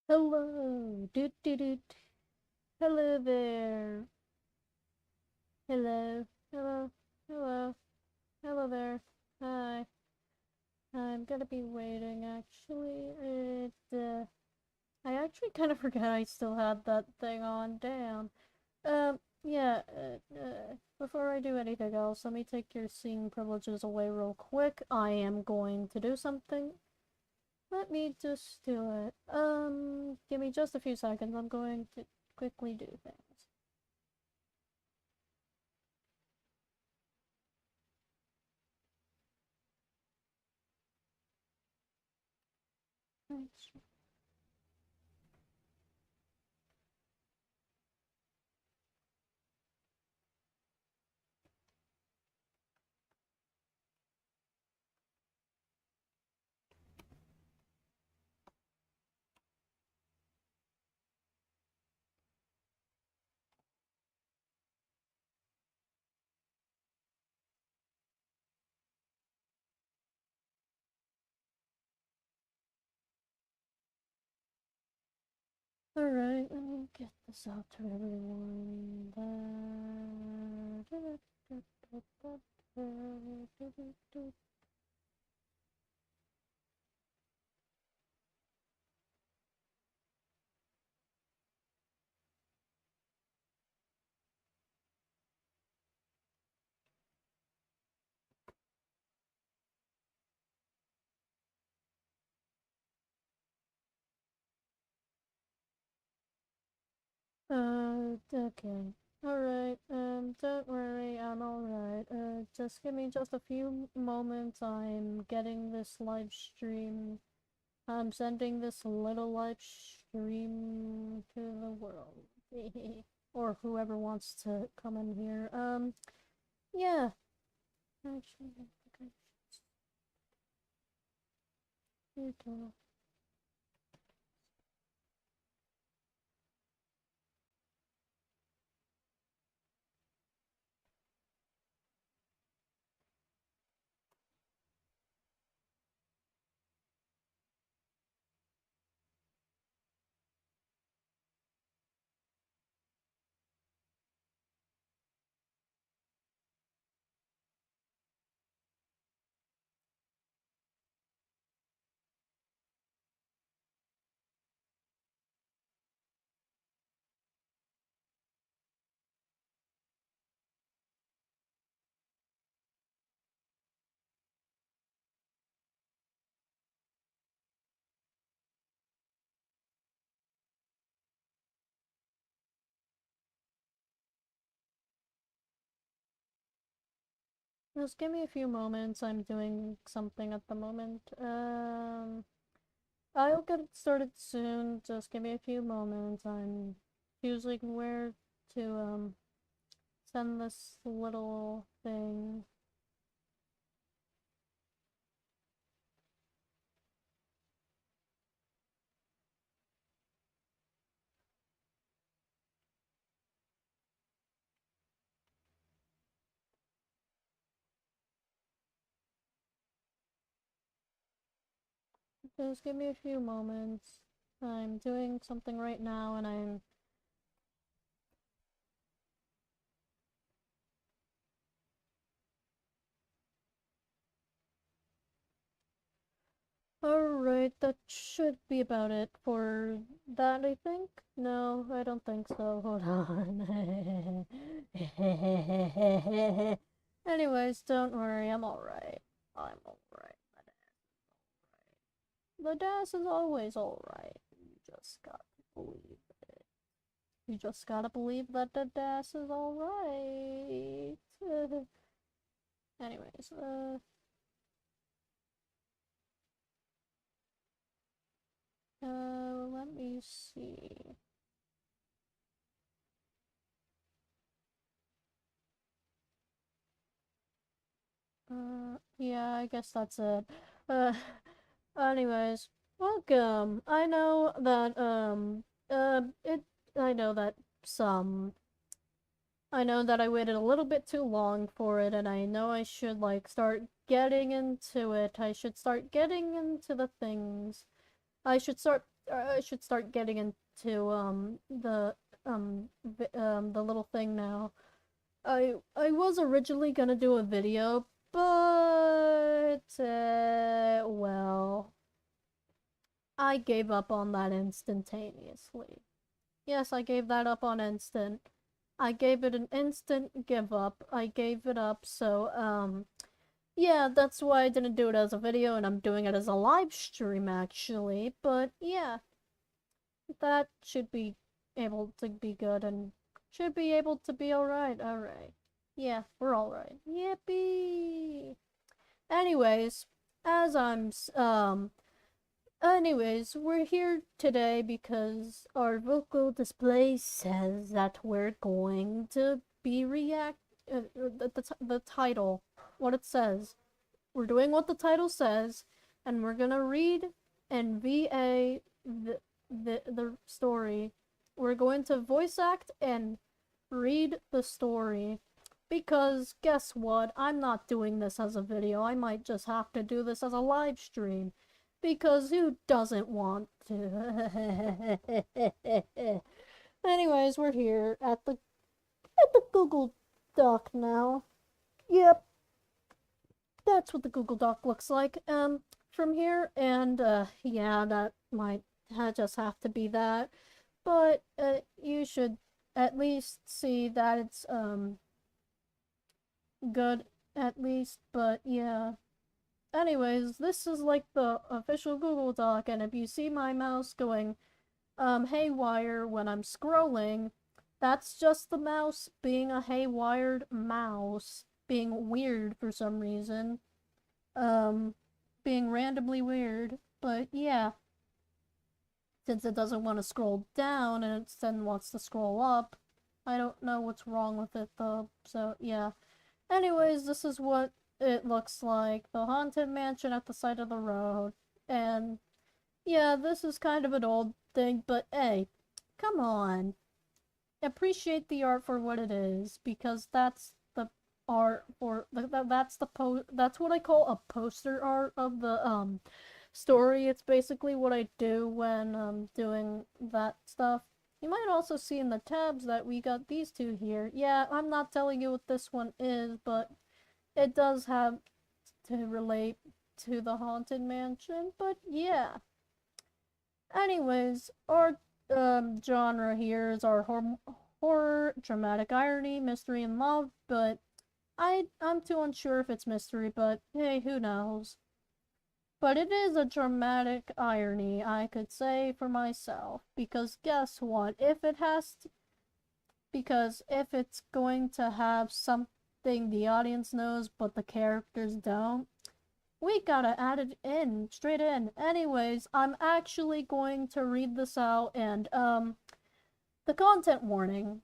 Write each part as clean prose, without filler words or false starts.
Hello, doot doot doot. Hello there. Hello, hello, hello, hello there. Hi. I'm gonna be waiting. Actually, I actually kind of forgot I still had that thing on. Damn. Yeah. Before I do anything else, let me take your seeing privileges away real quick. I am going to do something. Let me just do it. Give me just a few seconds. I'm going to quickly do things. Thanks. Alright, let me get this out to everyone. Okay. Alright, don't worry, I'm alright. Just give me just a few moments. I'm getting this live stream. I'm sending this little live stream to the world. Or whoever wants to come in here. Yeah. Actually, I think I should. Just give me a few moments. I'm doing something at the moment. I'll get it started soon. Just give me a few moments. I'm choosing where to send this little thing. Just give me a few moments. I'm doing something right now, and I'm. Alright, that should be about it for that, I think. No, I don't think so. Hold on. Anyways, don't worry, I'm alright. I'm alright. The DAS is always alright. You just gotta believe it. You just gotta believe that the DAS is alright. Anyways, let me see. Yeah, I guess that's it. Uh, anyways, welcome. I know that some, I know that I waited a little bit too long for it, and I know I should, like, start getting into it. I should start getting into the things. I should start start getting into the little thing now. I was originally gonna do a video, but well, I gave up on that instantaneously. Yes, I gave that up on instant. I gave it an instant give up. I gave it up, so yeah, that's why I didn't do it as a video, and I'm doing it as a live stream actually. But yeah, that should be able to be good and should be able to be alright. Alright. Yeah, we're alright. Yippee! Anyways, as anyways, we're here today because our vocal display says that we're going to be the title, what it says. We're doing what the title says, and we're gonna read and VA the story. We're going to voice act and read the story. Because guess what? I'm not doing this as a video. I might just have to do this as a live stream. Because who doesn't want to? Anyways, we're here at the Google Doc now. Yep. That's what the Google Doc looks like. From here, and yeah, that might just have to be that. But you should at least see that it's good at least, but yeah. Anyways, this is like the official Google Doc, and if you see my mouse going haywire when I'm scrolling, that's just the mouse being a haywired mouse, being weird for some reason. Being randomly weird, but yeah. Since it doesn't want to scroll down and it then wants to scroll up, I don't know what's wrong with it though, so yeah. Anyways, this is what it looks like. The haunted mansion at the side of the road. And yeah, this is kind of an old thing, but hey, come on. Appreciate the art for what it is, because that's the art for that's what I call a poster art of the story. It's basically what I do when doing that stuff. You might also see in the tabs that we got these two here. Yeah, I'm not telling you what this one is, but it does have to relate to the Haunted Mansion, but yeah. Anyways, our genre here is our horror, dramatic irony, mystery, and love, but I'm too unsure if it's mystery, but hey, who knows. But it is a dramatic irony, I could say for myself, because guess what? Because if it's going to have something the audience knows but the characters don't, we gotta add it in, straight in. Anyways, I'm actually going to read this out and, the content warning.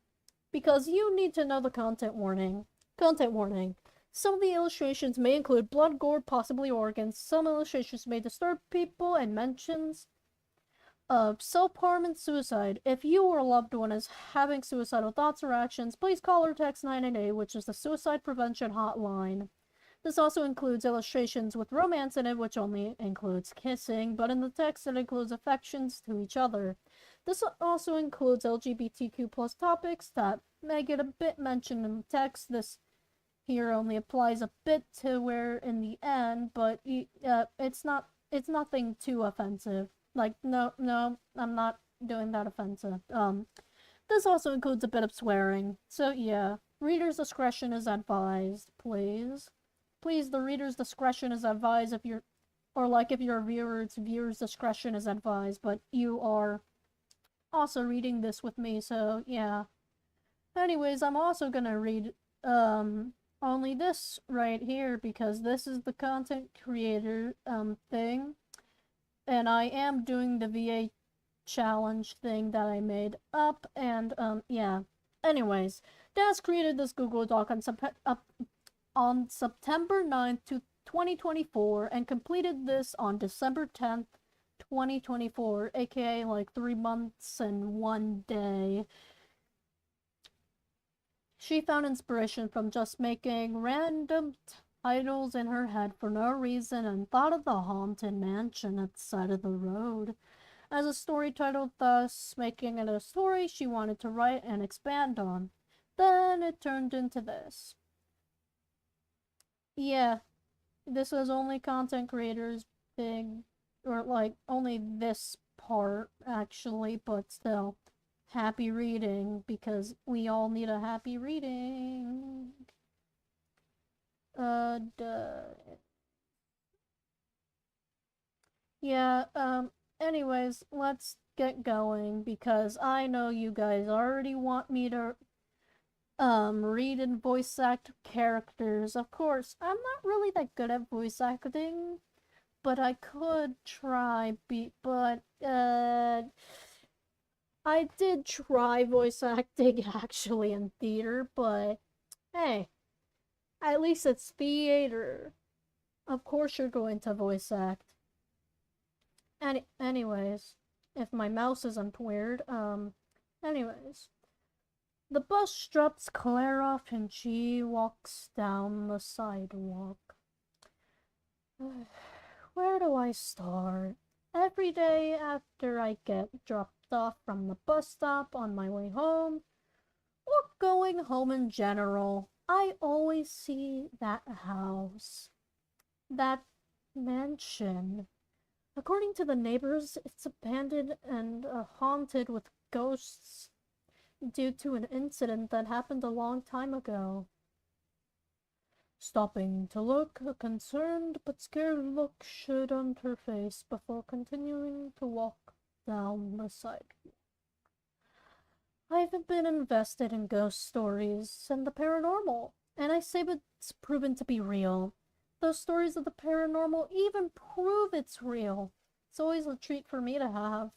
Because you need to know the content warning. Content warning. Some of the illustrations may include blood, gore, possibly organs. Some illustrations may disturb people and mentions of self-harm and suicide. If you or a loved one is having suicidal thoughts or actions, please call or text 988, which is the suicide prevention hotline. This also includes illustrations with romance in it, which only includes kissing, but in the text it includes affections to each other. This also includes LGBTQ plus topics that may get a bit mentioned in the text. This here only applies a bit to where in the end, but it's nothing too offensive. Like, no, I'm not doing that offensive. This also includes a bit of swearing. So yeah, reader's discretion is advised, please. Please, the reader's discretion is advised if you're a viewer, it's viewer's discretion is advised, but you are also reading this with me, so yeah. Anyways, I'm also gonna read, only this right here, because this is the content creator, thing. And I am doing the VA challenge thing that I made up, and, yeah. Anyways, Daz created this Google Doc on September 9th, 2024, and completed this on December 10th, 2024, aka like 3 months and 1 day. She found inspiration from just making random titles in her head for no reason and thought of the haunted mansion at the side of the road. as a story title, thus making it a story she wanted to write and expand on. Then it turned into this. Yeah, this was only content creators big, or like only this part actually, but still. Happy reading, because we all need a happy reading. Duh. Yeah, anyways, let's get going, because I know you guys already want me to, read and voice act characters. Of course, I'm not really that good at voice acting, but I could try, but, I did try voice acting actually in theater, but hey, at least it's theater. Of course you're going to voice act. Anyways, if my mouse isn't weird, anyways. The bus drops Claire off and she walks down the sidewalk. Where do I start? Every day after I get dropped off from the bus stop on my way home, or going home in general, I always see that house. That mansion. According to the neighbors, it's abandoned and haunted with ghosts due to an incident that happened a long time ago. Stopping to look, a concerned but scared look showed on her face before continuing to walk down the sidewalk. I've been invested in ghost stories and the paranormal, and I say it's proven to be real. Those stories of the paranormal even prove it's real. It's always a treat for me to have.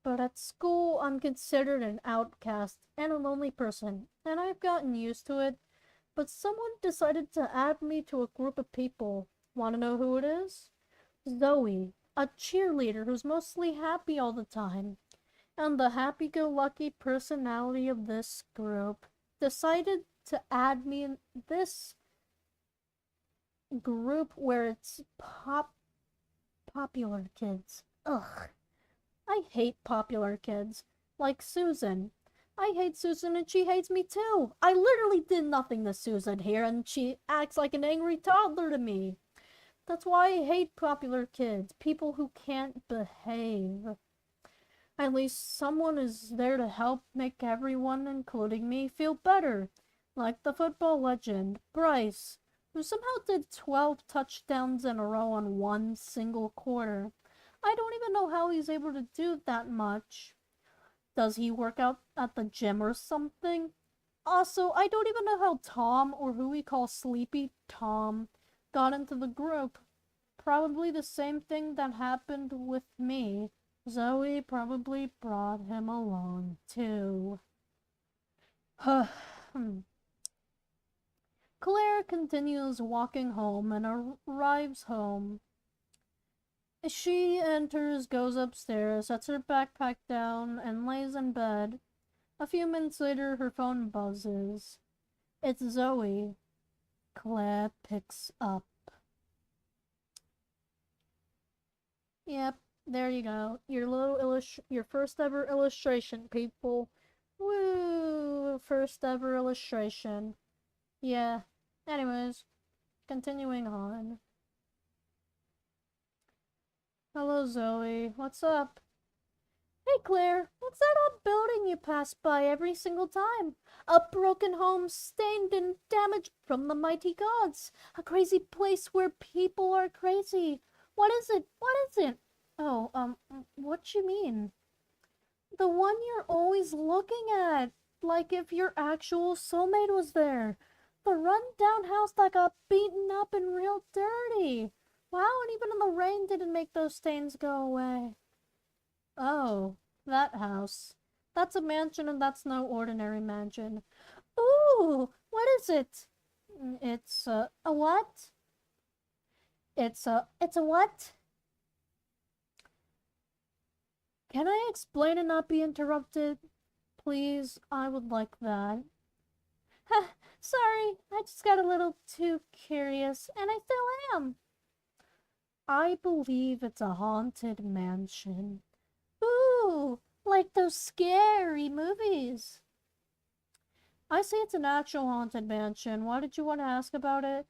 But at school, I'm considered an outcast and a lonely person, and I've gotten used to it. But someone decided to add me to a group of people. Want to know who it is? Zoe, a cheerleader who's mostly happy all the time. And the happy-go-lucky personality of this group decided to add me in this group where it's popular kids. Ugh. I hate popular kids. Like Susan. I hate Susan and she hates me too. I literally did nothing to Susan here and she acts like an angry toddler to me. That's why I hate popular kids. People who can't behave. At least someone is there to help make everyone, including me, feel better. Like the football legend, Bryce, who somehow did 12 touchdowns in a row on one single quarter. I don't even know how he's able to do that much. Does he work out at the gym or something? Also, I don't even know how Tom, or who we call Sleepy Tom, got into the group. Probably the same thing that happened with me. Zoe probably brought him along, too. Claire continues walking home and arrives home. She enters, goes upstairs, sets her backpack down, and lays in bed. A few minutes later, her phone buzzes. It's Zoe. Claire picks up. Yep, there you go. Your first ever illustration, people. Woo! First ever illustration. Yeah. Anyways, continuing on. Hello, Zoe. What's up? Hey, Claire. What's that old building you pass by every single time? A broken home stained and damaged from the mighty gods. A crazy place where people are crazy. What is it? What is it? Oh, what you mean? The one you're always looking at. Like if your actual soulmate was there. The run-down house that got beaten up and real dirty. Wow, and even in the rain didn't make those stains go away. Oh, that house. That's a mansion and that's no ordinary mansion. Ooh, what is it? It's, a what? It's a what? Can I explain and not be interrupted? Please, I would like that. Sorry, I just got a little too curious, and I still am. I believe it's a haunted mansion. Ooh, like those scary movies. I say it's an actual haunted mansion. Why did you want to ask about it?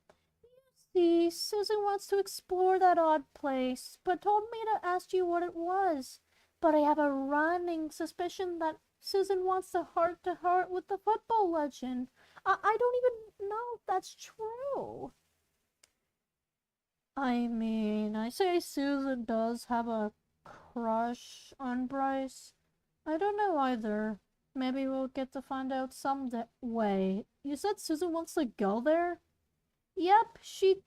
See, Susan wants to explore that odd place, but told me to ask you what it was. But I have a running suspicion that Susan wants to heart with the football legend. I don't even know if that's true. I mean, I say Susan does have a crush on Bryce. I don't know either. Maybe we'll get to find out someday. Wait, you said Susan wants to go there? Yep, she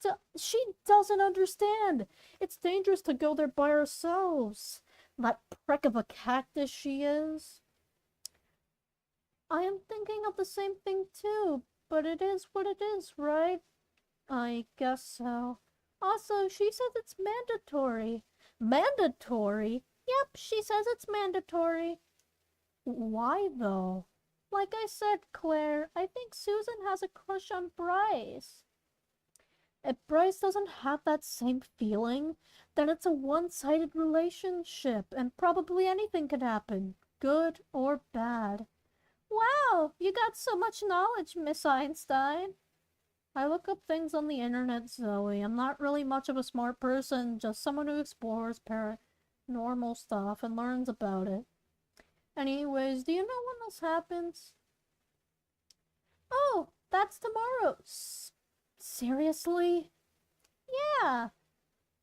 doesn't understand. It's dangerous to go there by ourselves. That prick of a cactus she is. I am thinking of the same thing too, but it is what it is, right? I guess so. Also, she says it's mandatory. Mandatory? Yep, she says it's mandatory. Why though? Like I said, Claire, I think Susan has a crush on Bryce. If Bryce doesn't have that same feeling, then it's a one-sided relationship, and probably anything could happen, good or bad. Wow, you got so much knowledge, Miss Einstein. I look up things on the internet, Zoe. I'm not really much of a smart person, just someone who explores paranormal stuff and learns about it. Anyways, do you know when this happens? Oh, that's tomorrow. Seriously? Yeah.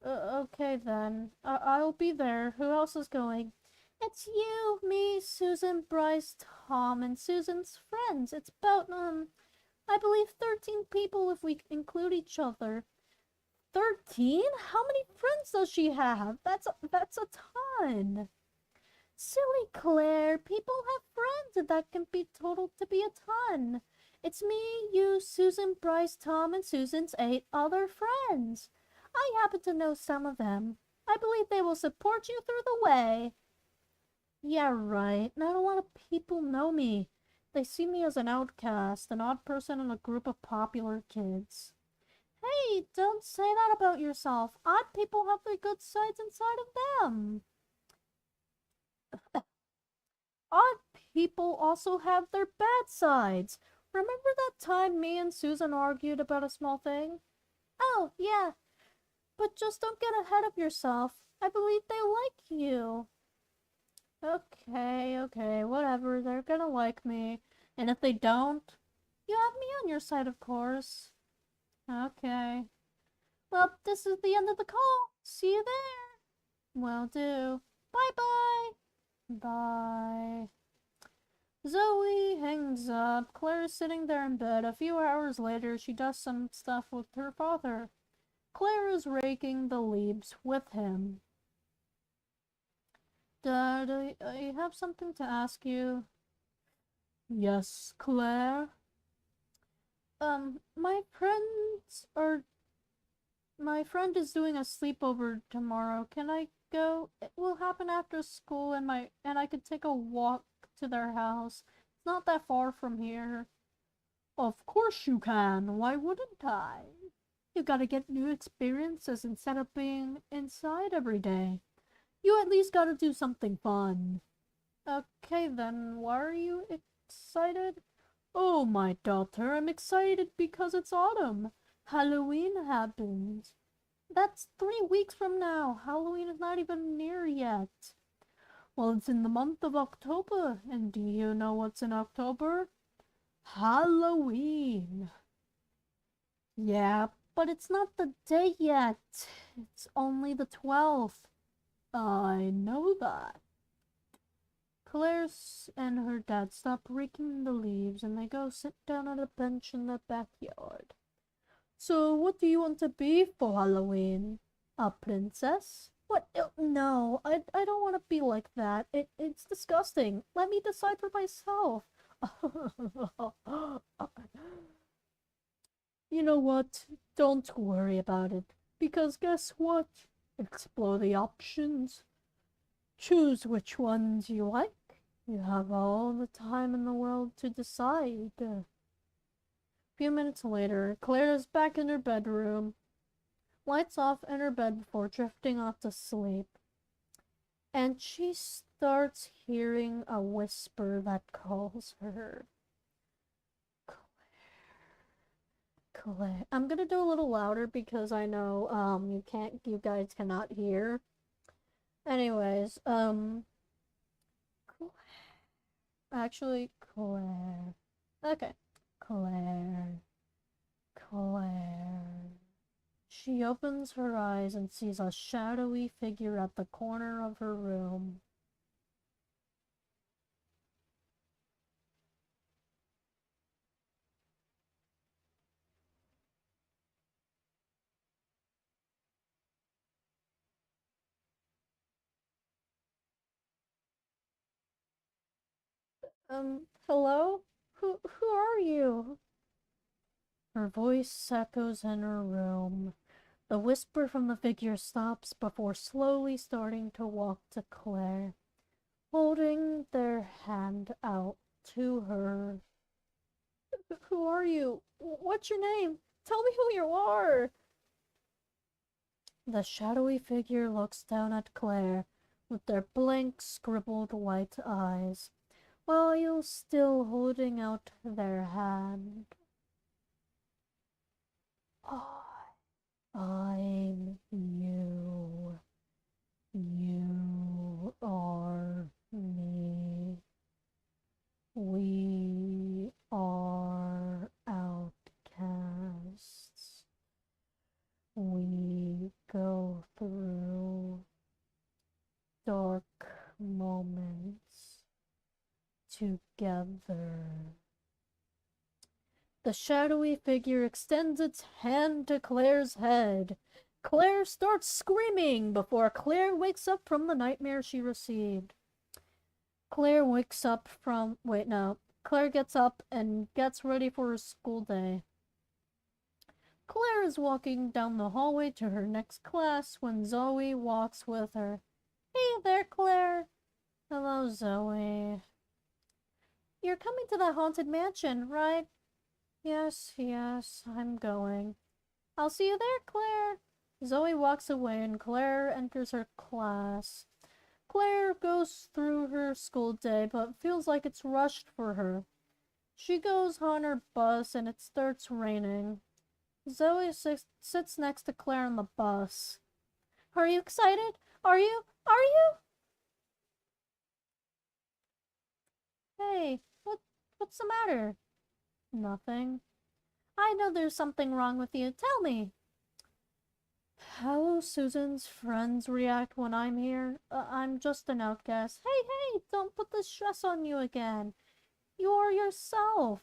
Okay then. I'll be there. Who else is going? It's you, me, Susan, Bryce, Tom, and Susan's friends. It's about, I believe 13 people if we include each other. 13? How many friends does she have? That's a ton. Silly Claire, people have friends and that can be totaled to be a ton. It's me, you, Susan, Bryce, Tom, and Susan's 8 other friends. I happen to know some of them. I believe they will support you through the way. Yeah, right. Not a lot of people know me. They see me as an outcast, an odd person in a group of popular kids. Hey, don't say that about yourself. Odd people have their good sides inside of them. Odd people also have their bad sides. Remember that time me and Susan argued about a small thing? Oh, yeah. But just don't get ahead of yourself. I believe they like you. Okay, whatever. They're gonna like me. And if they don't, you have me on your side, of course. Okay. Well, this is the end of the call. See you there. Will do. Bye-bye. Bye. Zoe hangs up. Claire is sitting there in bed. A few hours later, she does some stuff with her father. Claire is raking the leaves with him. Dad, I have something to ask you. Yes, Claire? My friends are... My friend is doing a sleepover tomorrow. Can I go? It will happen after school and I could take a walk to their house. It's not that far from here. Of course you can. Why wouldn't I? You gotta get new experiences instead of being inside every day. You at least gotta do something fun. Okay then, why are you excited? Oh, my daughter, I'm excited because it's autumn. Halloween happens. That's 3 weeks from now. Halloween is not even near yet. Well, it's in the month of October, and do you know what's in October? Halloween. Yeah, but it's not the day yet. It's only the 12th. I know that. Claire and her dad stop raking the leaves and they go sit down at a bench in the backyard. So, what do you want to be for Halloween? A princess? What? No, I don't want to be like that. It's disgusting. Let me decide for myself. You know what? Don't worry about it. Because guess what? Explore the options. Choose which ones you like. You have all the time in the world to decide. A few minutes later, Claire is back in her bedroom. lights off in her bed before drifting off to sleep. And she starts hearing a whisper that calls her. Claire. I'm gonna do a little louder because I know you guys cannot hear. Anyways, actually Claire. Okay. Claire. Claire. She opens her eyes and sees a shadowy figure at the corner of her room. Hello? Who are you? Her voice echoes in her room. The whisper from the figure stops before slowly starting to walk to Claire, holding their hand out to her. Who are you? What's your name? Tell me who you are! The shadowy figure looks down at Claire with their blank, scribbled white eyes, while still holding out their hand. I'm you. You are me. We are outcasts. We go through dark moments together. The shadowy figure extends its hand to Claire's head. Claire starts screaming before Claire wakes up from the nightmare she received. Claire wakes up from... Wait, no. Claire gets up and gets ready for her school day. Claire is walking down the hallway to her next class when Zoe walks with her. Hey there, Claire. Hello, Zoe. You're coming to the haunted mansion, right? Yes, I'm going. I'll see you there, Claire. Zoe walks away and Claire enters her class. Claire goes through her school day but feels like it's rushed for her. She goes on her bus and it starts raining. Zoe sits next to Claire on the bus. Are you excited? Are you? Hey, what's the matter? Nothing. I know there's something wrong with you. Tell me. How Susan's friends react when I'm here? I'm just an outcast. Hey, don't put this stress on you again. You're yourself,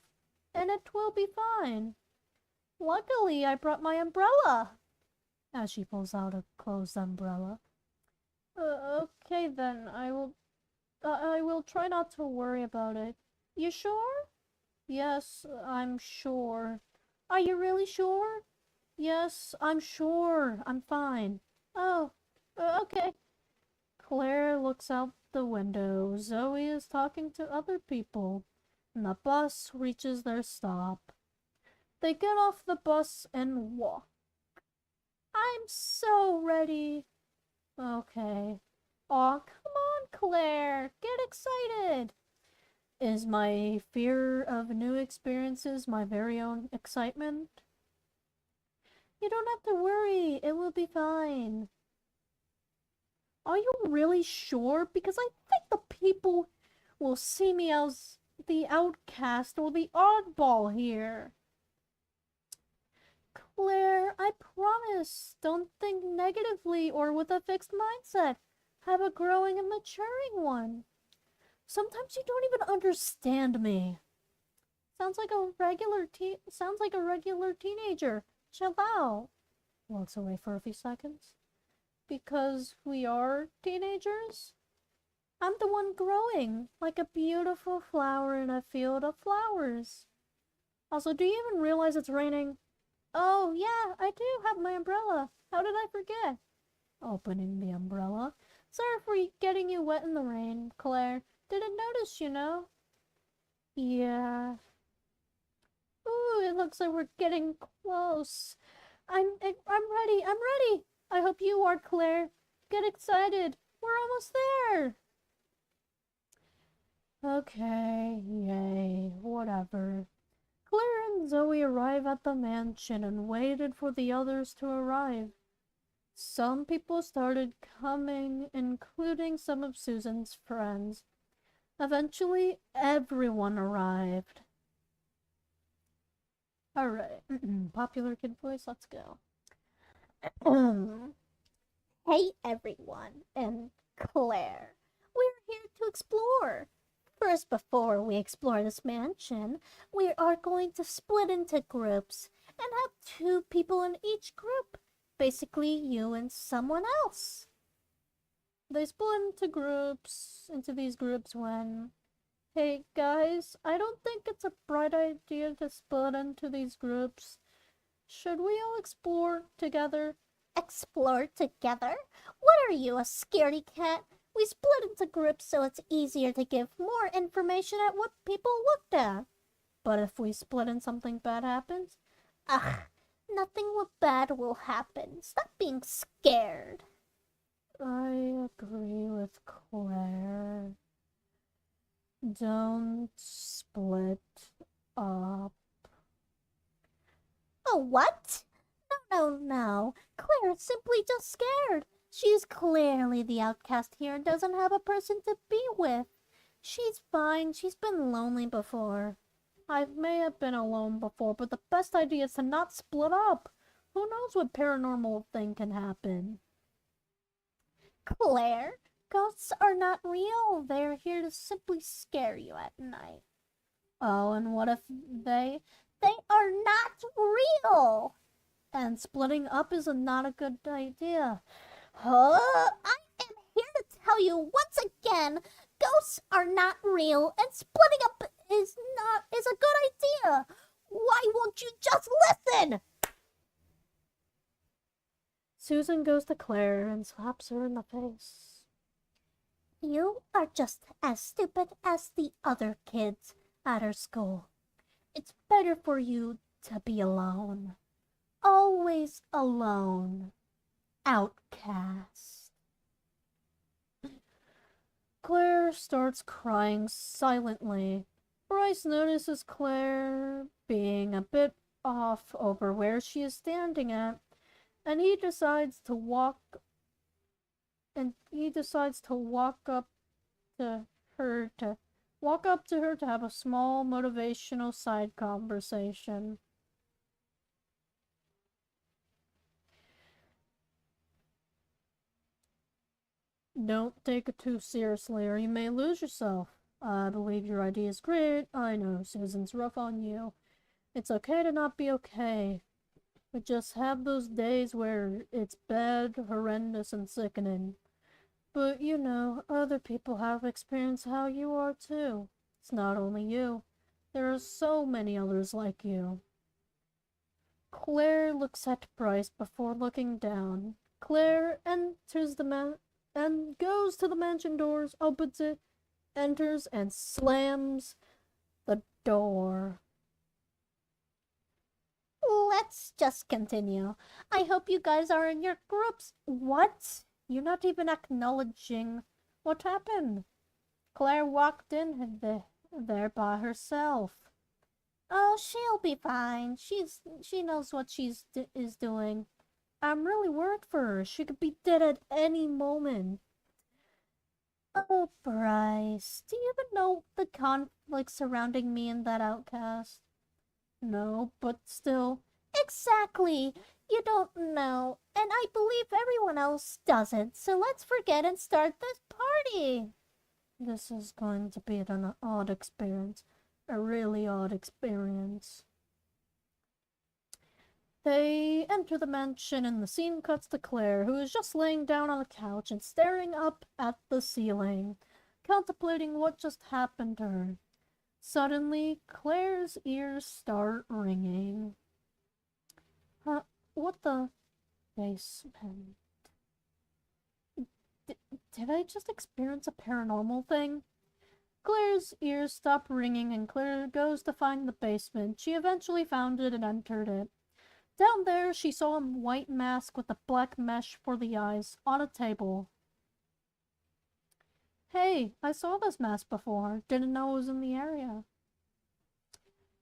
and it will be fine. Luckily, I brought my umbrella. As she pulls out a closed umbrella. Okay then, I will try not to worry about it. You sure? Yes, I'm sure. Are you really sure? Yes, I'm sure. I'm fine. Oh, okay. Claire looks out the window. Zoe is talking to other people. And the bus reaches their stop. They get off the bus and walk. I'm so ready. Okay. Aw, come on, Claire. Get excited. Is my fear of new experiences my very own excitement? You don't have to worry. It will be fine. Are you really sure? Because I think the people will see me as the outcast or the oddball here. Claire, I promise. Don't think negatively or with a fixed mindset. Have a growing and maturing one. Sometimes you don't even understand me. Sounds like a regular teenager. Chill out. Walks away for a few seconds. Because we are teenagers? I'm the one growing, like a beautiful flower in a field of flowers. Also, do you even realize it's raining? Oh, yeah, I do have my umbrella. How did I forget? Opening the umbrella. Sorry for getting you wet in the rain, Claire. Didn't notice, you know. Yeah. Ooh, it looks like we're getting close. ready. I'm ready. I hope you are, Claire. Get excited. We're almost there. Okay, yay, whatever. Claire and Zoe arrive at the mansion and waited for the others to arrive. Some people started coming, including some of Susan's friends. Eventually, everyone arrived. Alright, popular kid voice, let's go. Hey everyone, and Claire. We're here to explore. First, before we explore this mansion, we are going to split into groups and have 2 people in each group. Basically, you and someone else. They split into these groups when, hey guys, I don't think it's a bright idea to split into these groups. Should we all explore together? Explore together? What are you, a scaredy cat? We split into groups so it's easier to give more information at what people looked at. But if we split and something bad happens? Ugh, nothing bad will happen. Stop being scared. I agree with Claire. Don't split up. Oh, what? No. Claire is simply just scared. She's clearly the outcast here and doesn't have a person to be with. She's fine. She's been lonely before. I may have been alone before, but the best idea is to not split up. Who knows what paranormal thing can happen? Claire, ghosts are not real. They're here to simply scare you at night. Oh, and what if they are not real? And splitting up is not a good idea. Huh? I am here to tell you once again, ghosts are not real and splitting up is a good idea. Why won't you just listen? Susan goes to Claire and slaps her in the face. You are just as stupid as the other kids at her school. It's better for you to be alone. Always alone. Outcast. Claire starts crying silently. Bryce notices Claire being a bit off over where she is standing at, and he decides to walk up to her to have a small motivational side conversation. Don't take it too seriously or you may lose yourself. I believe your idea is great. I know Susan's rough on you. It's okay to not be okay. But just have those days where it's bad, horrendous, and sickening. But you know, other people have experienced how you are too. It's not only you. There are so many others like you. Claire looks at Bryce before looking down. Claire enters and goes to the mansion doors, opens it, enters, and slams the door. Let's just continue. I hope you guys are in your groups. What? You're not even acknowledging what happened. Claire walked in there by herself. Oh, she'll be fine. She knows what is doing. I'm really worried for her. She could be dead at any moment. Oh, Bryce, do you even know the conflict surrounding me and that outcast? No, but still. Exactly. You don't know, and I believe everyone else doesn't, so let's forget and start this party. This is going to be an odd experience. A really odd experience. They enter the mansion and the scene cuts to Claire, who is just laying down on the couch and staring up at the ceiling, contemplating what just happened to her. Suddenly, Claire's ears start ringing. What the? Basement. Did I just experience a paranormal thing? Claire's ears stop ringing and Claire goes to find the basement. She eventually found it and entered it. Down there, she saw a white mask with a black mesh for the eyes on a table. Hey, I saw this mask before. Didn't know it was in the area.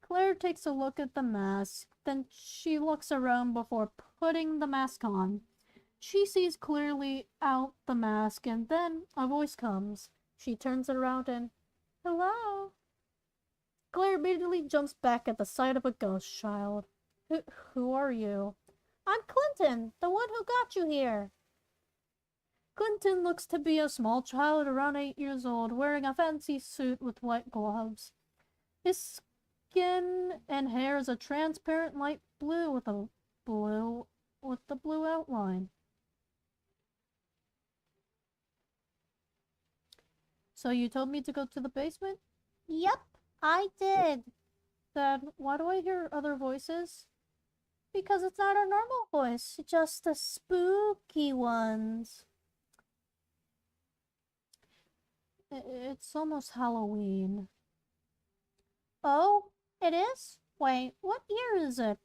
Claire takes a look at the mask, then she looks around before putting the mask on. She sees clearly out the mask, and then a voice comes. She turns around and, hello? Claire immediately jumps back at the sight of a ghost child. Who are you? I'm Clinton, the one who got you here. Clinton looks to be a small child around 8 years old, wearing a fancy suit with white gloves. His skin and hair is a transparent light blue with the blue outline. So you told me to go to the basement? Yep, I did. Then why do I hear other voices? Because it's not our normal voice, just the spooky ones. It's almost Halloween. Oh, it is? Wait, what year is it?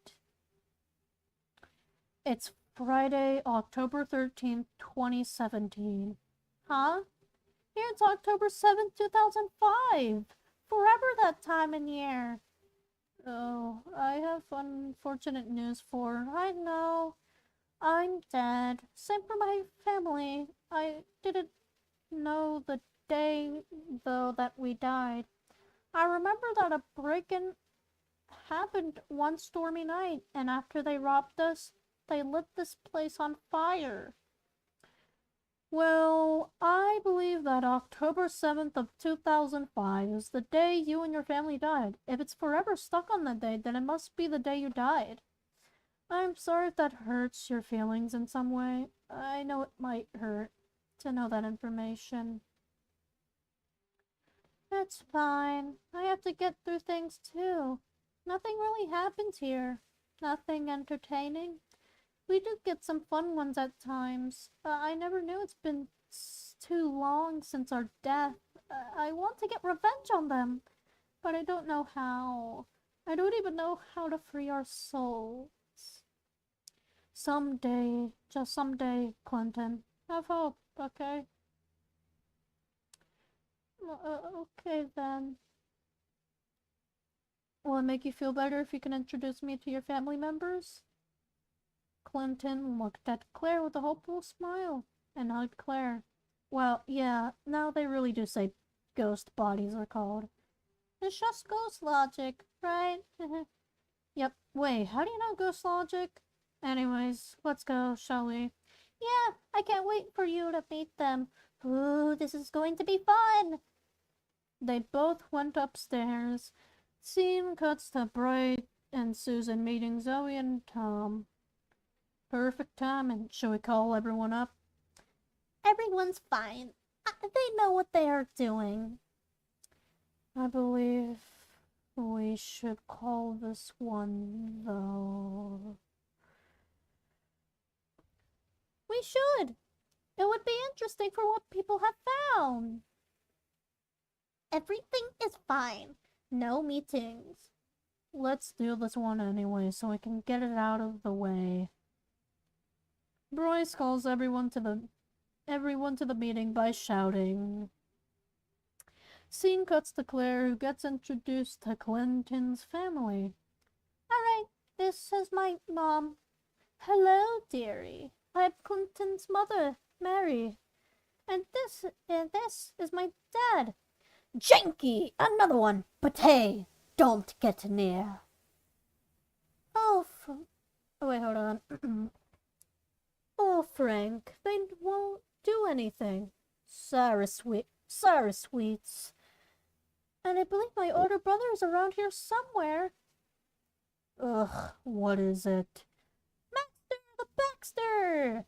It's Friday, October 13th, 2017. Huh? Here it's October 7th, 2005. Forever that time and year. Oh, I have unfortunate news for. I know. I'm dead. Same for my family. I didn't know the day, though, that we died. I remember that a break-in happened one stormy night, and after they robbed us, they lit this place on fire. Well, I believe that October 7th of 2005 is the day you and your family died. If it's forever stuck on that day, then it must be the day you died. I'm sorry if that hurts your feelings in some way. I know it might hurt to know that information. That's fine. I have to get through things too. Nothing really happens here. Nothing entertaining. We do get some fun ones at times. I never knew it's been too long since our death. I want to get revenge on them, but I don't know how. I don't even know how to free our souls. Someday, just someday, Clinton. Have hope, okay? Okay then. Will it make you feel better if you can introduce me to your family members? Clinton looked at Claire with a hopeful smile and hugged Claire. Well, yeah, now they really do say ghost bodies are called. It's just ghost logic, right? Yep. Wait, how do you know ghost logic? Anyways, let's go, shall we? Yeah, I can't wait for you to meet them. Ooh, this is going to be fun! They both went upstairs. Scene cuts to Bright and Susan meeting Zoe and Tom. Perfect timing. Shall we call everyone up? Everyone's fine. They know what they are doing. I believe we should call this one, though. We should. It would be interesting for what people have found. Everything is fine. No meetings. Let's do this one anyway, so we can get it out of the way. Bryce calls everyone to the meeting by shouting. Scene cuts to Claire, who gets introduced to Clinton's family. Alright, this is my mom. Hello, dearie. I'm Clinton's mother, Mary. And this is my dad. Janky! Another one! But hey, don't get near. Oh, wait, hold on. Oh, Frank, they won't do anything. Sorry, sweets. And I believe my older brother is around here somewhere. Ugh, what is it? Maxter the Baxter!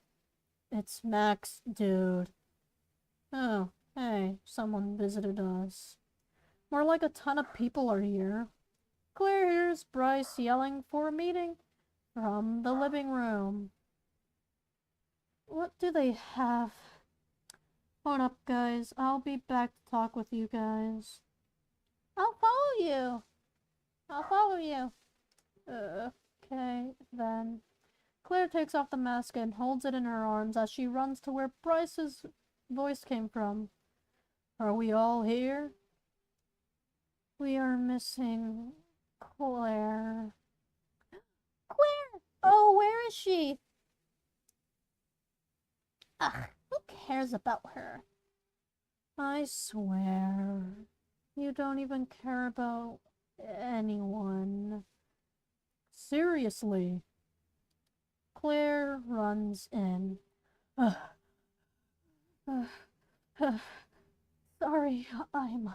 It's Max, dude. Oh, hey, someone visited us. More like a ton of people are here. Claire hears Bryce yelling for a meeting from the living room. What do they have? Hold up, guys. I'll be back to talk with you guys. I'll follow you. Okay, then. Claire takes off the mask and holds it in her arms as she runs to where Bryce's voice came from. Are we all here? We are missing Claire. Claire! Oh, where is she? Ugh, who cares about her? I swear, you don't even care about anyone. Seriously. Claire runs in. Sorry, I'm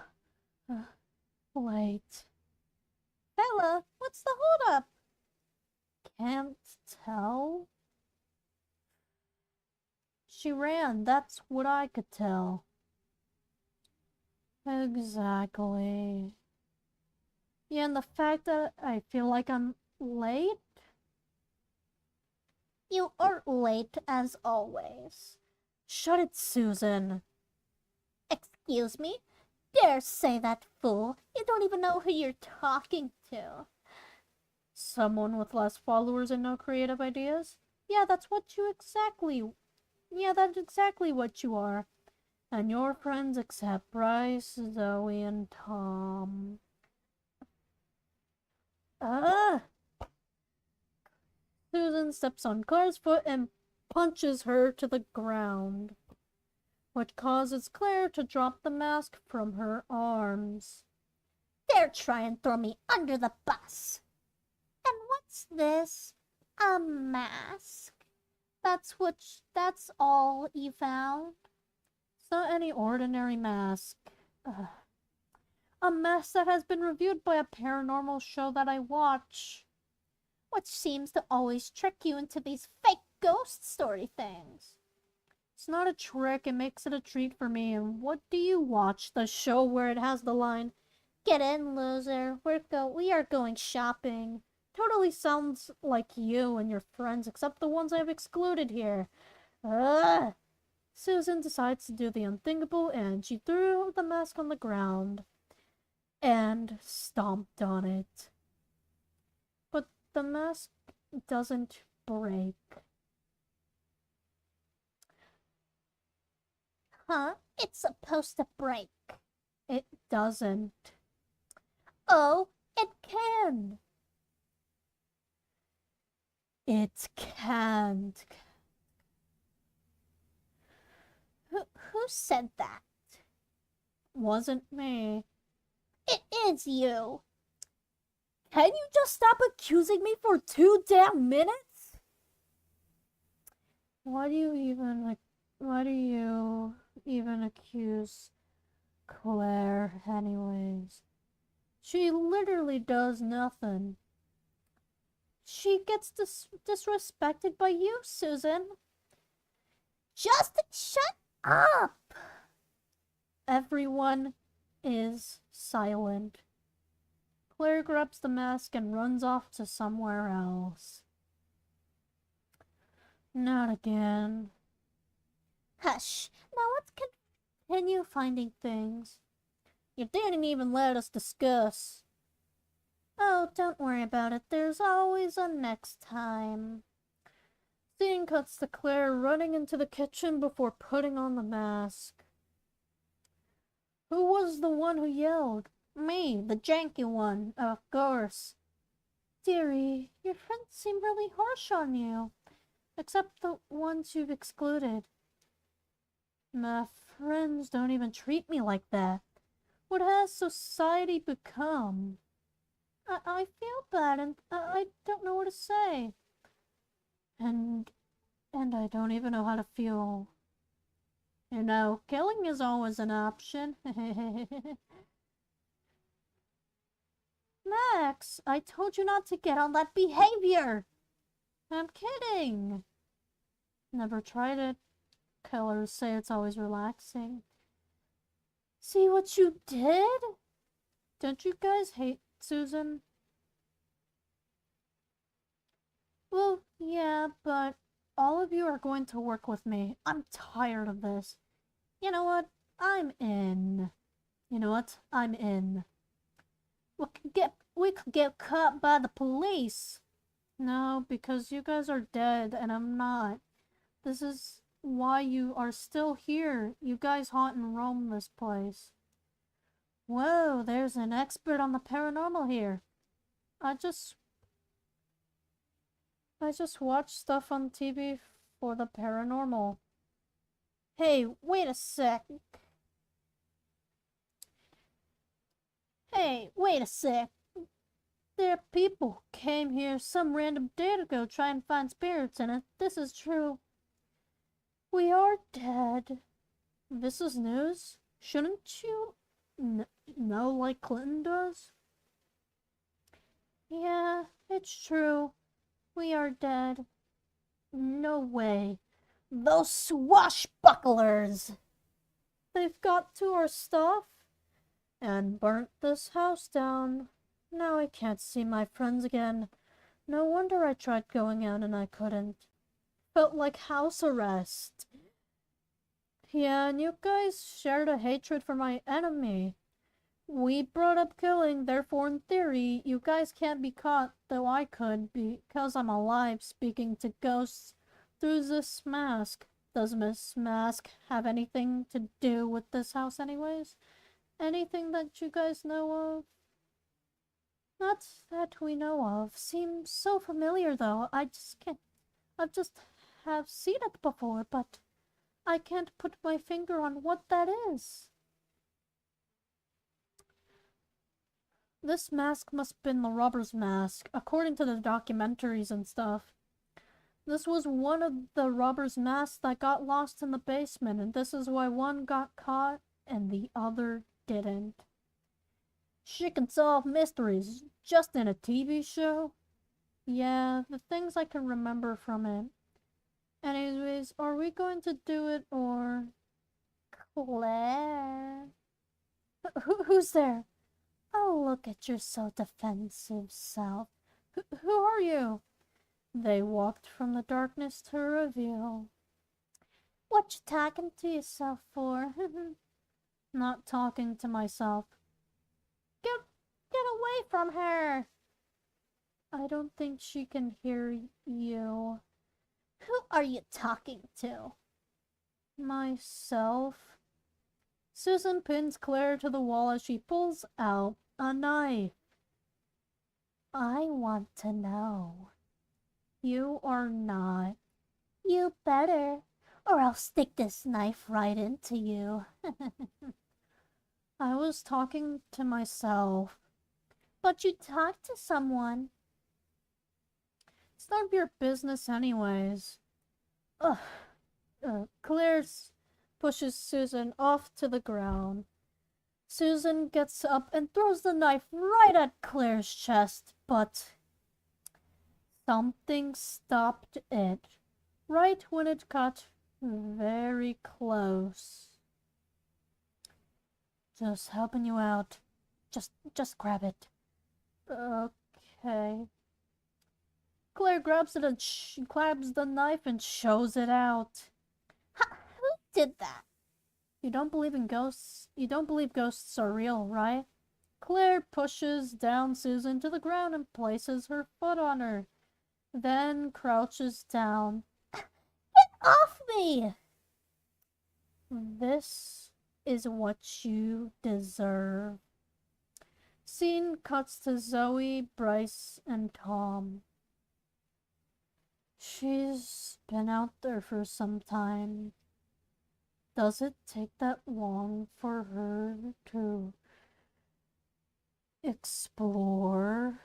late. Bella, what's the holdup? Can't tell. She ran, that's what I could tell. Exactly. Yeah, and the fact that I feel like I'm late? You are late as always. Shut it, Susan. Excuse me? Dare say that, fool. You don't even know who you're talking to. Someone with less followers and no creative ideas? Yeah, that's exactly what you are. And your friends except Bryce, Zoe, and Tom. Susan steps on Claire's foot and punches her to the ground, which causes Claire to drop the mask from her arms. Dare try and throw me under the bus. And what's this? A mask? That's all you found? It's not any ordinary mask. A mask that has been reviewed by a paranormal show that I watch, which seems to always trick you into these fake ghost story things. It's not a trick, it makes it a treat for me. And what do you watch? The show where it has the line, "Get in, loser, we are going shopping." Totally sounds like you and your friends, except the ones I've excluded here. Ugh! Susan decides to do the unthinkable, and she threw the mask on the ground and stomped on it. But the mask doesn't break. Huh? It's supposed to break. It doesn't. Oh, it can. It can't. Who said that? Wasn't me. It is you. Can you just stop accusing me for 2 damn minutes? Why do you even accuse Claire anyways? She literally does nothing. She gets disrespected by you, Susan. Just shut up! Everyone is silent. Claire grabs the mask and runs off to somewhere else. Not again. Hush. Now let's continue finding things. You didn't even let us discuss. Oh, don't worry about it. There's always a next time. Scene cuts to Claire running into the kitchen before putting on the mask. Who was the one who yelled? Me, the janky one, of course. Dearie, your friends seem really harsh on you. Except the ones you've excluded. My friends don't even treat me like that. What has society become? I feel bad and I don't know what to say. And I don't even know how to feel. You know, killing is always an option. Max, I told you not to get on that behavior. I'm kidding. Never tried it. Killers say it's always relaxing. See what you did? Don't you guys hate Susan? Well, yeah, but all of you are going to work with me. I'm tired of this. You know what? I'm in. I'm in. We could get caught by the police. No, because you guys are dead and I'm not. This is why you are still here. You guys haunt and roam this place. Whoa, there's an expert on the paranormal here. I just watch stuff on TV for the paranormal. Hey, wait a sec. Hey, wait a sec. There are people who came here some random day to go try and find spirits, and if this is true, we are dead. This is news. Shouldn't you know like Clinton does? Yeah, it's true. We are dead. No way. Those swashbucklers! They've got to our stuff and burnt this house down. Now I can't see my friends again. No wonder I tried going out and I couldn't. Felt like house arrest. Yeah, and you guys shared a hatred for my enemy. We brought up killing, therefore in theory, you guys can't be caught, though I could, because I'm alive speaking to ghosts through this mask. Does Miss Mask have anything to do with this house anyways? Anything that you guys know of? Not that we know of. Seems so familiar though. I just can't. I've just have seen it before, but I can't put my finger on what that is. This mask must have been the robber's mask, according to the documentaries and stuff. This was one of the robber's masks that got lost in the basement, and this is why one got caught and the other didn't. She can solve mysteries just in a TV show? Yeah, the things I can remember from it. Anyways, are we going to do it or... Claire? Who's there? Oh, look at your so defensive self. Who are you? They walked from the darkness to reveal. What you talking to yourself for? Not talking to myself. Get away from her! I don't think she can hear you. Who are you talking to? Myself. Susan pins Claire to the wall as she pulls out a knife. I want to know. You are not. You better, or I'll stick this knife right into you. I was talking to myself. But you talked to someone. It's none of your business anyways. Ugh. Claire pushes Susan off to the ground. Susan gets up and throws the knife right at Claire's chest, but something stopped it right when it got very close. Just helping you out. Just grab it. Okay. Claire grabs it and grabs the knife and shows it out. Who did that? You don't believe in ghosts? You don't believe ghosts are real, right? Claire pushes down Susan to the ground and places her foot on her. Then crouches down. Get off me! This is what you deserve. Scene cuts to Zoe, Bryce, and Tom. She's been out there for some time. Does it take that long for her to explore?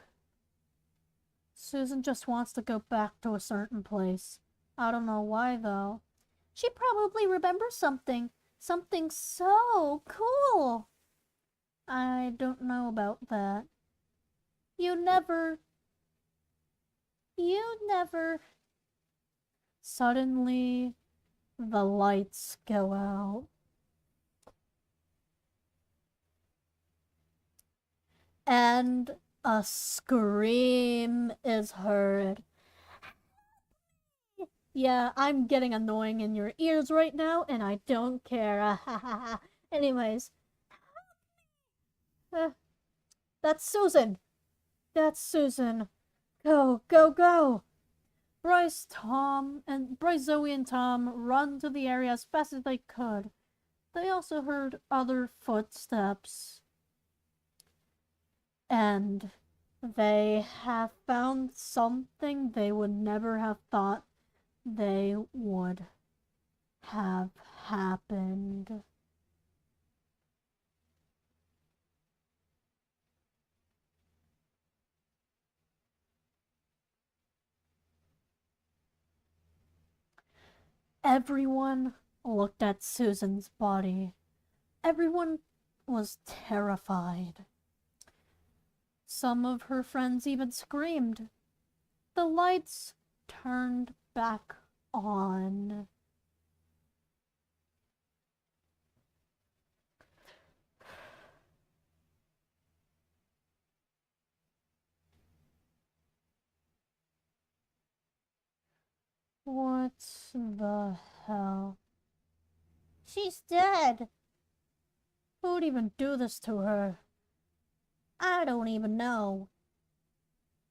Susan just wants to go back to a certain place. I don't know why, though. She probably remembers something. Something so cool. I don't know about that. You never... Suddenly, the lights go out. And a scream is heard. Yeah, I'm getting annoying in your ears right now, and I don't care. Anyways. That's Susan. That's Susan. Go, go, go! Bryce, Zoe, and Tom run to the area as fast as they could. They also heard other footsteps. And they have found something they would never have thought they would have happened. Everyone looked at Susan's body. Everyone was terrified. Some of her friends even screamed. The lights turned back on. What the hell? She's dead! Who'd even do this to her? I don't even know.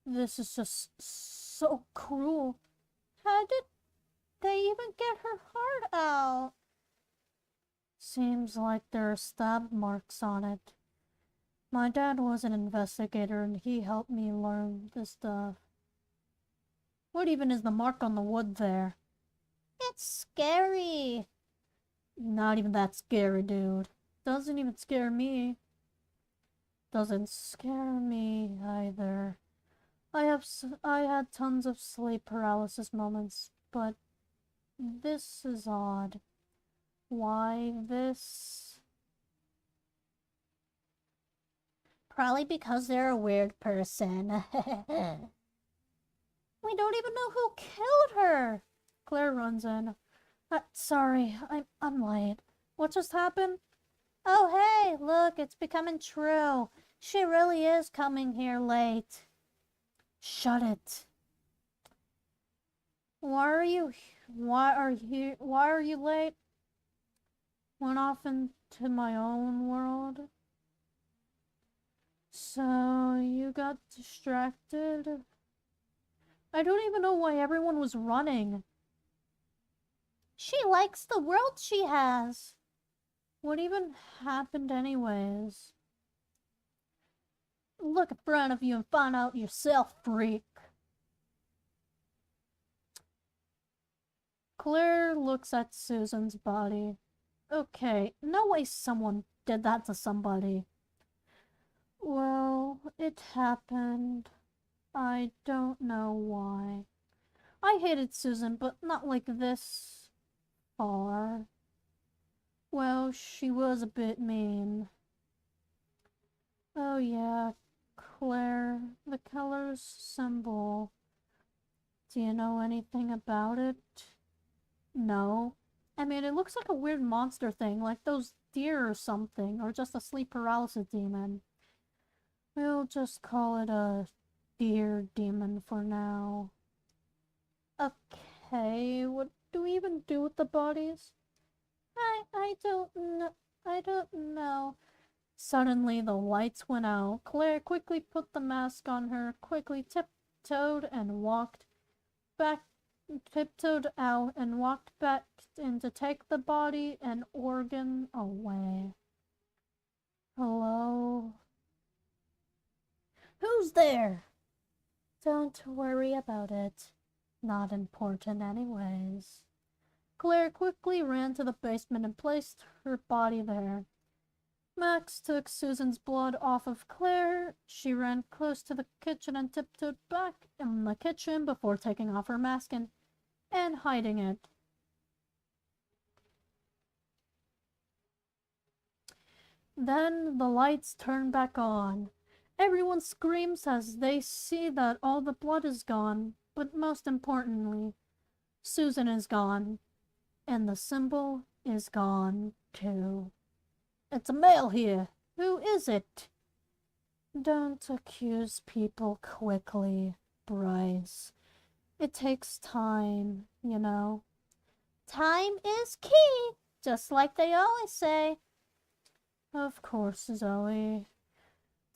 This is just so cruel. How did they even get her heart out? Seems like there are stab marks on it. My dad was an investigator and he helped me learn this stuff. What even is the mark on the wood there? It's scary. Not even that scary, dude. Doesn't even scare me. Doesn't scare me either. I had tons of sleep paralysis moments, but this is odd. Why this? Probably because they're a weird person. We don't even know who killed her. Claire runs in. Sorry, I'm late. What just happened? Oh hey, look, it's becoming true. She really is coming here late. Shut it. Why are you late? Went off into my own world. So you got distracted? I don't even know why everyone was running. She likes the world she has. What even happened anyways? Look in front of you and find out yourself, freak. Claire looks at Susan's body. Okay, no way someone did that to somebody. Well, it happened. I don't know why. I hated Susan, but not like this far. Well, she was a bit mean. Oh yeah, Claire, the color's symbol. Do you know anything about it? No. I mean, it looks like a weird monster thing, like those deer or something, or just a sleep paralysis demon. We'll just call it a deer demon for now. Okay, what do we even do with the bodies? I don't know. I don't know. Suddenly the lights went out. Claire quickly put the mask on her, quickly tiptoed out and walked back in to take the body and organ away. Hello? Who's there? Don't worry about it. Not important anyways. Claire quickly ran to the basement and placed her body there. Max took Susan's blood off of Claire. She ran close to the kitchen and tiptoed back in the kitchen before taking off her mask and hiding it. Then the lights turn back on. Everyone screams as they see that all the blood is gone, but most importantly, Susan is gone. And the symbol is gone too. It's a male here. Who is it? Don't accuse people quickly, Bryce. It takes time, you know. Time is key, just like they always say. Of course, Zoe.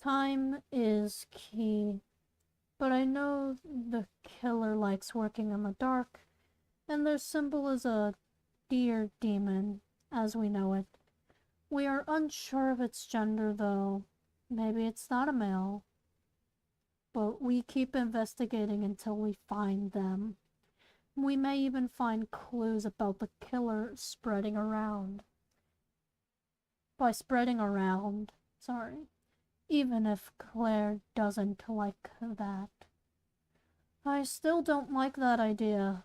Time is key. but I know the killer likes working in the dark, and their symbol is a deer demon, as we know it. We are unsure of its gender, though. Maybe it's not a male. But we keep investigating until we find them. We may even find clues about the killer spreading around. By spreading around, sorry. Even if Claire doesn't like that. I still don't like that idea.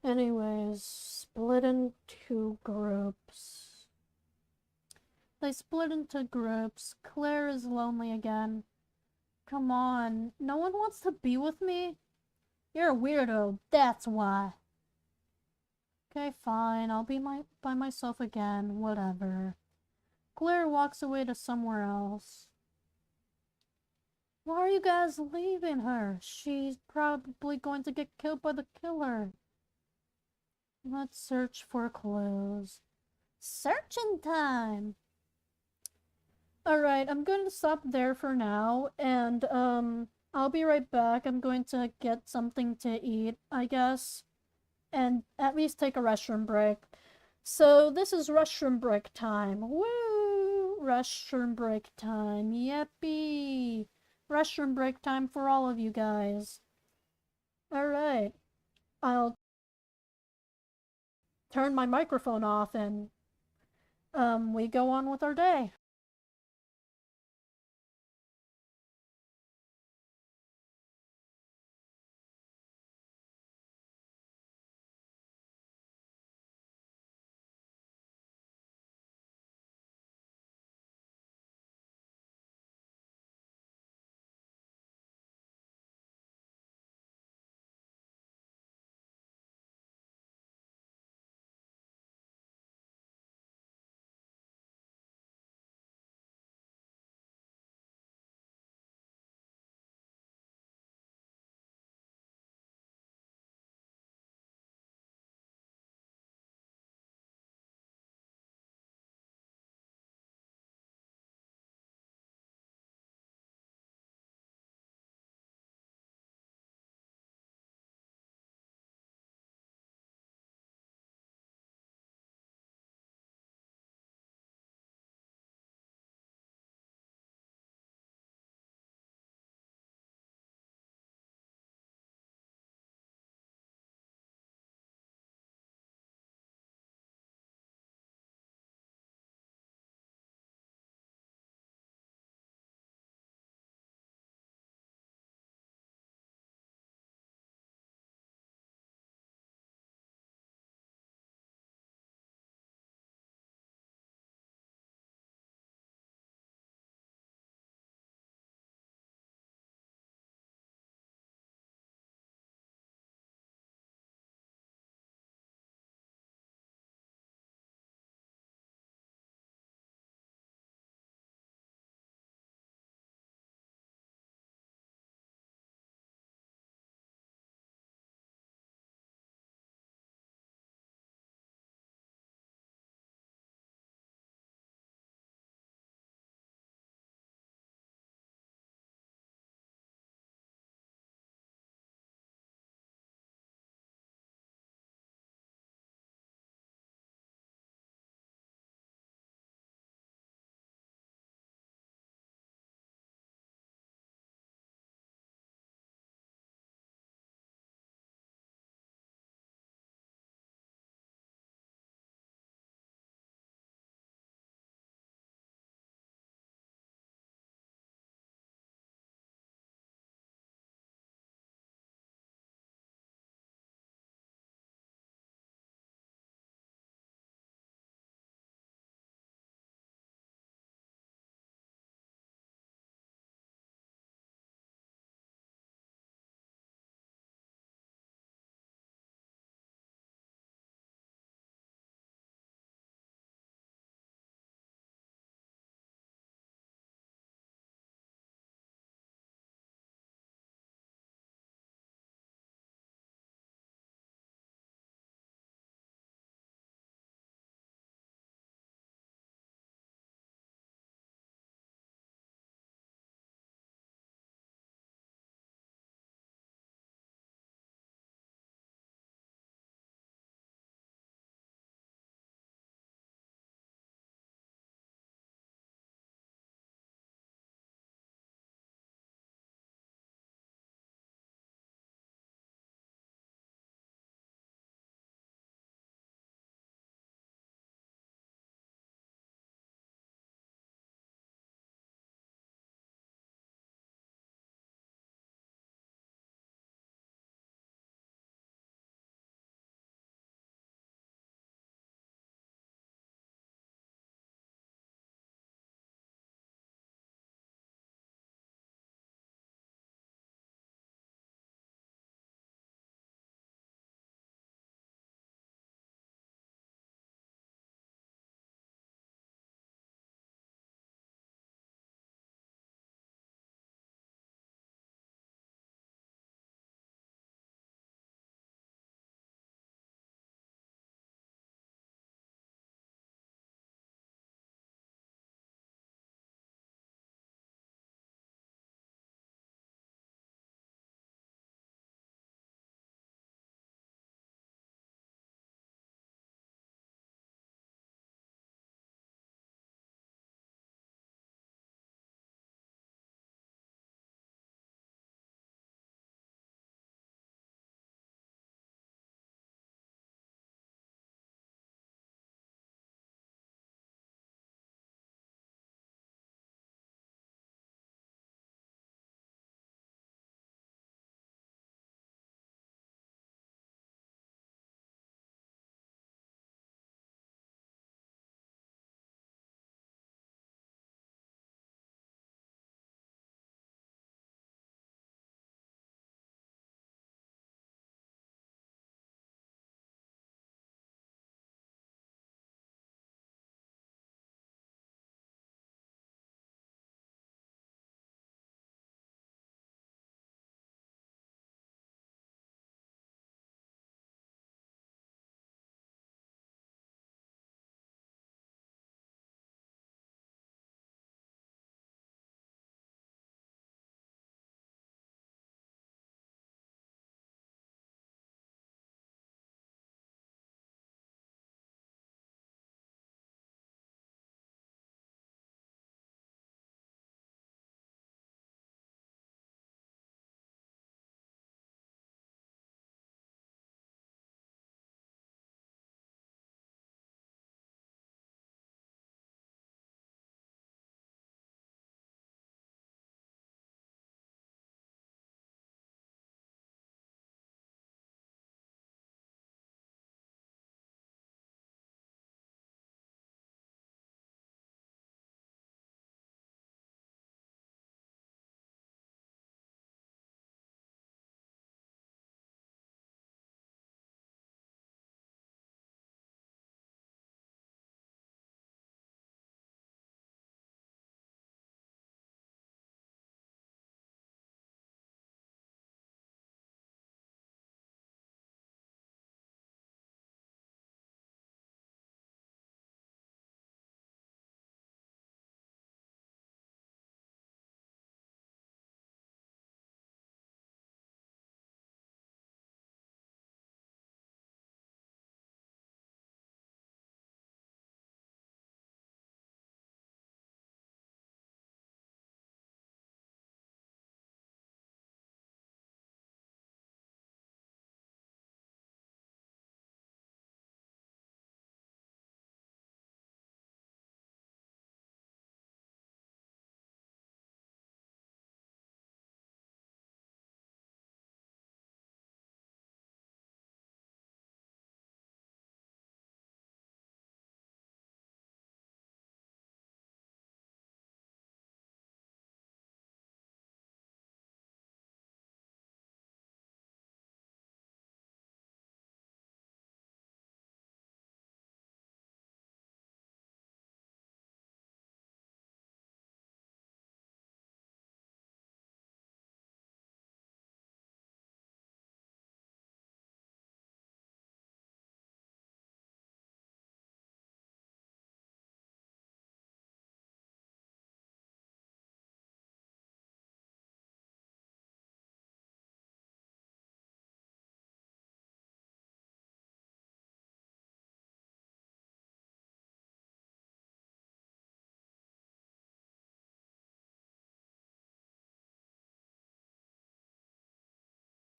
Anyways, split into groups. They split into groups. Claire is lonely again. Come on, no one wants to be with me? You're a weirdo, that's why. Okay, fine, I'll be by myself again, whatever. Claire walks away to somewhere else. Why are you guys leaving her? She's probably going to get killed by the killer. Let's search for clues. Searching time! Alright, I'm going to stop there for now, and, I'll be right back. I'm going to get something to eat, I guess, and at least take a restroom break. So, this is restroom break time. Woo! Restroom break time. Yippee! Restroom break time for all of you guys. Alright. I'll turn my microphone off and, we go on with our day.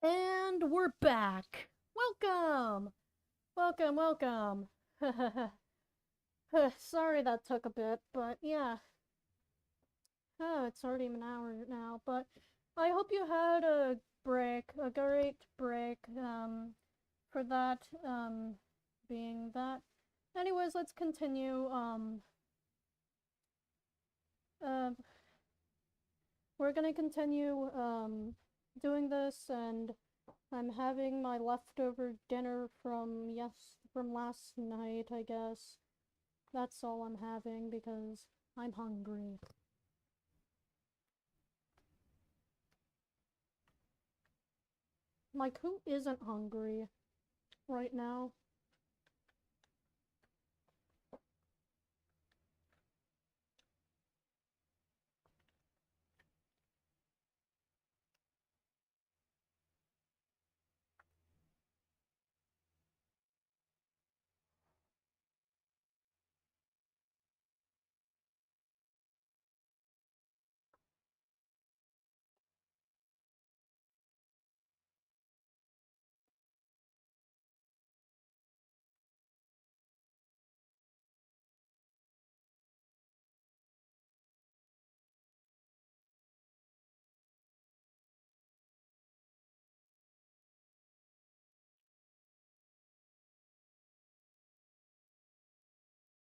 And we're back. Welcome. Welcome, welcome. Sorry that took a bit, but yeah. Oh, it's already an hour now, but I hope you had a break, a great break, for that, being that. Anyways, let's continue, uh, we're gonna continue, doing this, and I'm having my leftover dinner from last night, I guess. That's all I'm having because I'm hungry. Like, who isn't hungry right now?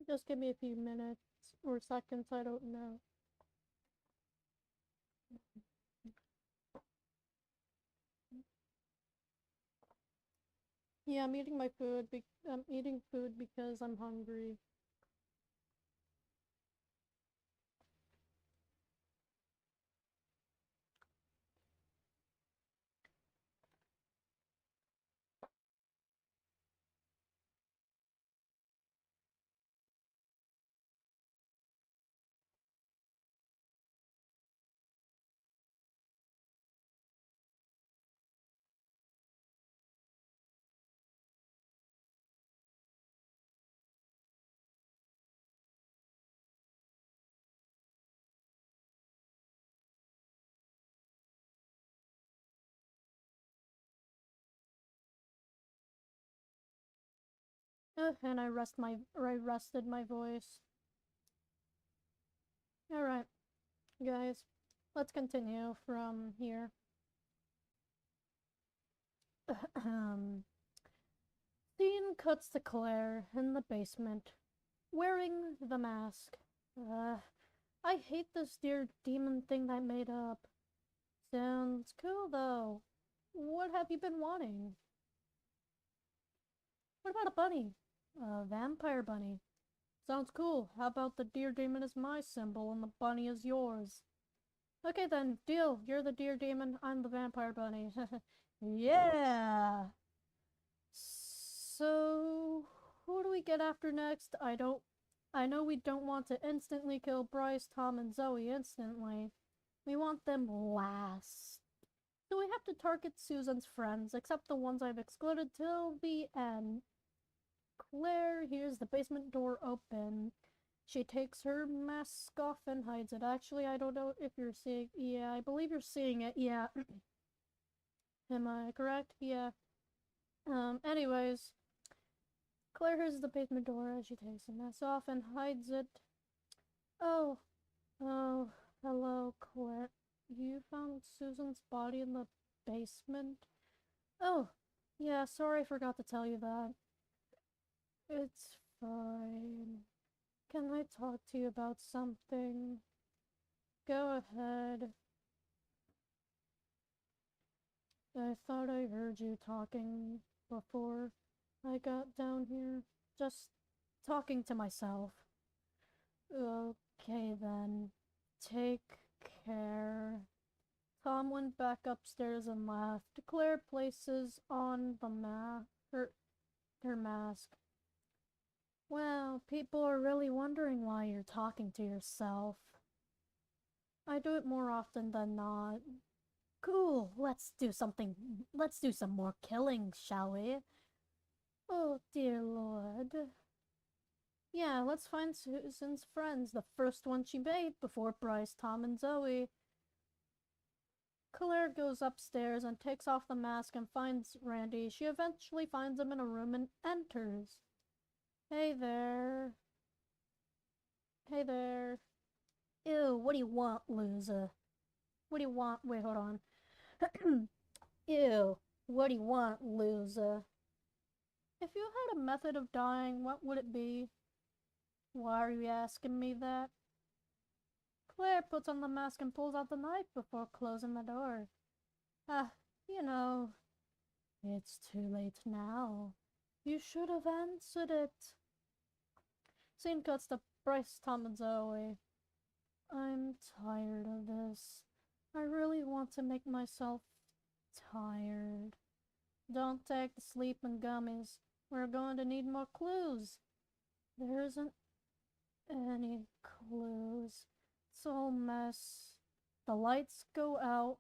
Just give me a few minutes or seconds, I don't know. Yeah, I'm eating my food. I'm eating food because I'm hungry. And I rested my voice. Alright, guys. Let's continue from here. Dean cuts to Claire in the basement, wearing the mask. I hate this dear demon thing I made up. Sounds cool though. What have you been wanting? What about a bunny? A vampire bunny. Sounds cool. How about the deer demon is my symbol and the bunny is yours? Okay then, deal. You're the deer demon, I'm the vampire bunny. Yeah! So, who do we get after next? I know we don't want to instantly kill Bryce, Tom, and Zoe instantly. We want them last. So we have to target Susan's friends, except the ones I've excluded till the end. Claire hears the basement door open. She takes her mask off and hides it. Actually, I don't know if you're seeing. Yeah, I believe you're seeing it. Yeah. Am I correct? Yeah. Anyways, Claire hears the basement door as she takes the mask off and hides it. Oh, oh, hello, Claire. You found Susan's body in the basement? Oh, yeah, sorry I forgot to tell you that. It's fine. Can I talk to you about something? Go ahead. I thought I heard you talking before I got down here. Just talking to myself. Okay then. Take care. Tom went back upstairs and left. Claire places on her mask. Well, people are really wondering why you're talking to yourself. I do it more often than not. Cool, let's do some more killing, shall we? Oh dear lord. Yeah, let's find Susan's friends, the first one she made before Bryce, Tom, and Zoe. Claire goes upstairs and takes off the mask and finds Randy. She eventually finds him in a room and enters. Hey there. Hey there. Ew, what do you want, loser? What do you want? Wait, hold on. Ew, what do you want, loser? If you had a method of dying, what would it be? Why are you asking me that? Claire puts on the mask and pulls out the knife before closing the door. You know, it's too late now. You should have answered it. Scene cuts to Bryce, Tom, and Zoe. I'm tired of this. I really want to make myself tired. Don't take the sleeping gummies. We're going to need more clues. There isn't any clues. It's all mess. The lights go out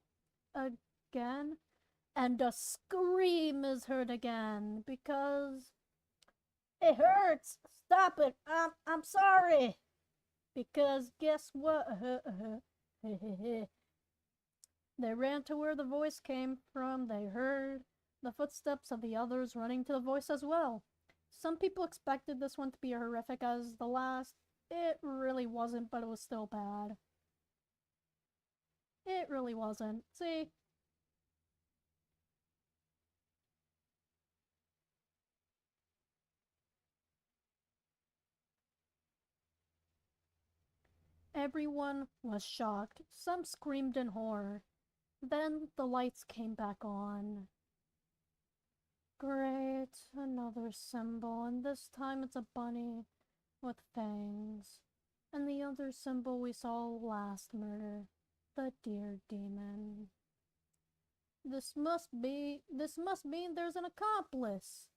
again, and a scream is heard again because it hurts. Stop it. I'm sorry. Because guess what? They ran to where the voice came from. They heard the footsteps of the others running to the voice as well. Some people expected this one to be horrific as the last. It really wasn't, but it was still bad. It really wasn't. See? Everyone was shocked. Some screamed in horror. Then the lights came back on. Great, another symbol, and this time it's a bunny with fangs. And the other symbol we saw last murder, the deer demon. This must mean there's an accomplice.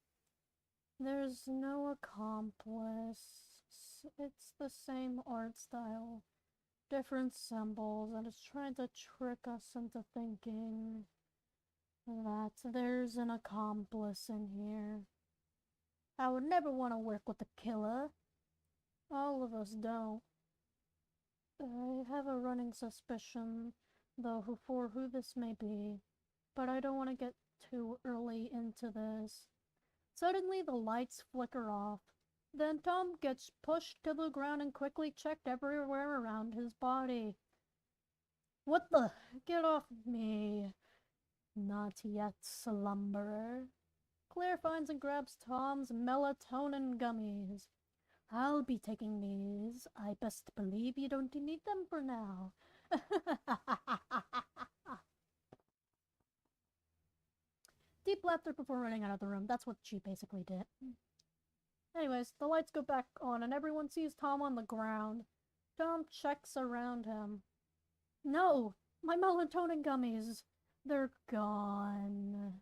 There's no accomplice. It's the same art style, different symbols, and it's trying to trick us into thinking that there's an accomplice in here. I would never want to work with a killer. All of us don't. I have a running suspicion, though, for who this may be, but I don't want to get too early into this. Suddenly, the lights flicker off. Then Tom gets pushed to the ground and quickly checked everywhere around his body. What the? Get off me. Not yet, slumberer. Claire finds and grabs Tom's melatonin gummies. I'll be taking these. I best believe you don't need them for now. Deep laughter before running out of the room. That's what she basically did. Anyways, the lights go back on and everyone sees Tom on the ground. Tom checks around him. No! My melatonin gummies! They're gone.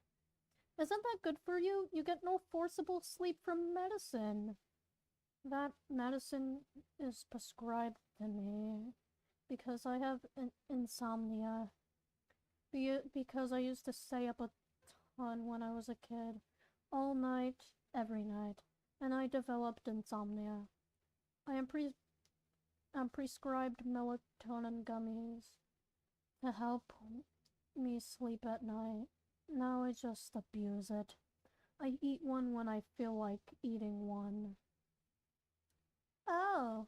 Isn't that good for you? You get no forcible sleep from medicine. That medicine is prescribed to me because I have insomnia. Because I used to stay up a ton when I was a kid. All night, every night. And I developed insomnia. I'm prescribed melatonin gummies to help me sleep at night. Now I just abuse it. I eat one when I feel like eating one. Oh.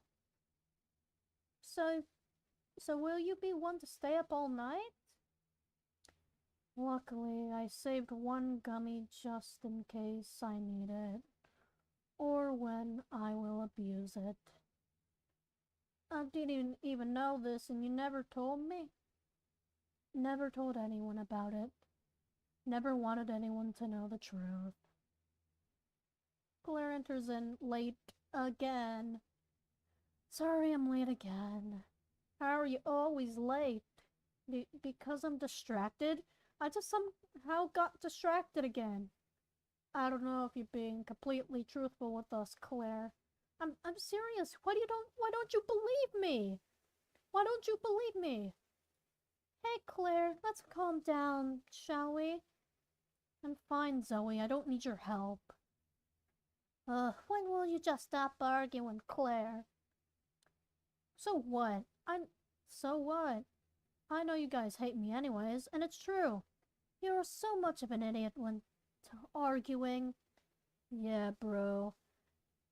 So will you be one to stay up all night? Luckily, I saved one gummy just in case I need it. Or when I will abuse it. I didn't even know this and you never told me? Never told anyone about it. Never wanted anyone to know the truth. Claire enters in late again. Sorry I'm late again. How are you always late? Because I'm distracted? I just somehow got distracted again. I don't know if you're being completely truthful with us, Claire. I'm serious. Why don't you believe me? Why don't you believe me? Hey, Claire, let's calm down, shall we? I'm fine, Zoe. I don't need your help. When will you just stop arguing, Claire? So what? So what? I know you guys hate me anyways, and it's true. You're so much of an idiot when arguing. Yeah, bro.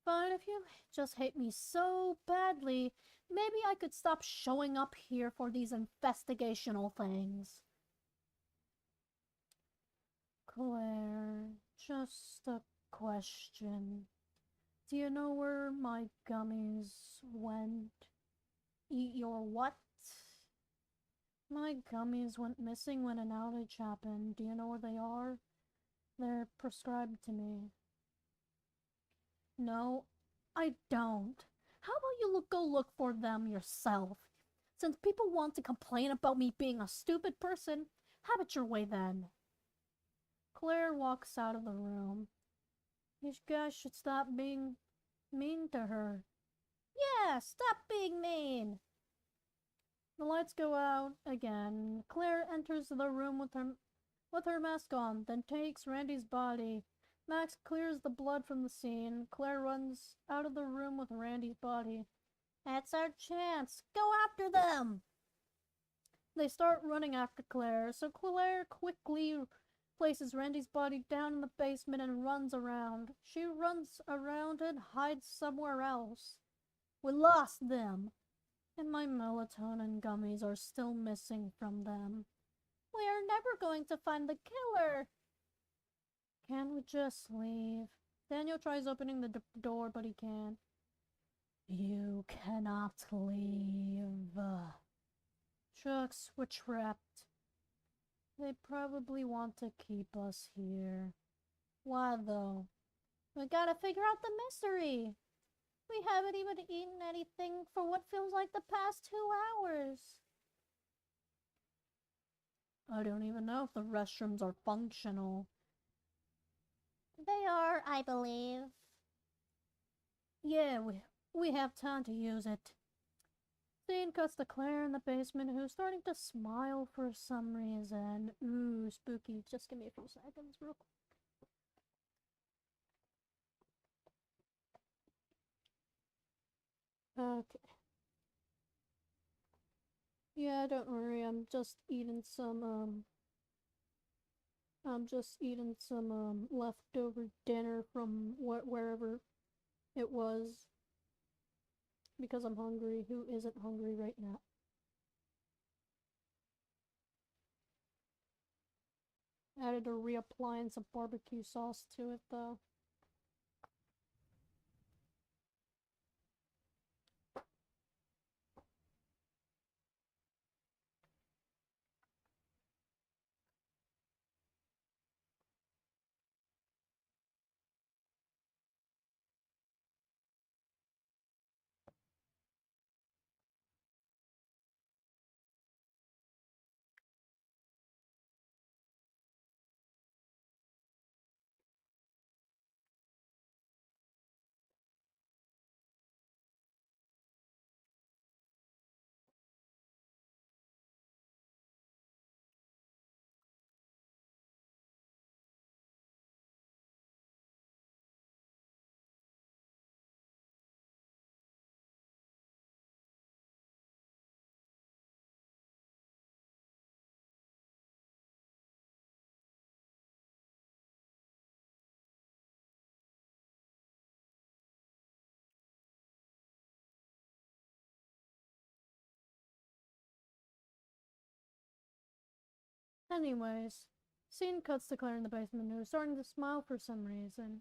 Fine, if you just hate me so badly, maybe I could stop showing up here for these investigational things. Claire, just a question. Do you know where my gummies went? Eat your what? My gummies went missing when an outage happened. Do you know where they are? They're prescribed to me. No, I don't. How about you go look for them yourself? Since people want to complain about me being a stupid person, have it your way then. Claire walks out of the room. You guys should stop being mean to her. Yeah, stop being mean! The lights go out again. Claire enters the room with her mask on, then takes Randy's body. Max clears the blood from the scene. Claire runs out of the room with Randy's body. That's our chance. Go after them! They start running after Claire, so Claire quickly places Randy's body down in the basement and runs around. She runs around and hides somewhere else. We lost them, and my melatonin gummies are still missing from them. We are never going to find the killer. Can't we just leave? Daniel tries opening the door, but he can't. You cannot leave. Chucks, we're trapped. They probably want to keep us here. Why though? We gotta figure out the mystery. We haven't even eaten anything for what feels like the past 2 hours. I don't even know if the restrooms are functional. They are, I believe. Yeah, we have time to use it. Scene cuts to Claire in the basement, who's starting to smile for some reason. Ooh, spooky. Just give me a few seconds real quick. Okay. Yeah, don't worry, I'm just eating some leftover dinner from wherever it was. Because I'm hungry. Who isn't hungry right now? Added a reappliance of barbecue sauce to it though. Anyways, scene cuts to Claire in the basement, who's starting to smile for some reason.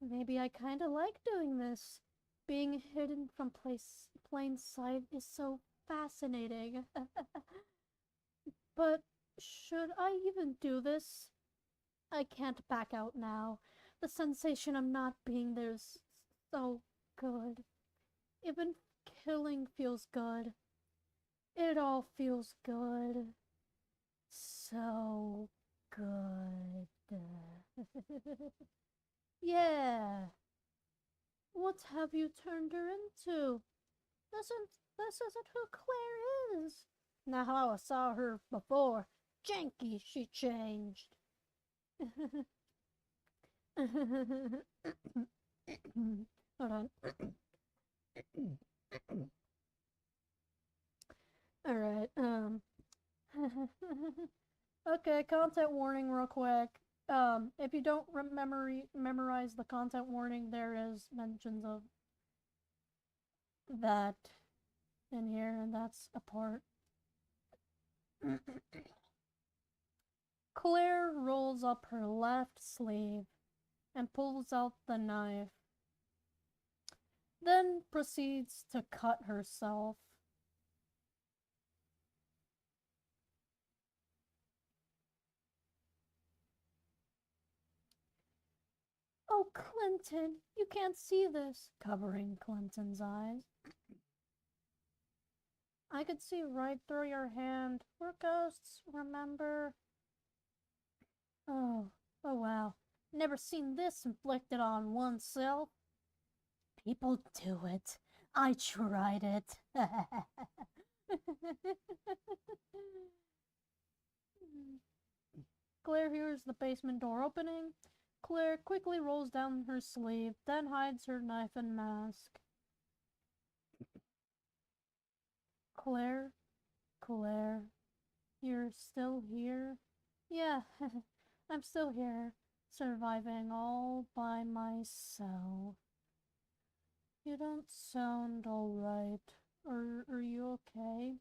Maybe I kinda like doing this. Being hidden from plain sight is so fascinating. But should I even do this? I can't back out now. The sensation of not being there is so good. Even killing feels good. It all feels good. So good. Yeah. What have you turned her into? This isn't who Claire is. Now how I saw her before. Janky, she changed. Hold on. Alright, okay, content warning real quick. If you don't memorize the content warning, there is mentions of that in here, and that's a part. Claire rolls up her left sleeve and pulls out the knife, then proceeds to cut herself. Oh, Clinton, you can't see this, covering Clinton's eyes. I could see right through your hand. We're ghosts, remember? Oh wow. Never seen this inflicted on oneself. People do it. I tried it. Claire hears the basement door opening. Claire quickly rolls down her sleeve, then hides her knife and mask. Claire? You're still here? Yeah, I'm still here, surviving all by myself. You don't sound alright. Are you okay?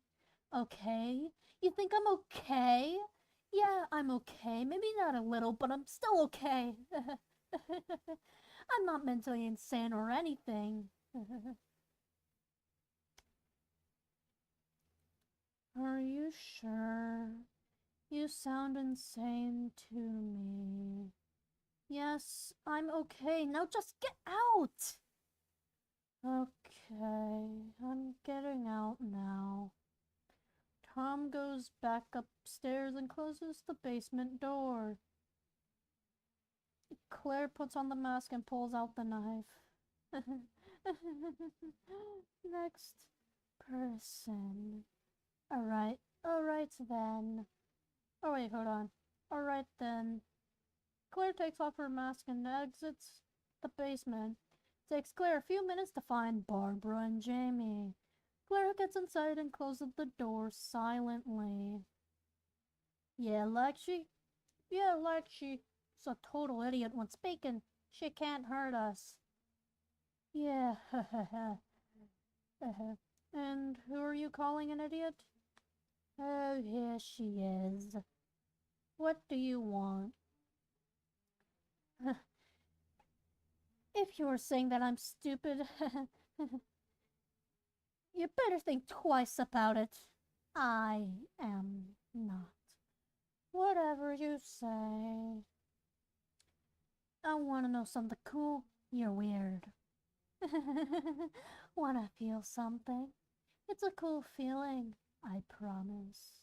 Okay? You think I'm okay? Yeah, I'm okay. Maybe not a little, but I'm still okay. I'm not mentally insane or anything. Are you sure? You sound insane to me. Yes, I'm okay. Now just get out! Okay, I'm getting out now. Tom goes back upstairs and closes the basement door. Claire puts on the mask and pulls out the knife. Next person. Alright then. Oh wait, hold on. Alright then. Claire takes off her mask and exits the basement. It takes Claire a few minutes to find Barbara and Jamie. Claire gets inside and closes the door silently. Yeah, like she's a total idiot when speaking. She can't hurt us. Yeah, And who are you calling an idiot? Oh, here she is. What do you want? If you're saying that I'm stupid, you better think twice about it. I am not. Whatever you say. I want to know something cool. You're weird. Wanna feel something? It's a cool feeling, I promise.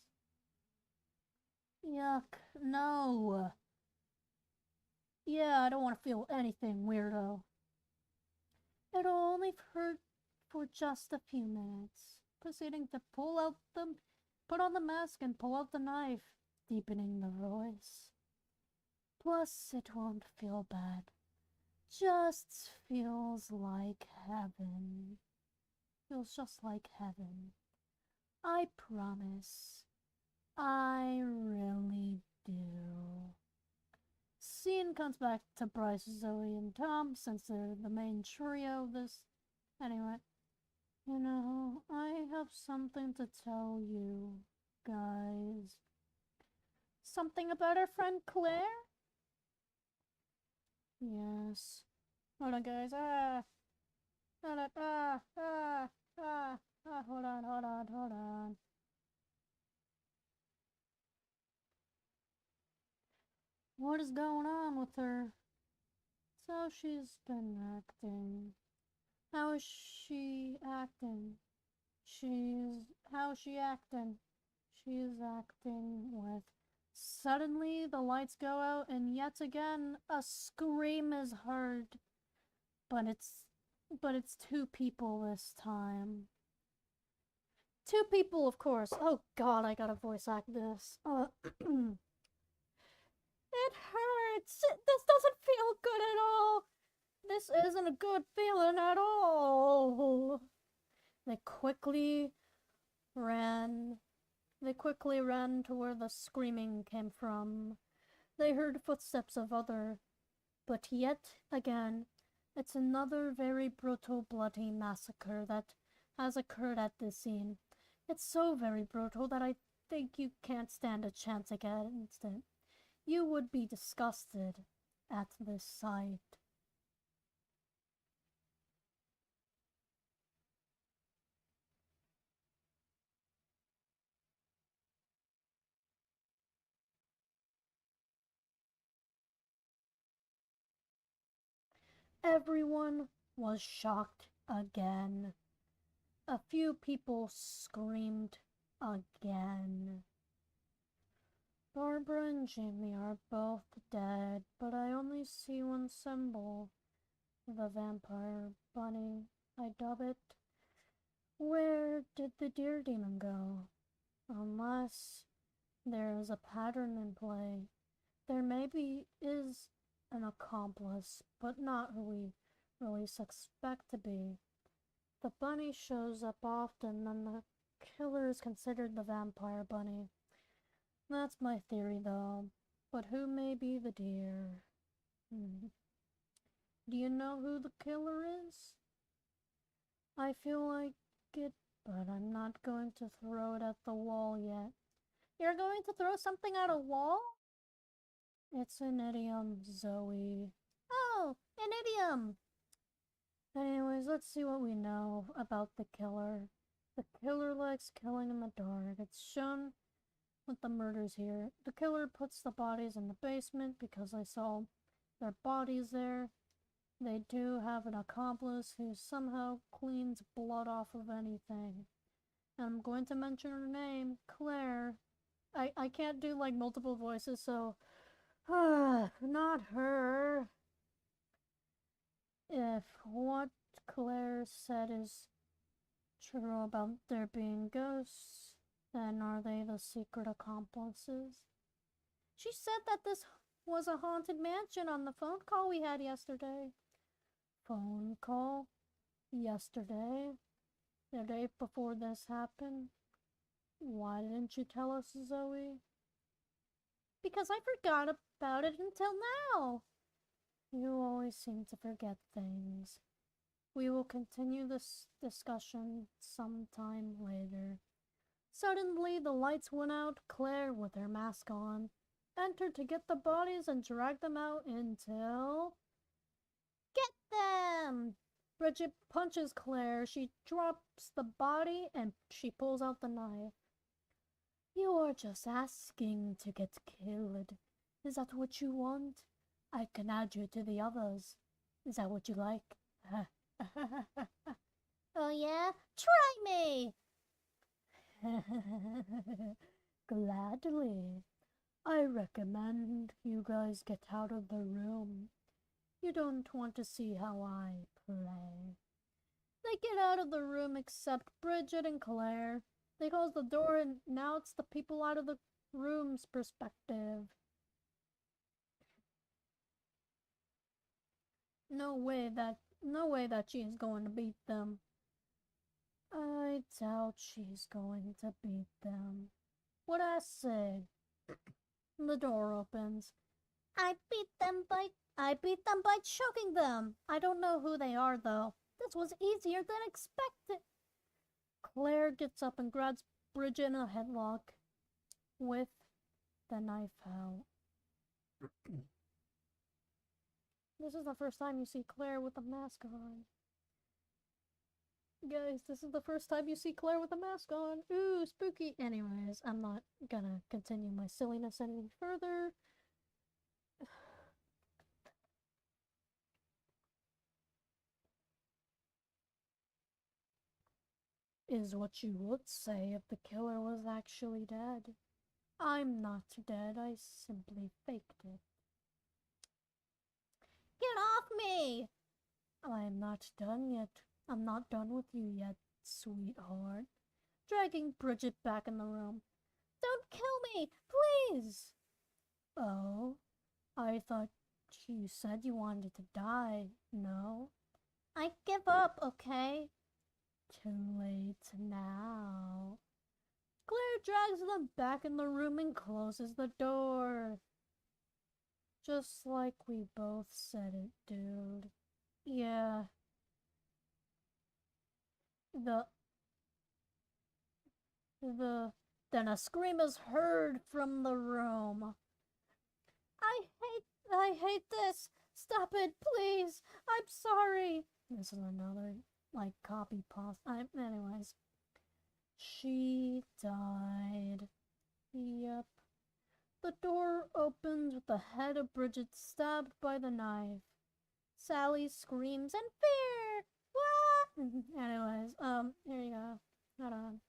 Yuck, no. Yeah, I don't want to feel anything, weirdo. It'll only hurt for just a few minutes. Proceeding to put on the mask and pull out the knife, deepening the voice. Plus, it won't feel bad. Just feels like heaven. Feels just like heaven. I promise. I really do. Scene comes back to Bryce, Zoe, and Tom, since they're the main trio of this. Anyway, you know, I have something to tell you, guys. Something about our friend Claire? Yes. Hold on, guys. Hold on. What is going on with her? So she's been acting. How is she acting? How's she acting? She's acting with. Suddenly the lights go out and yet again a scream is heard. But it's two people this time. Two people, of course. Oh god, I gotta voice act this. It hurts. This doesn't feel good at all. This isn't a good feeling at all. They quickly ran. They quickly ran to where the screaming came from. They heard footsteps of other, but yet again, it's another very brutal, bloody massacre that has occurred at this scene. It's so very brutal that I think you can't stand a chance against it. You would be disgusted at this sight. Everyone was shocked again. A few people screamed again. Barbara and Jamie are both dead, but I only see one symbol. The vampire bunny, I dub it. Where did the deer demon go? Unless there is a pattern in play. There maybe is an accomplice, but not who we really suspect to be. The bunny shows up often, and the killer is considered the vampire bunny. That's my theory, though. But who may be the deer? Do you know who the killer is? I feel like it, but I'm not going to throw it at the wall yet. You're going to throw something at a wall? It's an idiom, Zoe. Oh, an idiom! Anyways, let's see what we know about the killer. The killer likes killing in the dark. It's shown with the murders here. The killer puts the bodies in the basement because I saw their bodies there. They do have an accomplice who somehow cleans blood off of anything. And I'm going to mention her name, Claire. I can't do like multiple voices, so not her. If what Claire said is true about there being ghosts, then are they the secret accomplices? She said that this was a haunted mansion on the phone call we had yesterday. Phone call? Yesterday? The day before this happened? Why didn't you tell us, Zoe? Because I forgot about it until now. You always seem to forget things. We will continue this discussion sometime later. Suddenly, the lights went out. Claire, with her mask on, entered to get the bodies and drag them out until... Get them! Bridget punches Claire. She drops the body and she pulls out the knife. You are just asking to get killed. Is that what you want? I can add you to the others. Is that what you like? Oh yeah? Try me! Gladly. I recommend you guys get out of the room. You don't want to see how I play. They get out of the room except Bridget and Claire. They close the door and now it's the people out of the room's perspective. No way that she's going to beat them. I doubt she's going to beat them. What I say? The door opens. I beat them by choking them. I don't know who they are though. This was easier than expected. Claire gets up and grabs Bridget in a headlock with the knife out. This is the first time you see Claire with a mask on. Guys, this is the first time you see Claire with a mask on. Ooh, spooky. Anyways, I'm not gonna continue my silliness any further. Is what you would say if the killer was actually dead. I'm not dead, I simply faked it. Get off me! I'm not done yet. I'm not done with you yet, sweetheart. Dragging Bridget back in the room. Don't kill me, please! Oh, I thought You said you wanted to die, no? I give up, okay? Too late now. Claire drags them back in the room and closes the door. Just like we both said it, dude. Yeah. Then a scream is heard from the room. I hate this. Stop it, please. I'm sorry. This is another, like, copy pasta. Anyways. She died. Yep. The door opens with the head of Bridget stabbed by the knife. Sally screams in fear. What? Anyways, here you go. Hold on.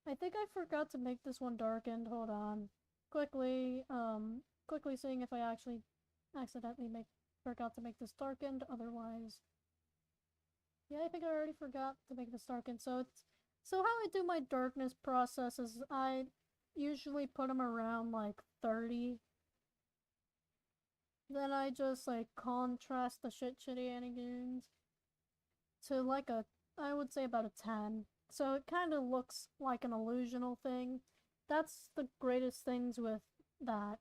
I think I forgot to make this one darkened. Hold on. Quickly seeing if I actually accidentally forgot to make this darkened. Otherwise, yeah, I think I already forgot to make this darkened. So how I do my darkness process is I usually put them around like 30. Then I just like contrast the shenanigans to like I would say about a 10. So it kind of looks like an illusional thing. That's the greatest things with that.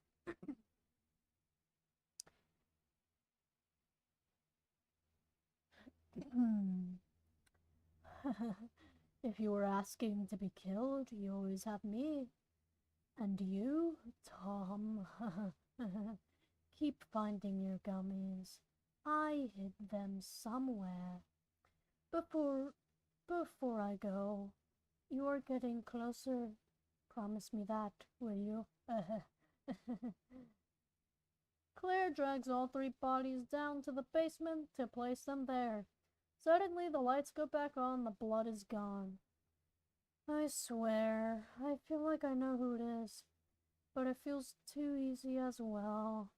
If you were asking to be killed, you always have me. And you, Tom, keep finding your gummies. I hid them somewhere. Before I go, you are getting closer. Promise me that, will you? Claire drags all 3 bodies down to the basement to place them there. Suddenly, the lights go back on, the blood is gone. I swear, I feel like I know who it is, but it feels too easy as well.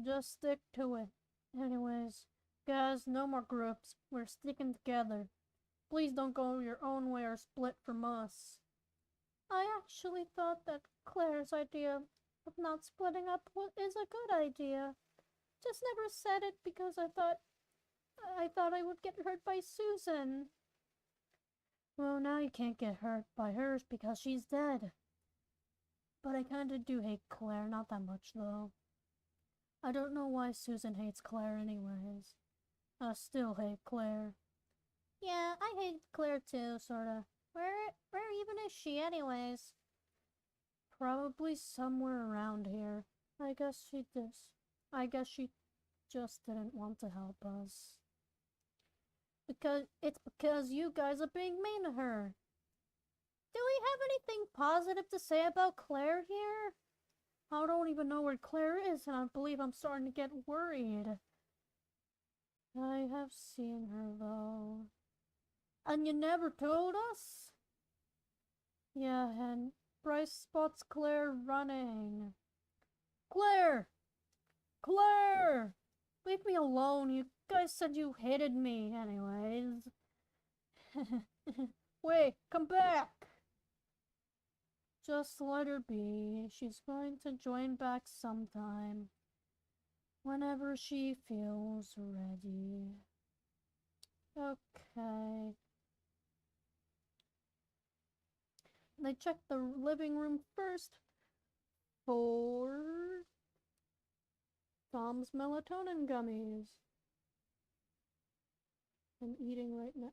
Just stick to it. Anyways, guys, no more groups. We're sticking together. Please don't go your own way or split from us. I actually thought that Claire's idea of not splitting up is a good idea. Just never said it because I thought I would get hurt by Susan. Well, now you can't get hurt by hers because she's dead. But I kinda do hate Claire, not that much though. I don't know why Susan hates Claire anyways. I still hate Claire. Yeah, I hate Claire too, sorta. Where even is she anyways? Probably somewhere around here. I guess she just didn't want to help us. Because you guys are being mean to her. Do we have anything positive to say about Claire here? I don't even know where Claire is, and I believe I'm starting to get worried. I have seen her, though. And you never told us? Yeah, and Bryce spots Claire running. Claire! Claire! Leave me alone. You guys said you hated me anyways. Wait, come back! Just let her be. She's going to join back sometime. Whenever she feels ready. Okay. They check the living room first for Tom's melatonin gummies. I'm eating right now.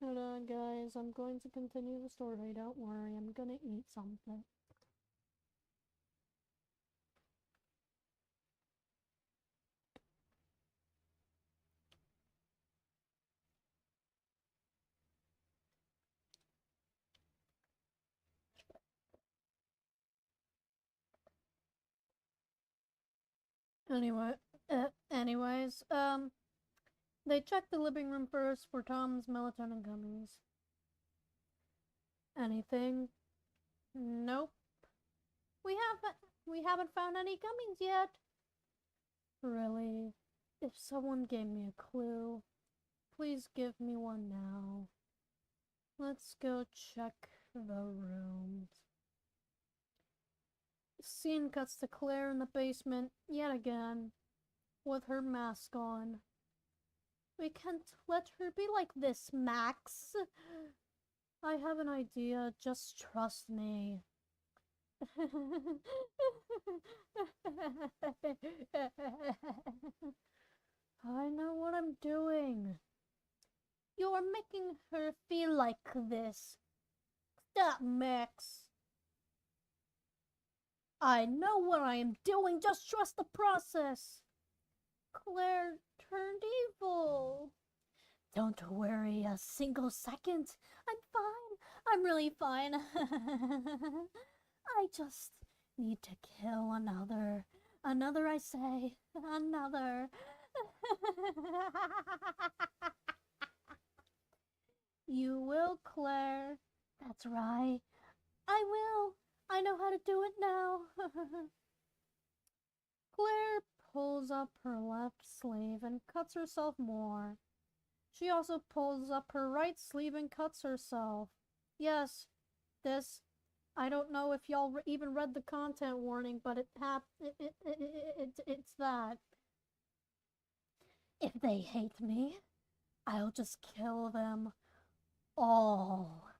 Hold on, guys. I'm going to continue the story. Don't worry. I'm gonna eat something. Anyways, they checked the living room first for Tom's melatonin gummies. Anything? Nope. We haven't found any gummies yet. Really? If someone gave me a clue, please give me one now. Let's go check the rooms. Scene cuts to Claire in the basement yet again, with her mask on. We can't let her be like this, Max. I have an idea, just trust me. I know what I'm doing. You're making her feel like this. Stop, Max. I know what I am doing, just trust the process. Claire turned evil. Don't worry a single second. I'm fine. I'm really fine. I just need to kill another. Another, I say. Another. You will, Claire. That's right. I will. I know how to do it now. Claire pulls up her left sleeve and cuts herself more. She also pulls up her right sleeve and cuts herself. Yes, this. I don't know if y'all even read the content warning, but it's that. If they hate me, I'll just kill them all,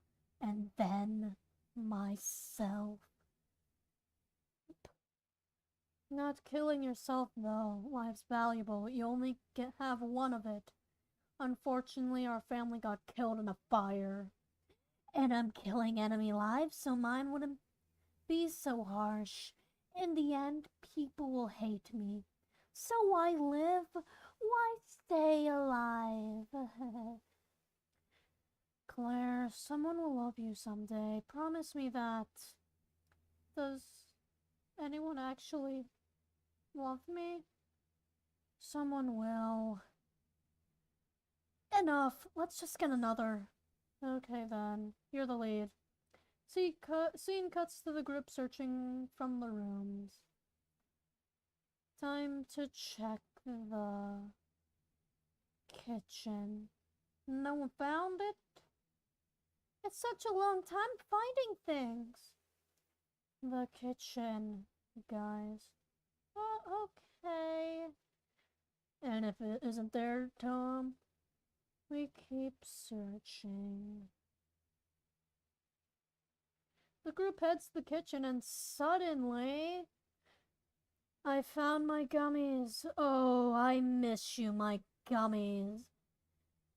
and then myself. Not killing yourself, though. Life's valuable. You only have one of it. Unfortunately, our family got killed in a fire. And I'm killing enemy lives, so mine wouldn't be so harsh. In the end, people will hate me. So why live? Why stay alive? Claire, someone will love you someday. Promise me that. Does anyone actually love me? Someone will. Enough. Let's just get another. Okay then. You're the lead. Scene cuts to the group searching from the rooms. Time to check the kitchen. No one found it? It's such a long time finding things. The kitchen, guys. Oh, okay. And if it isn't there, Tom, we keep searching. The group heads to the kitchen and suddenly... I found my gummies. Oh, I miss you, my gummies.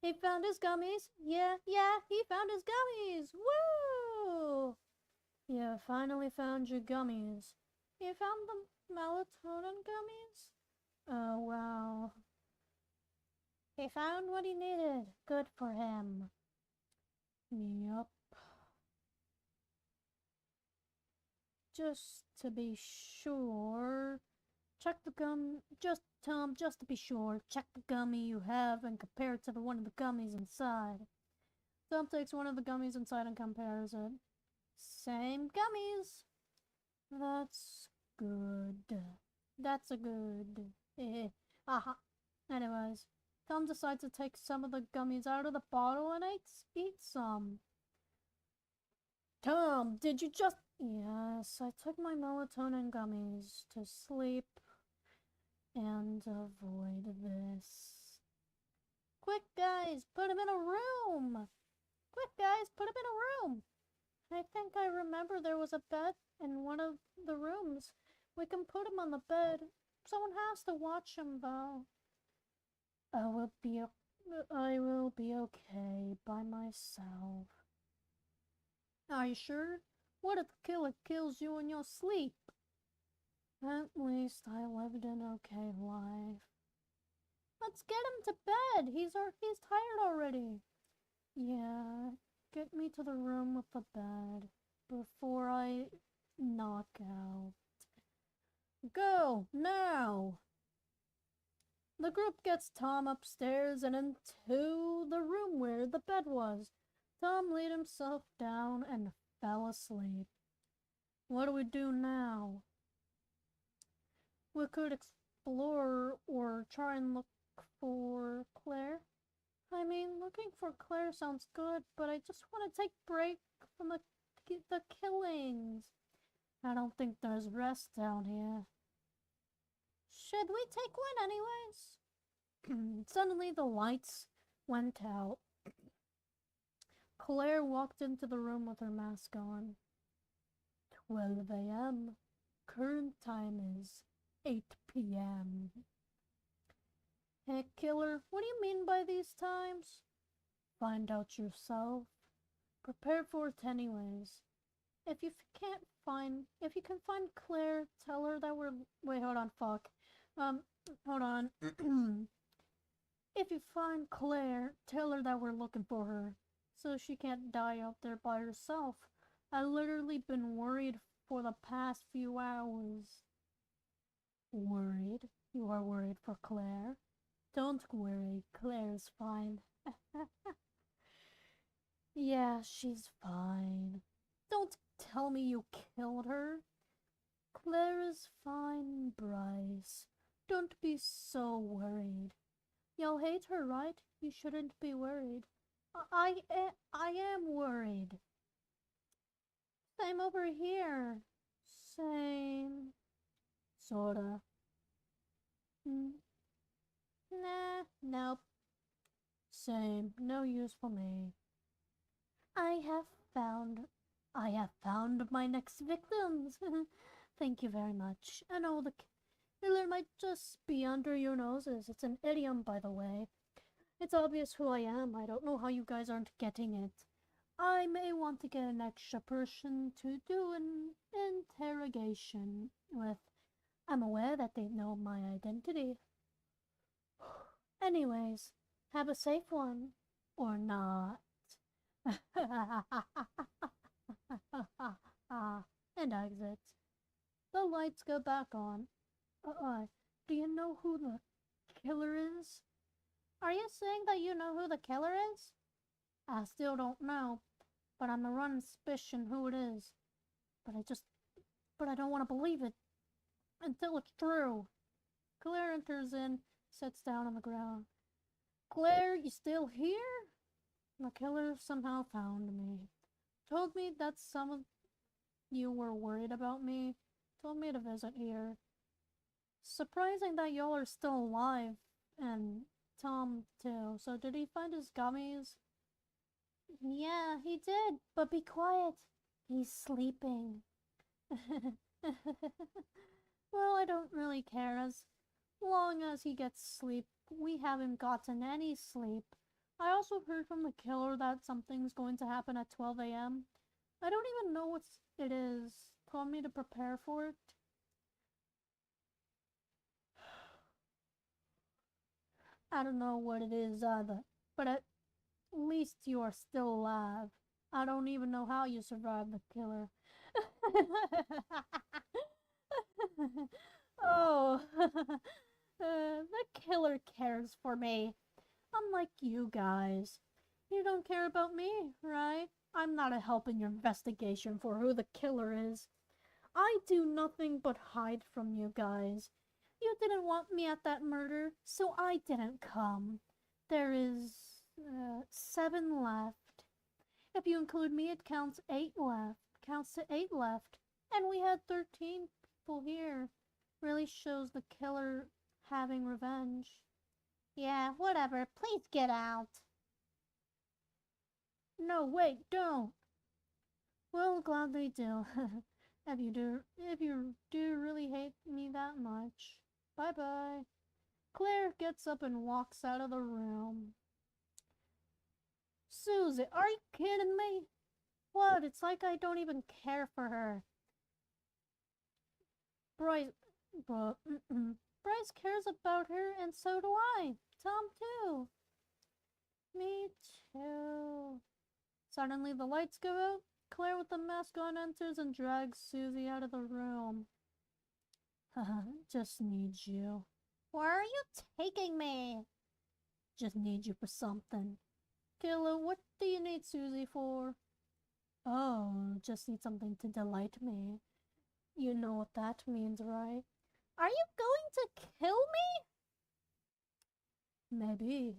He found his gummies. Yeah, he found his gummies. Woo! You finally found your gummies. You found the melatonin gummies? Oh, wow. He found what he needed. Good for him. Yup. Just to be sure, check the gum. Tom, just to be sure, check the gummy you have and compare it to the one of the gummies inside. Tom takes one of the gummies inside and compares it. Same gummies. That's good. That's a good. Aha. Anyways, Tom decides to take some of the gummies out of the bottle and eat some. Tom, did you just... Yes, I took my melatonin gummies to sleep and avoid this. Quick, guys, put him in a room! Quick, guys, put him in a room! I think I remember there was a bed in one of the rooms. We can put him on the bed. Someone has to watch him, though. I will be okay by myself. Are you sure? What if the killer kills you in your sleep? At least I lived an okay life. Let's get him to bed. He's tired already. Yeah, get me to the room with the bed before I knock out. Go, now! The group gets Tom upstairs and into the room where the bed was. Tom laid himself down and fell asleep. What do we do now? We could explore or try and look for Claire. I mean, looking for Claire sounds good, but I just want to take break from the killings. I don't think there's rest down here. Should we take one anyways? Suddenly the lights went out. Claire walked into the room with her mask on. 12 a.m. Current time is 8 p.m. Hey, killer, what do you mean by these times? Find out yourself. Prepare for it anyways. If you can find Claire, tell her that we're... Wait, hold on, fuck. Hold on. If you find Claire, tell her that we're looking for her, so she can't die out there by herself. I've literally been worried for the past few hours. Worried? You are worried for Claire? Don't worry, Claire's fine. Yeah, she's fine. Don't tell me you killed her. Claire is fine, Bryce. Don't be so worried. You'll hate her, right? You shouldn't be worried. I am worried. Same over here. Same. Sorta. Nah, nope. Same. No use for me. I have found my next victims. Thank you very much. I know the killer might just be under your noses. It's an idiom, by the way. It's obvious who I am. I don't know how you guys aren't getting it. I may want to get an extra person to do an interrogation with. I'm aware that they know my identity. Anyways, have a safe one. Or not. And exit. The lights go back on. Do you know who the killer is? Are you saying that you know who the killer is? I still don't know, but I'm a running suspicion who it is. But I don't want to believe it until it's true. Claire enters in, sits down on the ground. Claire, you still here? The killer somehow found me. Told me that some of you were worried about me. Told me to visit here. Surprising that y'all are still alive. And Tom, too. So did he find his gummies? Yeah, he did. But be quiet. He's sleeping. Well, I don't really care. As long as he gets sleep, we haven't gotten any sleep. I also heard from the killer that something's going to happen at 12 a.m. I don't even know what it is. Told me to prepare for it. I don't know what it is either, but at least you are still alive. I don't even know how you survived the killer. Oh, the killer cares for me. Unlike you guys. You don't care about me, right? I'm not a help in your investigation for who the killer is. I do nothing but hide from you guys. You didn't want me at that murder, so I didn't come. There is 7 left. If you include me, it counts 8 left. Counts to 8 left. And we had 13 people here. Really shows the killer having revenge. Yeah, whatever. Please get out. No, wait, don't. Well, glad they do. if you do really hate me that much. Bye-bye. Claire gets up and walks out of the room. Susie, are you kidding me? What? It's like I don't even care for her. Bryce cares about her, and so do I. Tom, too. Me, too. Suddenly, the lights go out. Claire with the mask on enters and drags Susie out of the room. Haha, just need you. Where are you taking me? Just need you for something. Killer, what do you need Susie for? Oh, just need something to delight me. You know what that means, right? Are you going to kill me? Maybe.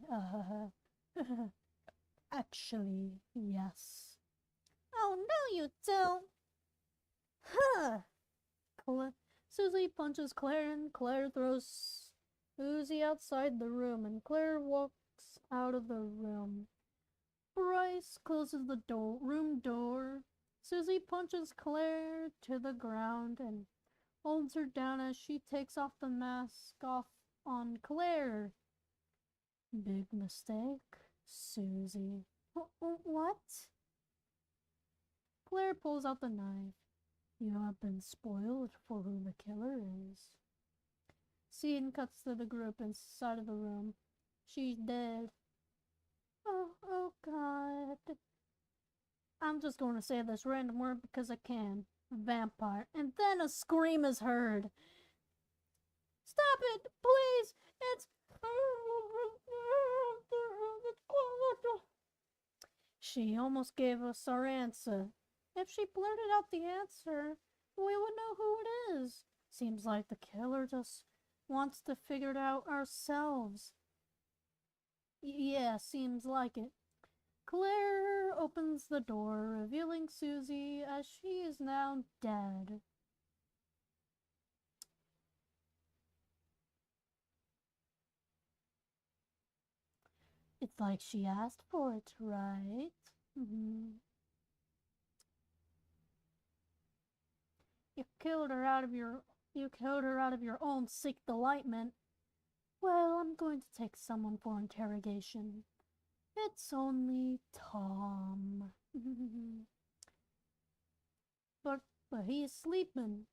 Actually, yes. Oh, no, you don't. Huh. Susie punches Claire and Claire throws Susie outside the room and Claire walks out of the room. Bryce closes the room door. Susie punches Claire to the ground and holds her down as she takes off the mask off on Claire. Big mistake, Susie. What? Claire pulls out the knife. You have been spoiled for who the killer is. Scene cuts to the group inside of the room. She's dead. Oh God. I'm just going to say this random word because I can. Vampire. And then a scream is heard. Stop it, please! It's... She almost gave us our answer. If she blurted out the answer, we would know who it is. Seems like the killer just wants to figure it out ourselves. Yeah, seems like it. Claire opens the door, revealing Susie as she is now dead. It's like she asked for it, right? You killed her out of your own sick delightment. Well, I'm going to take someone for interrogation. It's only Tom. but he's sleeping.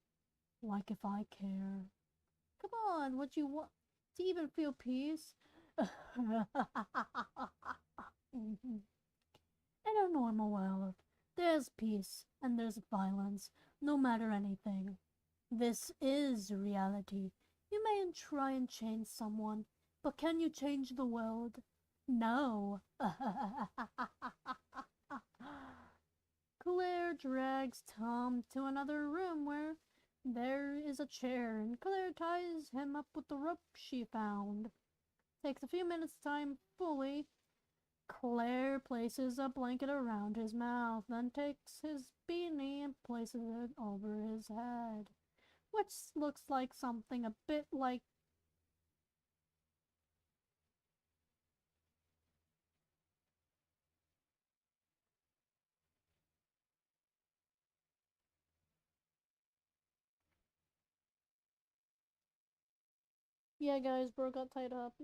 Like if I care. Come on, what you want? To even feel peace? In a normal world, there's peace and there's violence, no matter anything. This is reality. You may try and change someone, but can you change the world? No. Claire drags Tom to another room where there is a chair, and Claire ties him up with the rope she found. Takes a few minutes time fully. Claire places a blanket around his mouth, then takes his beanie and places it over his head, which looks like something a bit like yeah, guys, bro got tied up.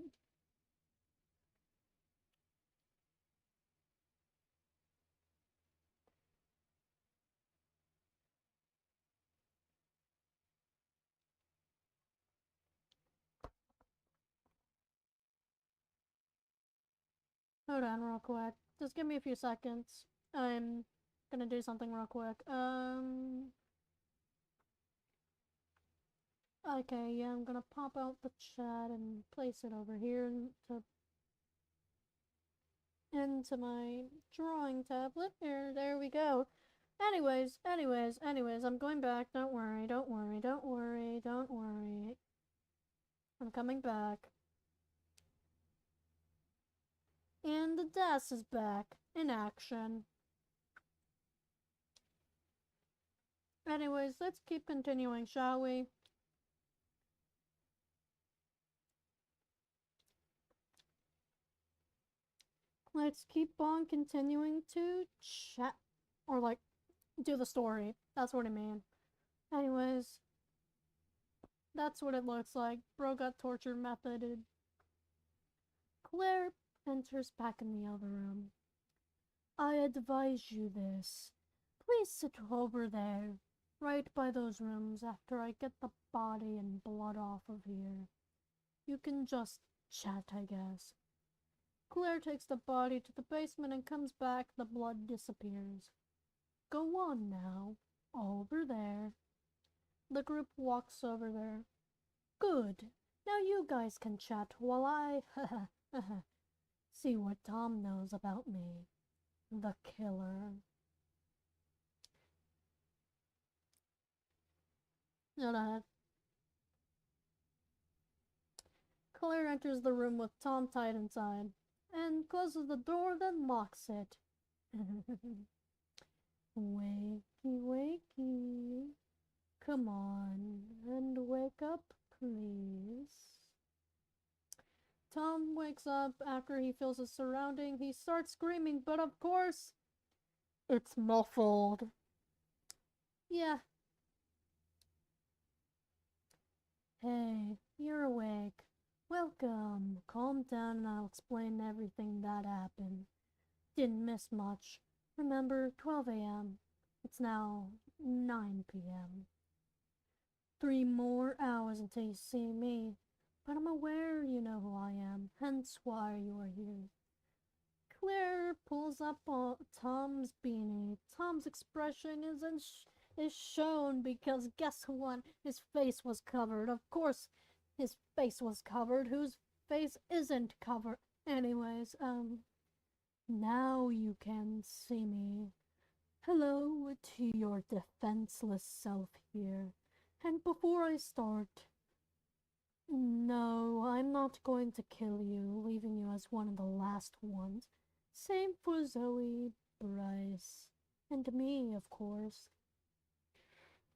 Hold on real quick. Just give me a few seconds. I'm gonna do something real quick. Okay, yeah, I'm gonna pop out the chat and place it over here into my drawing tablet. There we go. Anyways, I'm going back. Don't worry. I'm coming back. And the DAS is back in action. Anyways, let's keep continuing, shall we? Let's keep on continuing to chat. Or, like, do the story. That's what I mean. Anyways, that's what it looks like. Bro got torture methoded. Claire enters back in the other room. I advise you this. Please sit over there, right by those rooms after I get the body and blood off of here. You can just chat, I guess. Claire takes the body to the basement and comes back. The blood disappears. Go on now. Over there. The group walks over there. Good. Now you guys can chat while I see what Tom knows about me. The killer. Claire enters the room with Tom tied inside. and closes the door, then locks it. Wakey, wakey. Come on, and wake up, please. Tom wakes up after he feels his surrounding. He starts screaming, but of course, it's muffled. Yeah. Hey, you're awake. Welcome. Calm down and I'll explain everything that happened. Didn't miss much. Remember, 12 a.m. It's now 9 p.m. 3 more hours until you see me. But I'm aware you know who I am, hence why you are here. Claire pulls up Tom's beanie. Tom's expression is shown because guess what? His face was covered. Of course, his face was covered. Whose face isn't covered? Anyways, now you can see me. Hello to your defenseless self here. And before I start, no, I'm not going to kill you, leaving you as one of the last ones. Same for Zoe, Bryce, and me, of course.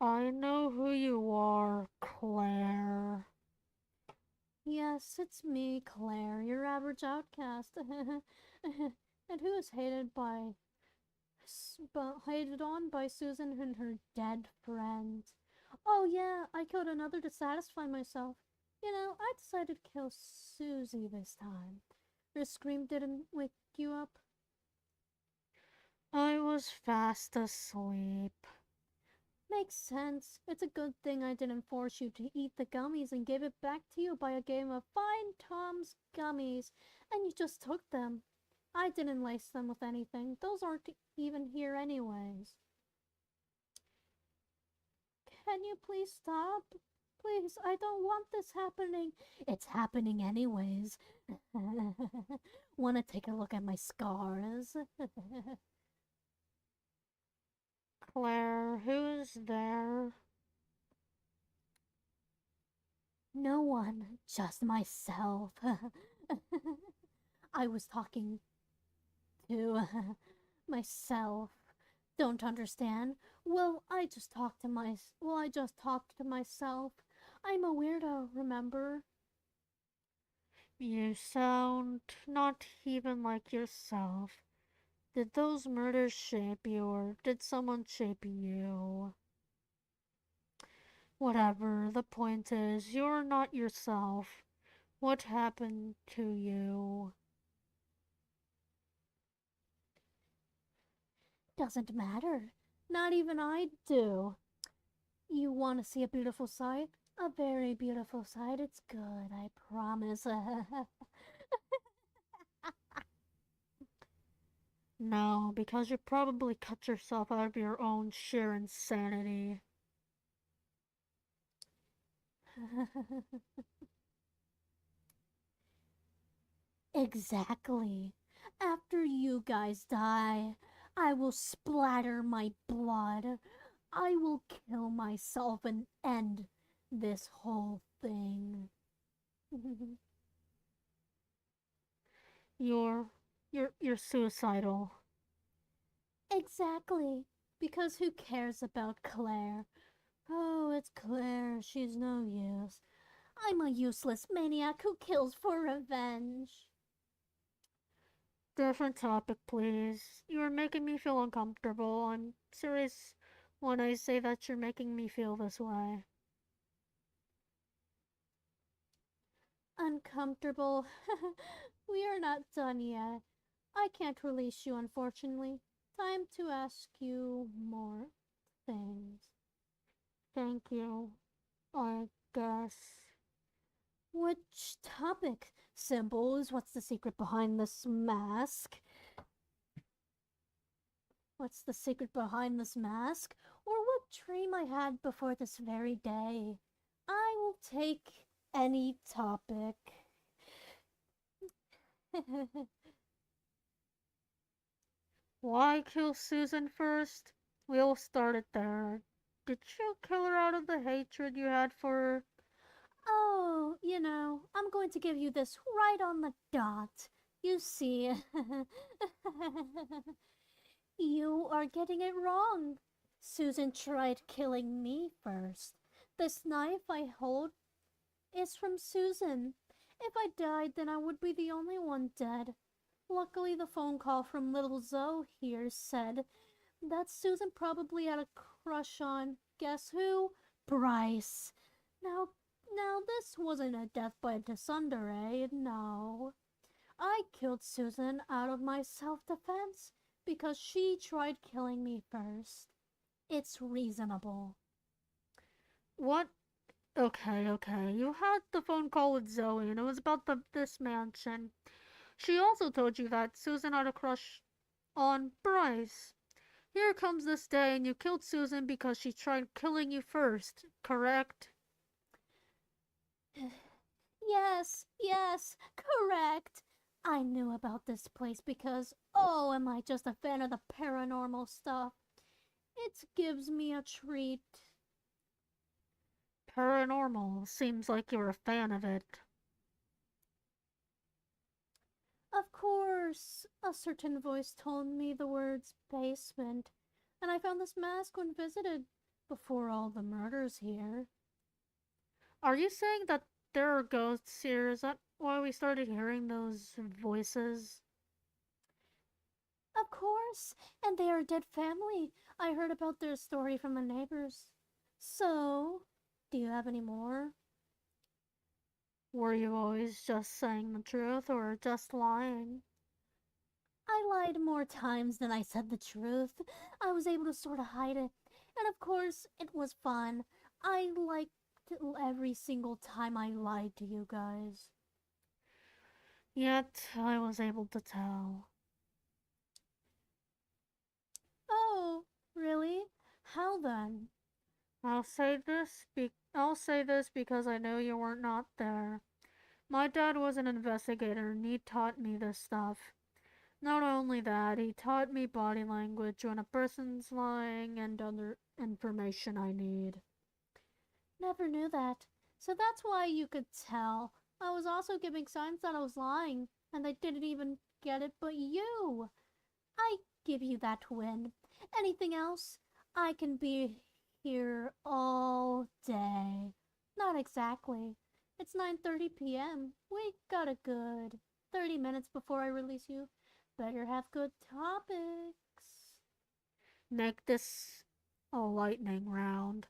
I know who you are, Claire. Yes, it's me, Claire, your average outcast. And who is hated on by Susan and her dead friend. Oh yeah, I killed another to satisfy myself. You know, I decided to kill Susie this time. Her scream didn't wake you up? I was fast asleep. Makes sense. It's a good thing I didn't force you to eat the gummies and give it back to you by a game of Find Tom's Gummies, and you just took them. I didn't lace them with anything. Those aren't even here anyways. Can you please stop? Please, I don't want this happening. It's happening anyways. Wanna take a look at my scars? Claire, who's there? No one, just myself. I was talking to myself. Don't understand? Well, I just talked to myself. I'm a weirdo, remember? You sound not even like yourself. Did those murders shape you, or did someone shape you? Whatever, the point is, you're not yourself. What happened to you? Doesn't matter. Not even I do. You want to see a beautiful sight? A very beautiful sight. It's good, I promise. No, because you probably cut yourself out of your own sheer insanity. Exactly. After you guys die, I will splatter my blood. I will kill myself and end this whole thing. you're you're suicidal. Exactly. Because who cares about Claire? Oh, it's Claire. She's no use. I'm a useless maniac who kills for revenge. Different topic, please. You're making me feel uncomfortable. I'm serious when I say that you're making me feel this way. Uncomfortable? We are not done yet. I can't release you, unfortunately. Time to ask you more things. Thank you, I guess. Which topic? Symbols? What's the secret behind this mask? What's the secret behind this mask? Or what dream I had before this very day? I will take any topic. Why kill Susan first? We'll start it there. Did you kill her out of the hatred you had for her? Oh, I'm going to give you this right on the dot. You see, you are getting it wrong. Susan tried killing me first. This knife I hold is from Susan. If I died, then I would be the only one dead. Luckily, the phone call from little Zoe here said that Susan probably had a crush on, guess who? Bryce. Now, now this wasn't a death by tsundere, no. I killed Susan out of my self-defense because she tried killing me first. It's reasonable. What? Okay, okay. You had the phone call with Zoe, and it was about this mansion. She also told you that Susan had a crush on Bryce. Here comes this day, and you killed Susan because she tried killing you first, correct? Yes, correct. I knew about this place because, oh, am I just a fan of the paranormal stuff? It gives me a treat. Paranormal. Seems like you're a fan of it. Of course, a certain voice told me the words basement, and I found this mask when visited before all the murders here. Are you saying that there are ghosts here? Is that why we started hearing those voices? Of course, and they are a dead family. I heard about their story from the neighbors. So, do you have any more? Were you always just saying the truth or just lying? I lied more times than I said the truth. I was able to sort of hide it. And of course, it was fun. I liked every single time I lied to you guys. Yet I was able to tell. Oh, really? How then? I'll say this because I know you weren't not there. My dad was an investigator and he taught me this stuff. Not only that, he taught me body language when a person's lying and other information I need. Never knew that. So that's why you could tell. I was also giving signs that I was lying, and they didn't even get it but you. I give you that win. Anything else? I can be here all day. Not exactly. It's 9:30 p.m. We got a good 30 minutes before I release you. Better have good topics. Make this a lightning round.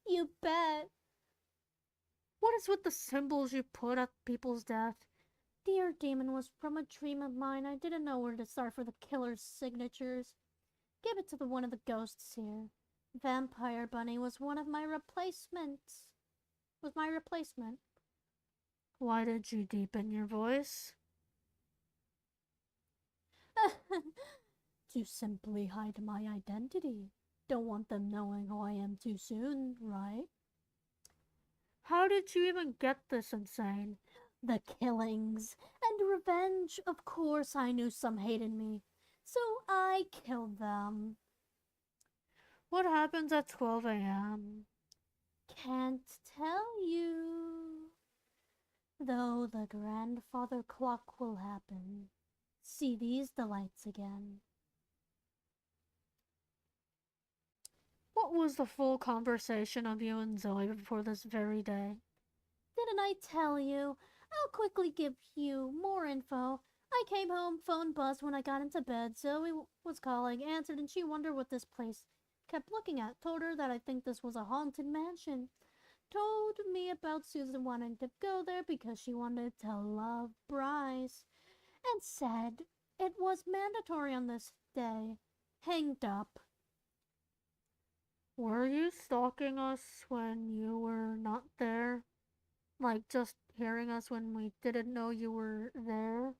You bet. What is with the symbols you put at people's death? Dear Demon was from a dream of mine. I didn't know where to start for the killer's signatures. Give it to one of the ghosts here. Vampire Bunny was one of my replacements. Was my replacement. Why did you deepen your voice? To simply hide my identity. Don't want them knowing who I am too soon, right? How did you even get this insane? The killings and revenge. Of course, I knew some hated me, so I killed them. What happens at 12 a.m.? Can't tell you. Though the grandfather clock will happen. See these delights again. What was the full conversation of you and Zoe before this very day? Didn't I tell you? I'll quickly give you more info. I came home, phone buzzed when I got into bed. Zoe was calling, answered, and she wondered what this place kept looking at. Told her that I think this was a haunted mansion. Told me about Susan wanting to go there because she wanted to love Bryce. And said it was mandatory on this day. Hanged up. Were you stalking us when you were not there? Like just hearing us when we didn't know you were there?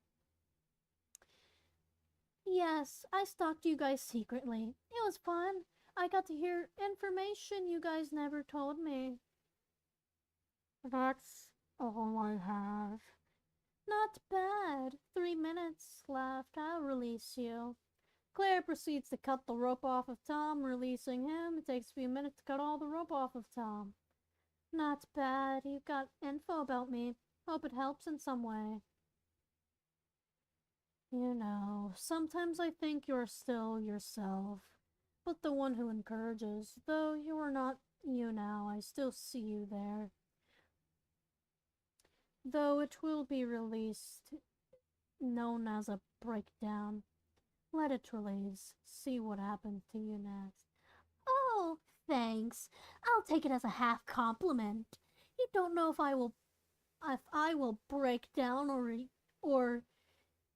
Yes, I stalked you guys secretly. It was fun. I got to hear information you guys never told me. That's all I have. Not bad. 3 minutes left. I'll release you. Claire proceeds to cut the rope off of Tom, releasing him. It takes a few minutes to cut all the rope off of Tom. Not bad. You got info about me. Hope it helps in some way. You know, sometimes I think you're still yourself, but the one who encourages. Though you are not you now, I still see you there. Though it will be released, known as a breakdown. Let it release. See what happens to you next. Oh, thanks. I'll take it as a half compliment. You don't know if I will break down or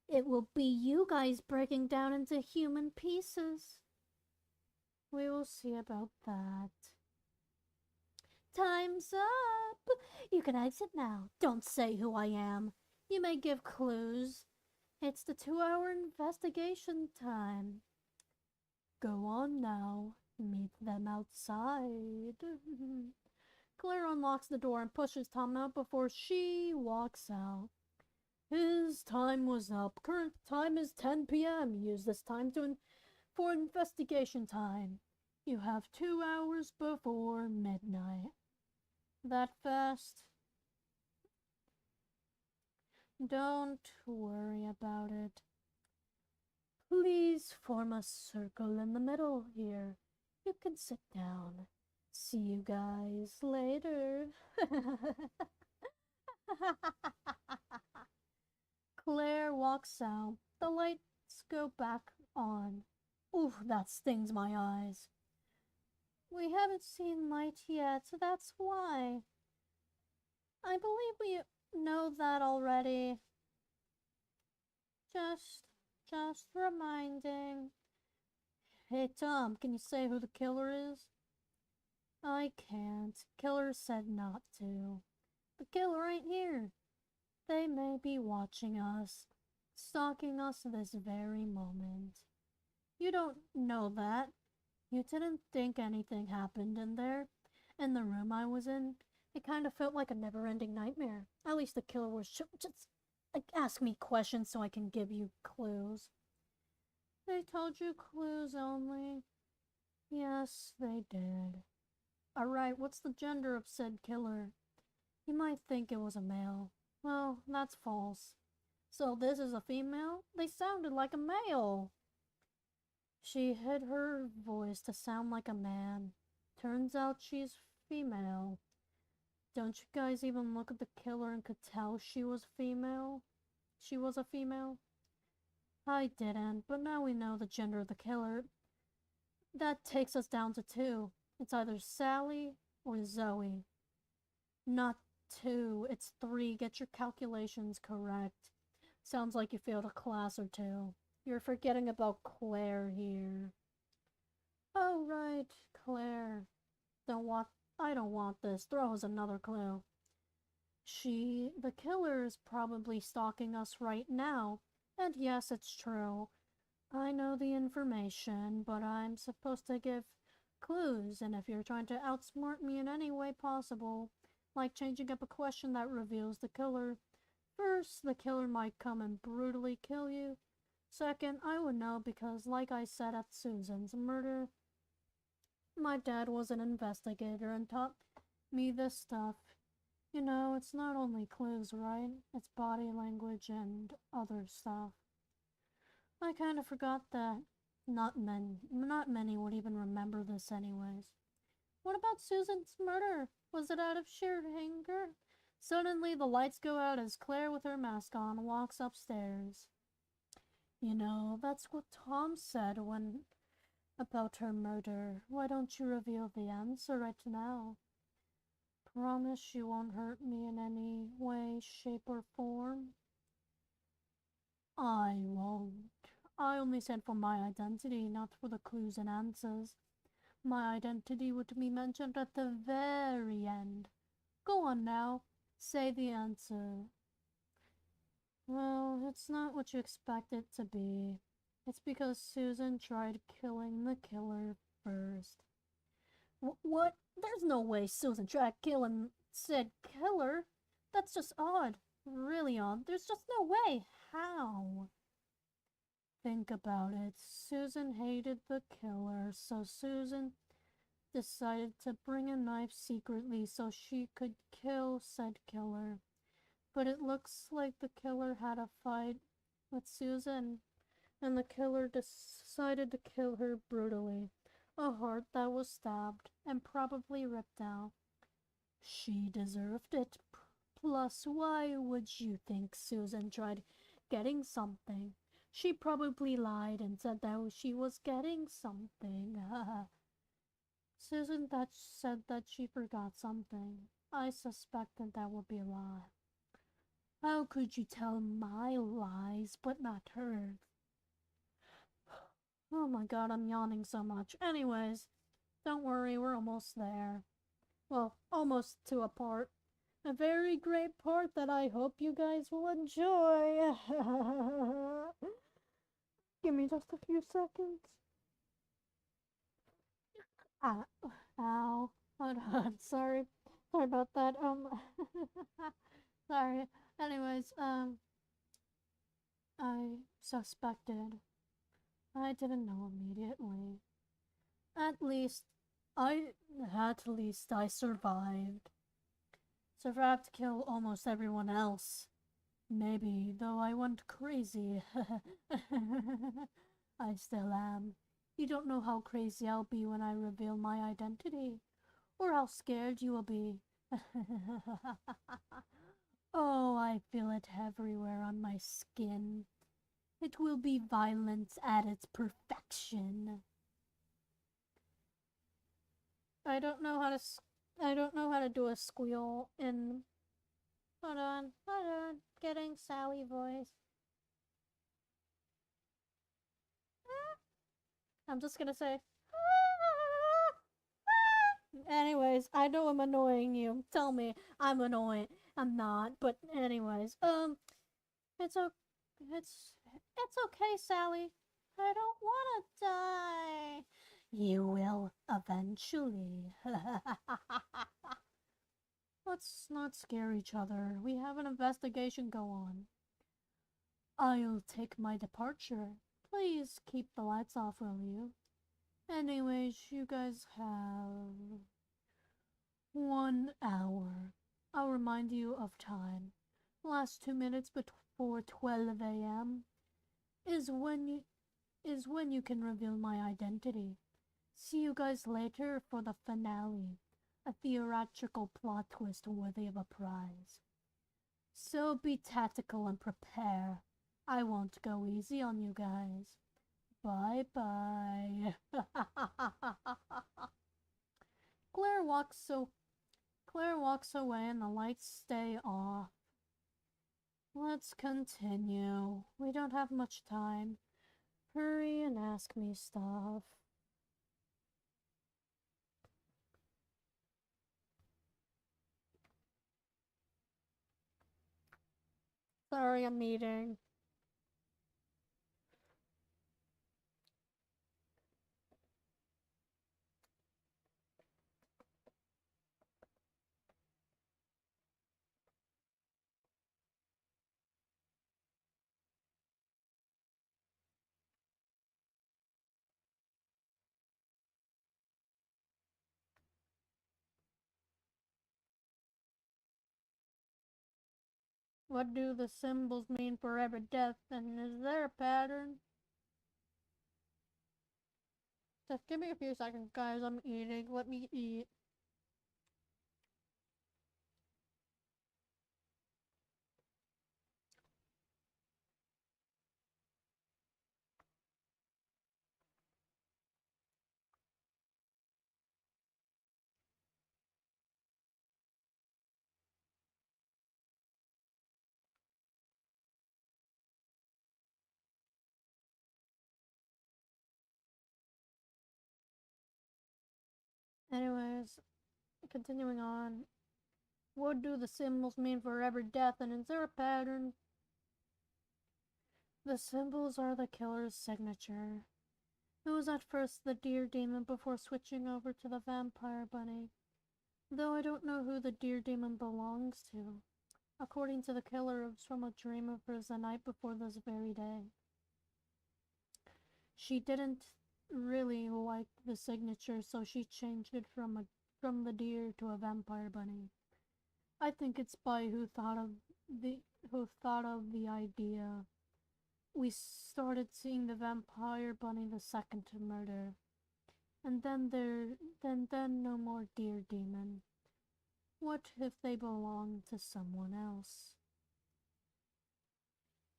it will be you guys breaking down into human pieces. We will see about that. Time's up. You can exit now. Don't say who I am. You may give clues. It's the 2-hour investigation time. Go on now. Meet them outside. Claire unlocks the door and pushes Tom out before she walks out. His time was up. Current time is 10 p.m. Use this time for investigation time. You have 2 hours before midnight. That fast? Don't worry about it. Please form a circle in the middle here. You can sit down. See you guys later. Claire walks out. The lights go back on. Ooh, that stings my eyes. We haven't seen light yet, so that's why. I believe we know that already. Just reminding. Hey Tom, can you say who the killer is? I can't. Killer said not to. The killer ain't here. They may be watching us, stalking us this very moment. You don't know that. You didn't think anything happened in there. In the room I was in, it kind of felt like a never-ending nightmare. At least the killer was just ask me questions so I can give you clues. They told you clues only. Yes, they did. Alright, what's the gender of said killer? You might think it was a male. Well, that's false. So this is a female? They sounded like a male. She hid her voice to sound like a man. Turns out she's female. Don't you guys even look at the killer and could tell she was female? She was a female? I didn't, but now we know the gender of the killer. That takes us down to 2. It's either Sally or Zoe. Not 2, it's 3. Get your calculations correct. Sounds like you failed a class or 2. You're forgetting about Claire here. Oh, right, Claire. I don't want this. Throw us another clue. The killer is probably stalking us right now. And yes, it's true. I know the information, but I'm supposed to give clues, and if you're trying to outsmart me in any way possible, like changing up a question that reveals the killer, first, the killer might come and brutally kill you. Second, I would know because, like I said at Susan's murder, my dad was an investigator and taught me this stuff. You know, it's not only clues, right? It's body language and other stuff. I kind of forgot that. Not many would even remember this anyways. What about Susan's murder? Was it out of sheer anger? Suddenly the lights go out as Claire with her mask on walks upstairs. You know, that's what Tom said about her murder. Why don't you reveal the answer right now? Promise you won't hurt me in any way, shape, or form? I won't. I only said for my identity, not for the clues and answers. My identity would be mentioned at the very end. Go on now. Say the answer. Well, it's not what you expect it to be. It's because Susan tried killing the killer first. What? There's no way Susan tried killing said killer. That's just odd. Really odd. There's just no way. How? Think about it. Susan hated the killer, so Susan decided to bring a knife secretly so she could kill said killer. but it looks like the killer had a fight with Susan, and the killer decided to kill her brutally. A heart that was stabbed and probably ripped out. She deserved it. Plus, why would you think Susan tried getting something? She probably lied and said that she was getting something. Susan said that she forgot something. I suspected that would be a lie. How could you tell my lies but not hers? Oh my god, I'm yawning so much. Anyways, don't worry, we're almost there. Well, almost to a part. A very great part that I hope you guys will enjoy. Give me just a few seconds. Ah, ow. Hold on. Sorry. Sorry about that. Sorry. Anyways, I suspected. I didn't know immediately. At least I survived. Survived to kill almost everyone else. Maybe, though I went crazy. I still am. You don't know how crazy I'll be when I reveal my identity, or how scared you will be. Oh, I feel it everywhere on my skin. It will be violence at its perfection. I don't know how to do a squeal in. Hold on. Getting Sally voice. I'm just gonna say. Anyways, I know I'm annoying you. Tell me I'm annoying. I'm not, but anyways, it's it's okay, Sally. I don't want to die. You will eventually. Let's not scare each other. We have an investigation go on. I'll take my departure. Please keep the lights off, will you? Anyways, you guys have 1 hour. I'll remind you of time. Last 2 minutes before 12 a.m. is when you can reveal my identity. See you guys later for the finale, a theatrical plot twist worthy of a prize. So be tactical and prepare. I won't go easy on you guys. Bye bye. Claire walks away and the lights stay off. Let's continue. We don't have much time. Hurry and ask me stuff. Sorry, I'm eating. What do the symbols mean for every death, and is there a pattern? Just give me a few seconds, guys. I'm eating. Let me eat. Anyways, continuing on. What do the symbols mean for every death, and is there a pattern? The symbols are the killer's signature. It was at first the deer demon before switching over to the vampire bunny. Though I don't know who the deer demon belongs to. According to the killer, it was from a dream of hers the night before this very day. She didn't really like the signature, so she changed it from the deer to a vampire bunny. I think it's by who thought who thought of the idea. We started seeing the vampire bunny the second to murder. And then no more deer demon. What if they belong to someone else?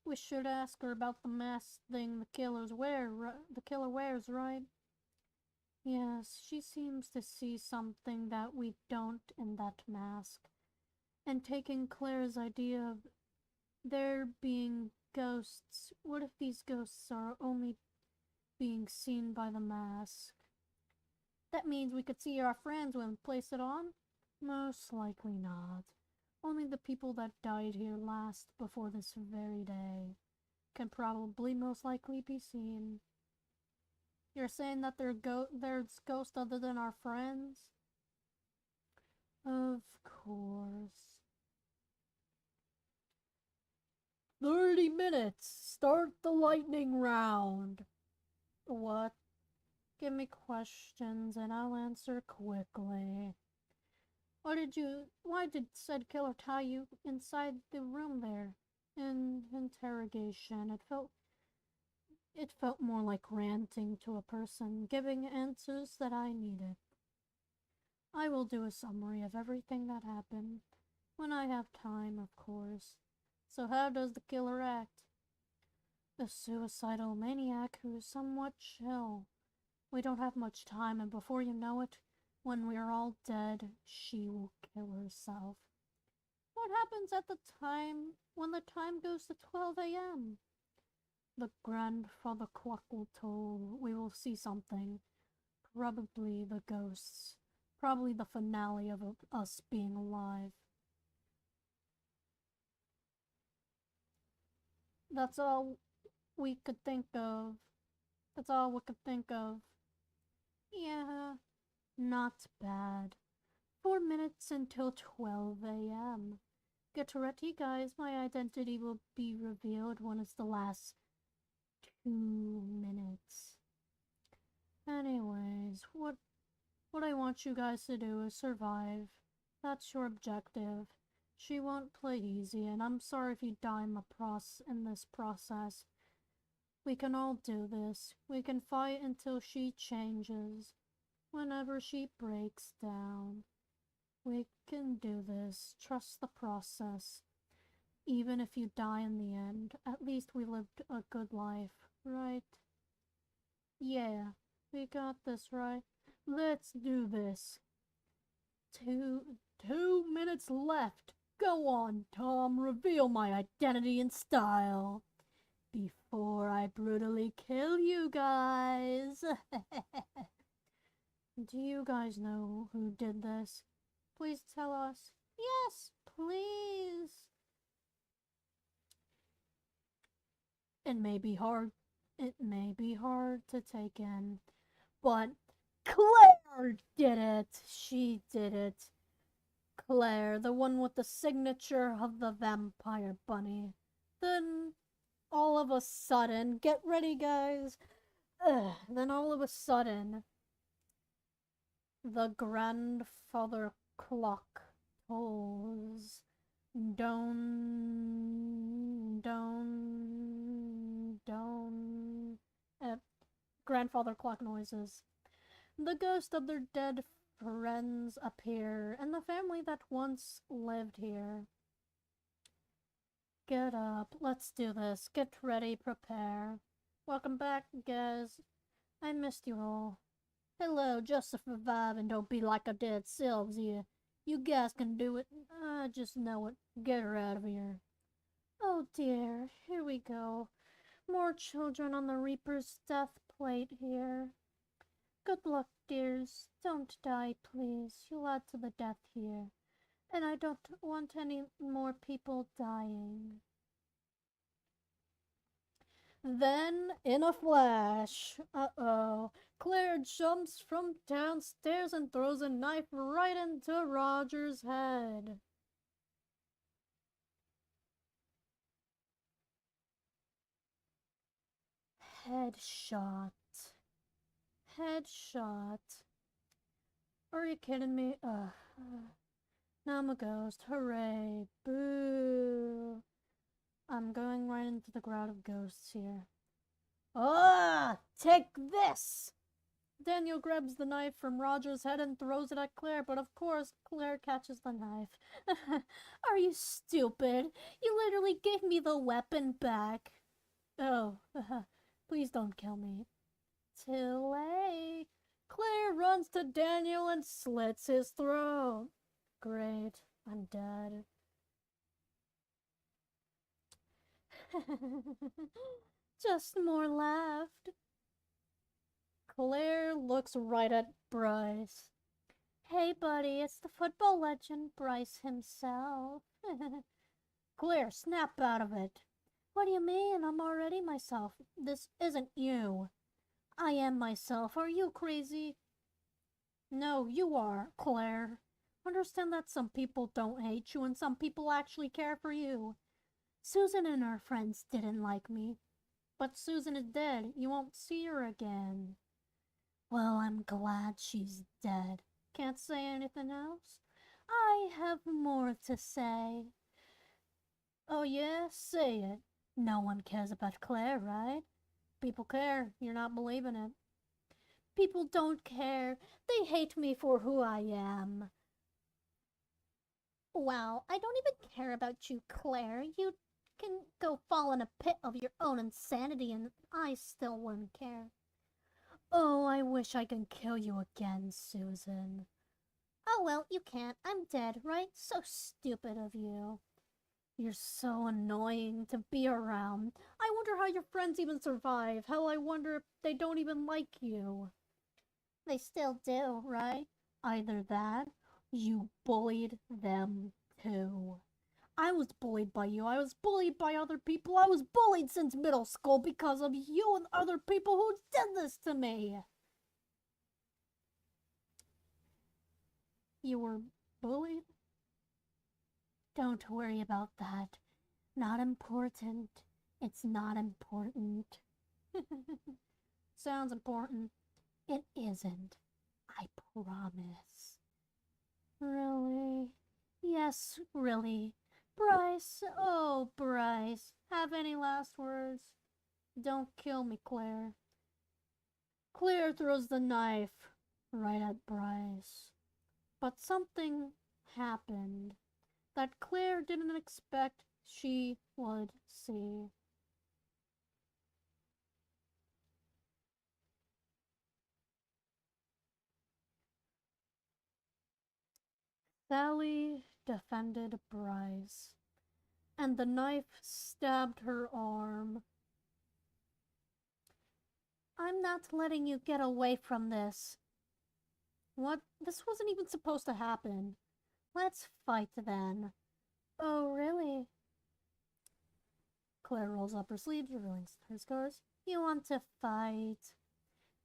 We should ask her about the mask thing the killer wears, right? Yes, she seems to see something that we don't in that mask. And taking Claire's idea of there being ghosts, what if these ghosts are only being seen by the mask? That means we could see our friends when we place it on? Most likely not. Only the people that died here last before this very day can probably most likely be seen. You're saying that there's ghosts other than our friends? Of course. 30 minutes! Start the lightning round! What? Give me questions and I'll answer quickly. Why did said killer tie you inside the room there? In interrogation, it felt more like ranting to a person, giving answers that I needed. I will do a summary of everything that happened, when I have time, of course. So how does the killer act? A suicidal maniac who is somewhat chill. We don't have much time, and before you know it, when we're all dead, she will kill herself. What happens at the time when the time goes to 12 a.m.? The grandfather clock will toll. We will see something. Probably the ghosts. Probably the finale of us being alive. That's all we could think of. That's all we could think of. Yeah, not bad. 4 minutes until 12 a.m. Get ready, guys. My identity will be revealed when it's the last 2 minutes. Anyways, what I want you guys to do is survive. That's your objective. She won't play easy, and I'm sorry if you die in this process. We can all do this. We can fight until she changes. Whenever she breaks down. We can do this. Trust the process. Even if you die in the end, at least we lived a good life, right? Yeah, we got this, right? Let's do this. Two minutes left. Go on, Tom. Reveal my identity in style. Before I brutally kill you guys. Do you guys know who did this? Please tell us. Yes, please. It may be hard to take in, but Claire did it. She did it. Claire, the one with the signature of the vampire bunny. Then, all of a sudden, get ready, guys. Then all of a sudden, the grandfather clock tolls. Grandfather clock noises. The ghost of their dead friends appear, and the family that once lived here. Get up, let's do this. Get ready, prepare. Welcome back, guys. I missed you all. Hello, just survive and don't be like our dead selves here. You guys can do it. I just know it. Get her out of here. Oh dear, here we go. More children on the Reaper's death plate here. Good luck, dears. Don't die, please. You'll add to the death here. And I don't want any more people dying. Then, in a flash, Claire jumps from downstairs and throws a knife right into Roger's head. Headshot. Headshot. Are you kidding me? Now I'm a ghost. Hooray. Boo. I'm going right into the crowd of ghosts here. Ah! Take this! Daniel grabs the knife from Roger's head and throws it at Claire, but of course, Claire catches the knife. Are you stupid? You literally gave me the weapon back. Oh, please don't kill me. Too late. Claire runs to Daniel and slits his throat. Great, I'm dead. Just more left. Claire looks right at Bryce. Hey, buddy, it's the football legend Bryce himself. Claire, snap out of it. What do you mean? I'm already myself. This isn't you. I am myself. Are you crazy? No, you are, Claire. Understand that some people don't hate you and some people actually care for you. Susan and her friends didn't like me. But Susan is dead. You won't see her again. Well, I'm glad she's dead. Can't say anything else? I have more to say. Oh yeah? Say it. No one cares about Claire, right? People care. You're not believing it. People don't care. They hate me for who I am. Wow, I don't even care about you, Claire. You can go fall in a pit of your own insanity and I still wouldn't care. Oh, I wish I could kill you again, Susan. Oh well, you can't. I'm dead, right? So stupid of you. You're so annoying to be around. I wonder how your friends even survive. Hell, I wonder if they don't even like you. They still do, right? Either that, you bullied them too. I was bullied by you. I was bullied by other people. I was bullied since middle school because of you and other people who did this to me. You were bullied? Don't worry about that. Not important. It's not important. Sounds important. It isn't. I promise. Really? Yes, really. Bryce, oh, Bryce. Have any last words? Don't kill me, Claire. Claire throws the knife right at Bryce. But something happened that Claire didn't expect she would see. Sally defended Bryce, and the knife stabbed her arm. I'm not letting you get away from this. What? This wasn't even supposed to happen. Let's fight then. Oh, really? Claire rolls up her sleeves, revealing her scars. You want to fight?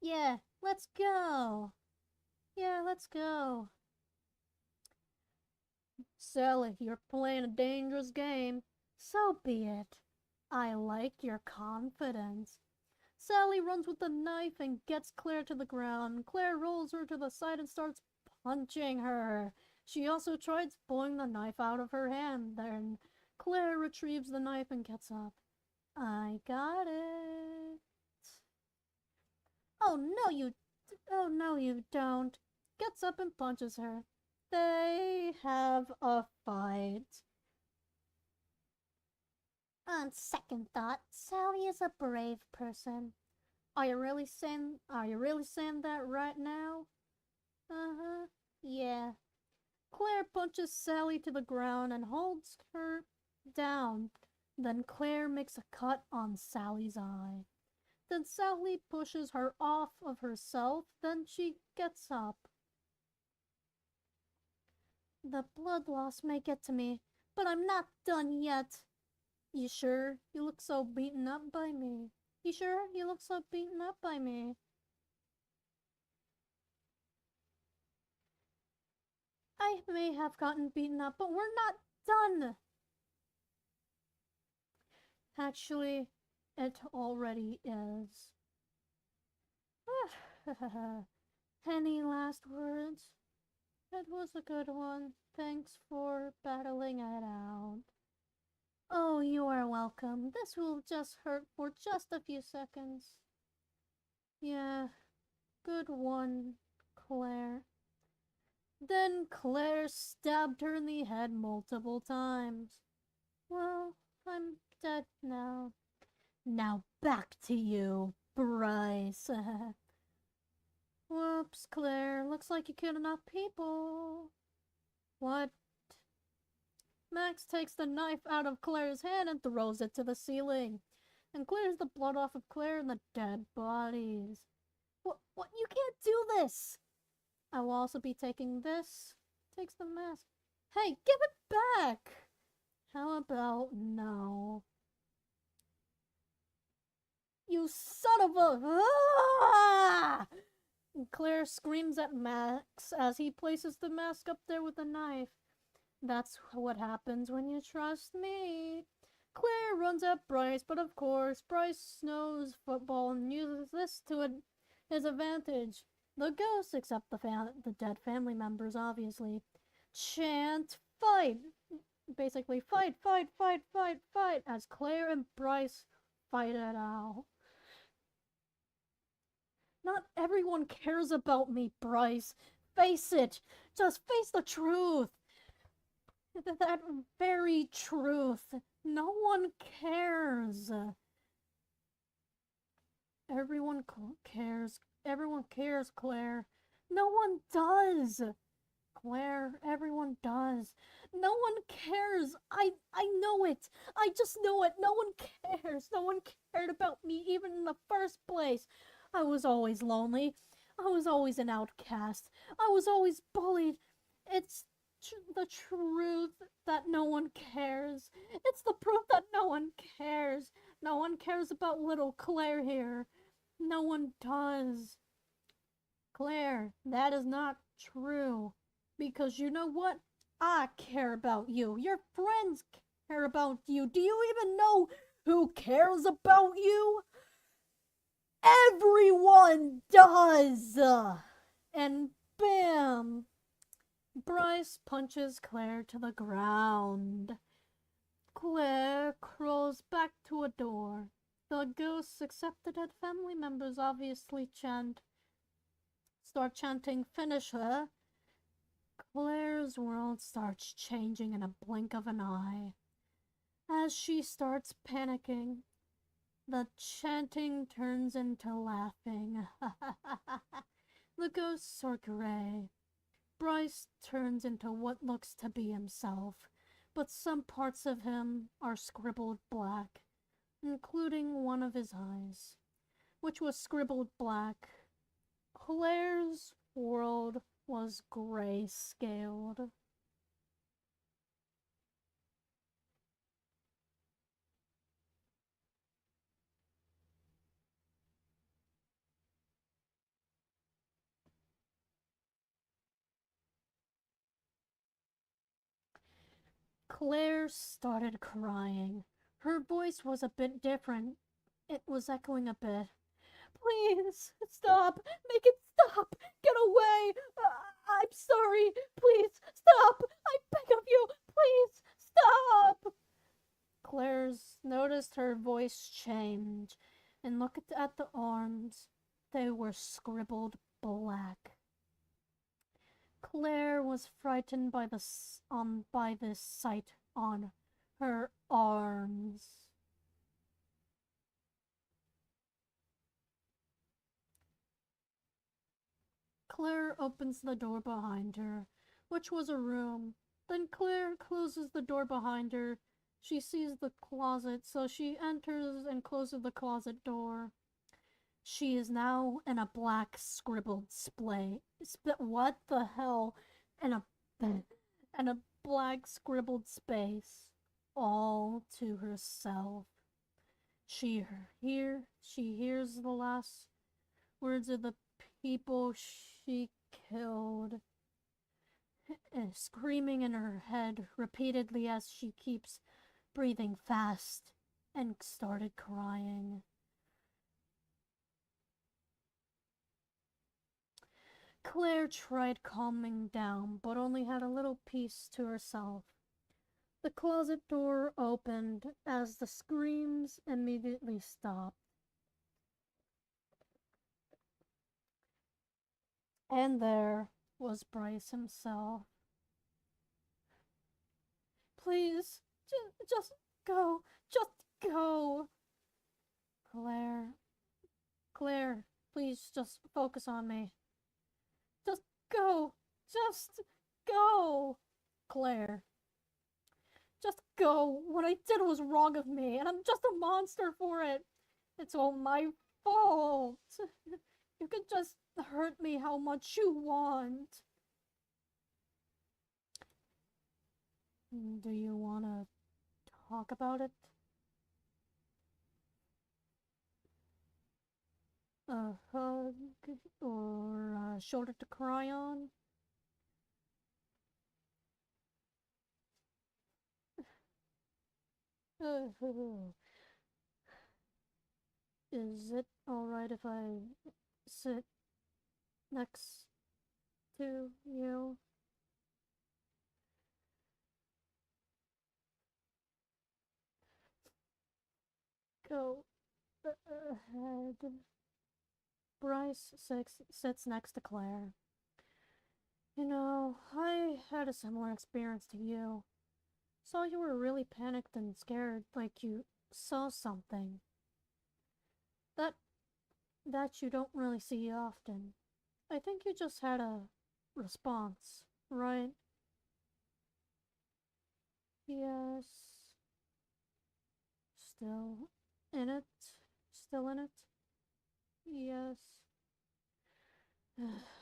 Yeah, let's go. Yeah, let's go. Sally, you're playing a dangerous game. So be it. I like your confidence. Sally runs with the knife and gets Claire to the ground. Claire rolls her to the side and starts punching her. She also tries pulling the knife out of her hand. Then Claire retrieves the knife and gets up. I got it. Oh no you don't. Gets up and punches her. They have a fight. On second thought, Sally is a brave person. Are you really saying that right now? Uh-huh. Yeah. Claire punches Sally to the ground and holds her down. Then Claire makes a cut on Sally's eye. Then Sally pushes her off of herself. Then she gets up. The blood loss may get to me, but I'm not done yet. You sure? You look so beaten up by me. You sure? You look so beaten up by me. I may have gotten beaten up, but we're not done. Actually, it already is. Any last words? It was a good one. Thanks for battling it out. Oh, you are welcome. This will just hurt for just a few seconds. Yeah, good one, Claire. Then Claire stabbed her in the head multiple times. Well, I'm dead now. Now back to you, Bryce. Whoops, Claire. Looks like you killed enough people. What? Max takes the knife out of Claire's hand and throws it to the ceiling, and clears the blood off of Claire and the dead bodies. What? You can't do this! I will also be taking this. Takes the mask. Hey, give it back! How about no? You son of a... Ah! Claire screams at Max as he places the mask up there with the knife. That's what happens when you trust me. Claire runs at Bryce, but of course, Bryce knows football and uses this to his advantage. The ghosts, except the dead family members, obviously, chant fight. Basically, fight, fight, fight, fight, fight, as Claire and Bryce fight it out. Not everyone cares about me, Bryce. Face it. Just face the truth. That very truth. No one cares. Everyone cares. Everyone cares, Claire. No one does. Claire, everyone does. No one cares. I know it. I just know it. No one cares. No one cared about me even in the first place. I was always lonely. I was always an outcast. I was always bullied. It's the truth that no one cares. It's the proof that no one cares. No one cares about little Claire here. No one does. Claire, that is not true. Because you know what? I care about you. Your friends care about you. Do you even know who cares about you? Everyone does! And bam! Bryce punches Claire to the ground. Claire crawls back to a door. The ghosts, except the dead family members, obviously start chanting, "Finish her." Claire's world starts changing in a blink of an eye. As she starts panicking, the chanting turns into laughing. The ghosts are gray. Bryce turns into what looks to be himself, but some parts of him are scribbled black, including one of his eyes, which was scribbled black. Claire's world was gray-scaled. Claire started crying. Her voice was a bit different. It was echoing a bit. Please, stop! Make it stop! Get away! I'm sorry! Please, stop! I beg of you! Please, stop! Claire's noticed her voice change and looked at the arms. They were scribbled black. Claire was frightened by this sight on her arms. Claire opens the door behind her, which was a room. Then Claire closes the door behind her. She sees the closet, so she enters and closes the closet door. She is now in a black scribbled what the hell? In a black scribbled space, all to herself. She hears the last words of the people she killed, screaming in her head repeatedly as she keeps breathing fast, and started crying. Claire tried calming down, but only had a little peace to herself. The closet door opened as the screams immediately stopped. And there was Bryce himself. Please, just go. Just go. Claire, please just focus on me. Just go. Just go. Claire. Just go. What I did was wrong of me, and I'm just a monster for it. It's all my fault. You could just hurt me how much you want. Do you want to talk about it? A hug or a shoulder to cry on? Is it alright if I sit next to you? Go ahead. Bryce sits next to Claire. You know, I had a similar experience to you. Saw you were really panicked and scared, like you saw something. That you don't really see often. I think you just had a response, right? Yes. Still in it? Still in it? Yes.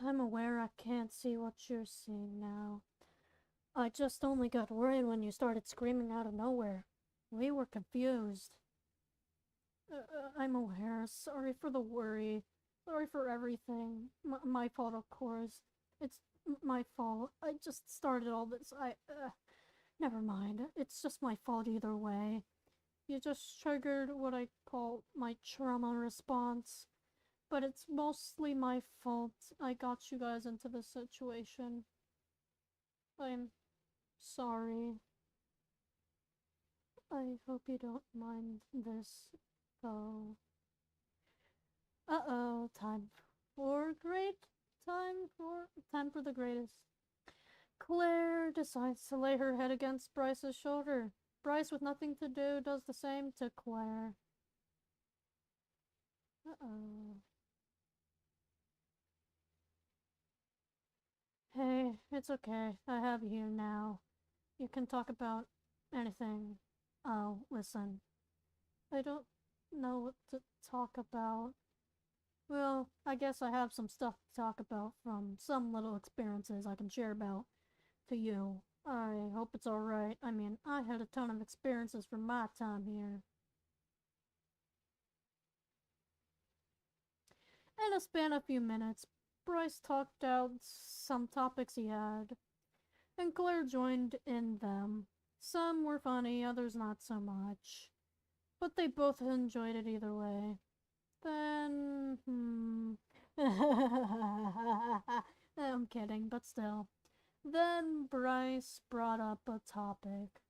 I'm aware I can't see what you're seeing now. I just only got worried when you started screaming out of nowhere. We were confused. I'm aware. Sorry for the worry. Sorry for everything. My fault, of course. It's my fault. I just started all this. Never mind. It's just my fault either way. You just triggered what I call my trauma response. But it's mostly my fault. I got you guys into this situation. I'm sorry. I hope you don't mind this, though. Uh-oh, time for the greatest. Claire decides to lay her head against Bryce's shoulder. Bryce, with nothing to do, does the same to Claire. Uh-oh. Hey, it's okay. I have you here now. You can talk about anything. I'll listen. I don't know what to talk about. Well, I guess I have some stuff to talk about from some little experiences I can share about to you. I hope it's alright. I mean, I had a ton of experiences from my time here. In a span of a few minutes, Bryce talked out some topics he had, and Claire joined in them. Some were funny, others not so much. But they both enjoyed it either way. Then, I'm kidding, but still. Then Bryce brought up a topic.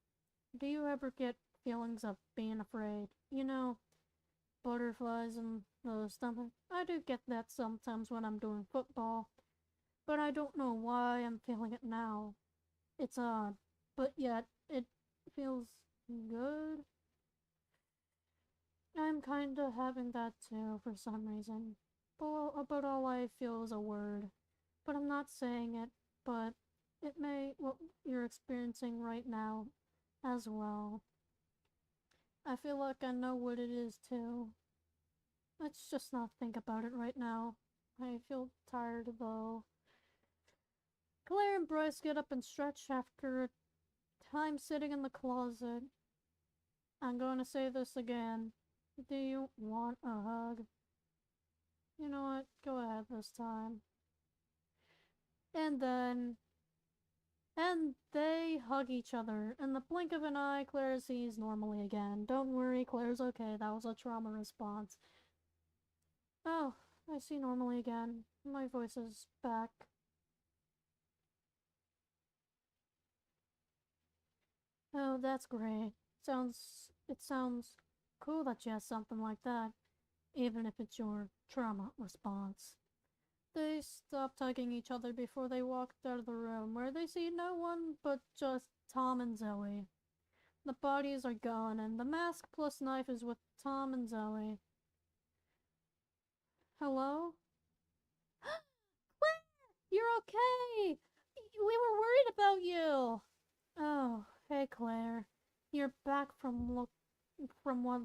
Do you ever get feelings of being afraid? You know, butterflies in the stomach? I do get that sometimes when I'm doing football, but I don't know why I'm feeling it now. It's odd, but yet it feels good. I'm kinda having that too for some reason. But all I feel is a word. But I'm not saying it, but it may what you're experiencing right now as well. I feel like I know what it is too. Let's just not think about it right now. I feel tired though. Claire and Bryce get up and stretch after a time sitting in the closet. I'm going to say this again. Do you want a hug? You know what? Go ahead this time. And then... And they hug each other. In the blink of an eye, Claire sees normally again. Don't worry, Claire's okay. That was a trauma response. Oh, I see normally again. My voice is back. Oh, that's great. It sounds cool that you have something like that, even if it's your trauma response. They stop tugging each other before they walked out of the room, where they see no one but just Tom and Zoe. The bodies are gone, and the mask plus knife is with Tom and Zoe. Hello? Claire! You're okay! We were worried about you! Oh, hey Claire. You're back from what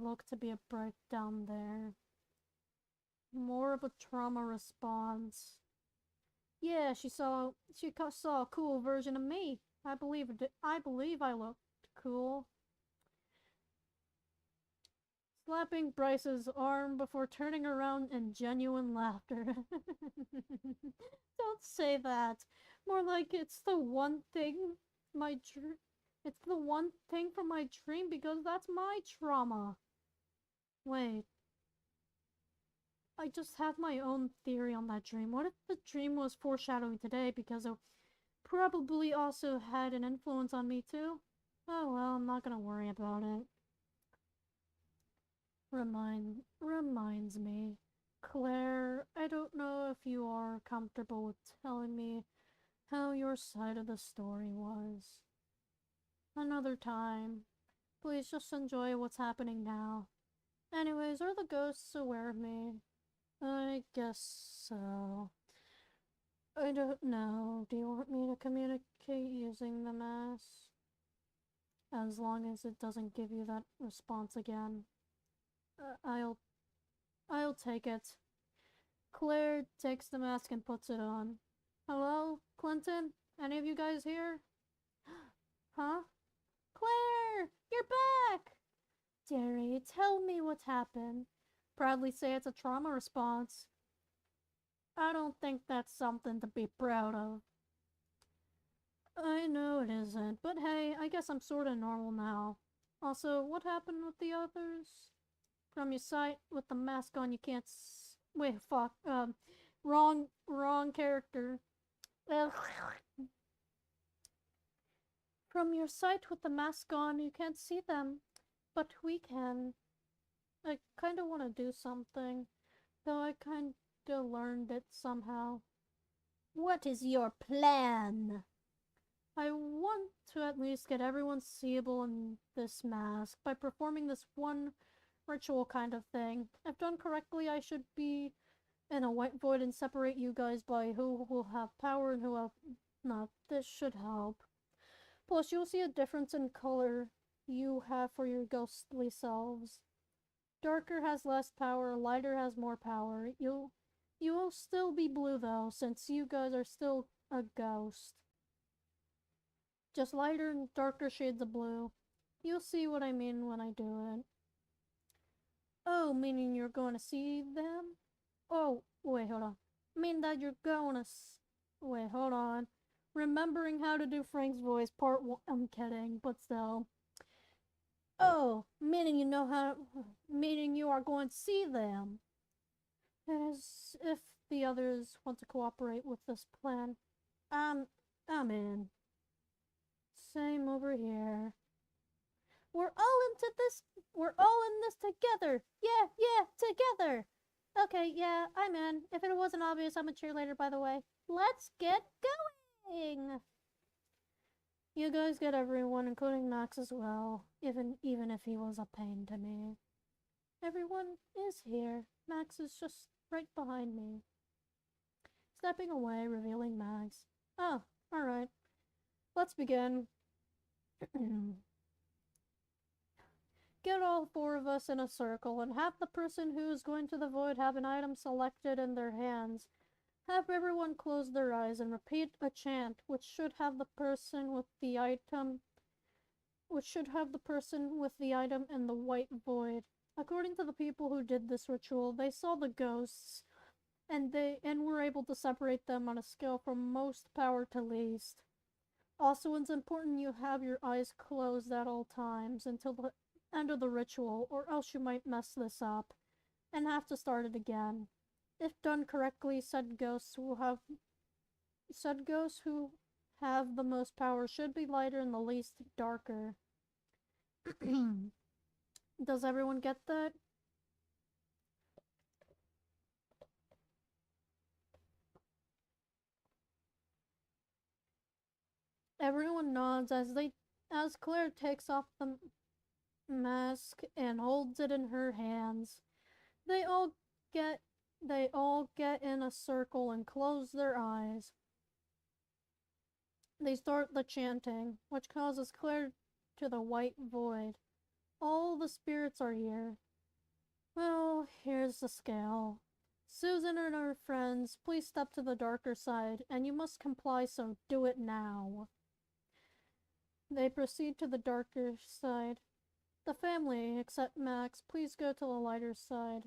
looked to be a breakdown there. More of a trauma response. Yeah, she saw a cool version of me. I believe I looked cool. Slapping Bryce's arm before turning around in genuine laughter. Don't say that. More like it's the one thing it's the one thing from my dream because that's my trauma. Wait. I just have my own theory on that dream. What if the dream was foreshadowing today because it probably also had an influence on me too? Oh well, I'm not gonna worry about it. Reminds me. Claire, I don't know if you are comfortable with telling me how your side of the story was. Another time. Please just enjoy what's happening now. Anyways, are the ghosts aware of me? I guess so. I don't know. Do you want me to communicate using the mask? As long as it doesn't give you that response again. I'll take it. Claire takes the mask and puts it on. Hello, Clinton? Any of you guys here? Huh? Claire! You're back! Derry, tell me what happened. Proudly say it's a trauma response. I don't think that's something to be proud of. I know it isn't, but hey, I guess I'm sorta normal now. Also, what happened with the others? From your sight with the mask on, you can't wait, fuck. Wrong character. From your sight with the mask on, you can't see them, but we can. I kinda wanna do something, though I kinda learned it somehow. What is your plan? I want to at least get everyone seeable in this mask by performing this one ritual kind of thing. If done correctly, I should be in a white void and separate you guys by who will have power and who will not. This should help. Plus, you'll see a difference in color you have for your ghostly selves. Darker has less power, lighter has more power. You will still be blue though, since you guys are still a ghost. Just lighter and darker shades of blue. You'll see what I mean when I do it. Oh, meaning you're going to see them? Oh, wait, hold on. Mean that you're going to wait, hold on. Remembering how to do Frank's voice, part one. I'm kidding, but still. Oh, meaning you know how. Meaning you are going to see them. As if the others want to cooperate with this plan. I'm in. Same over here. We're all in this together. Yeah, together. Okay, yeah, I'm in. If it wasn't obvious, I'm a cheerleader, by the way. Let's get going. You guys get everyone, including Max as well, even if he was a pain to me. Everyone is here. Max is just right behind me. Stepping away, revealing Max. Oh, alright. Let's begin. Get all four of us in a circle and have the person who is going to the void have an item selected in their hands. Have everyone close their eyes and repeat a chant which should have the person with the item in the white void. According to the people who did this ritual, they saw the ghosts and were able to separate them on a scale from most power to least. Also, it's important you have your eyes closed at all times until the end of the ritual, or else you might mess this up and have to start it again. If done correctly, said ghosts who have the most power should be lighter and the least darker. Does everyone get that? Everyone nods as Claire takes off the mask and holds it in her hands. They all get they all get in a circle and close their eyes. They start the chanting, which causes Claire to the white void. All the spirits are here. Well, here's the scale. Susan and her friends, please step to the darker side, and you must comply, so do it now. They proceed to the darker side. The family, except Max, please go to the lighter side.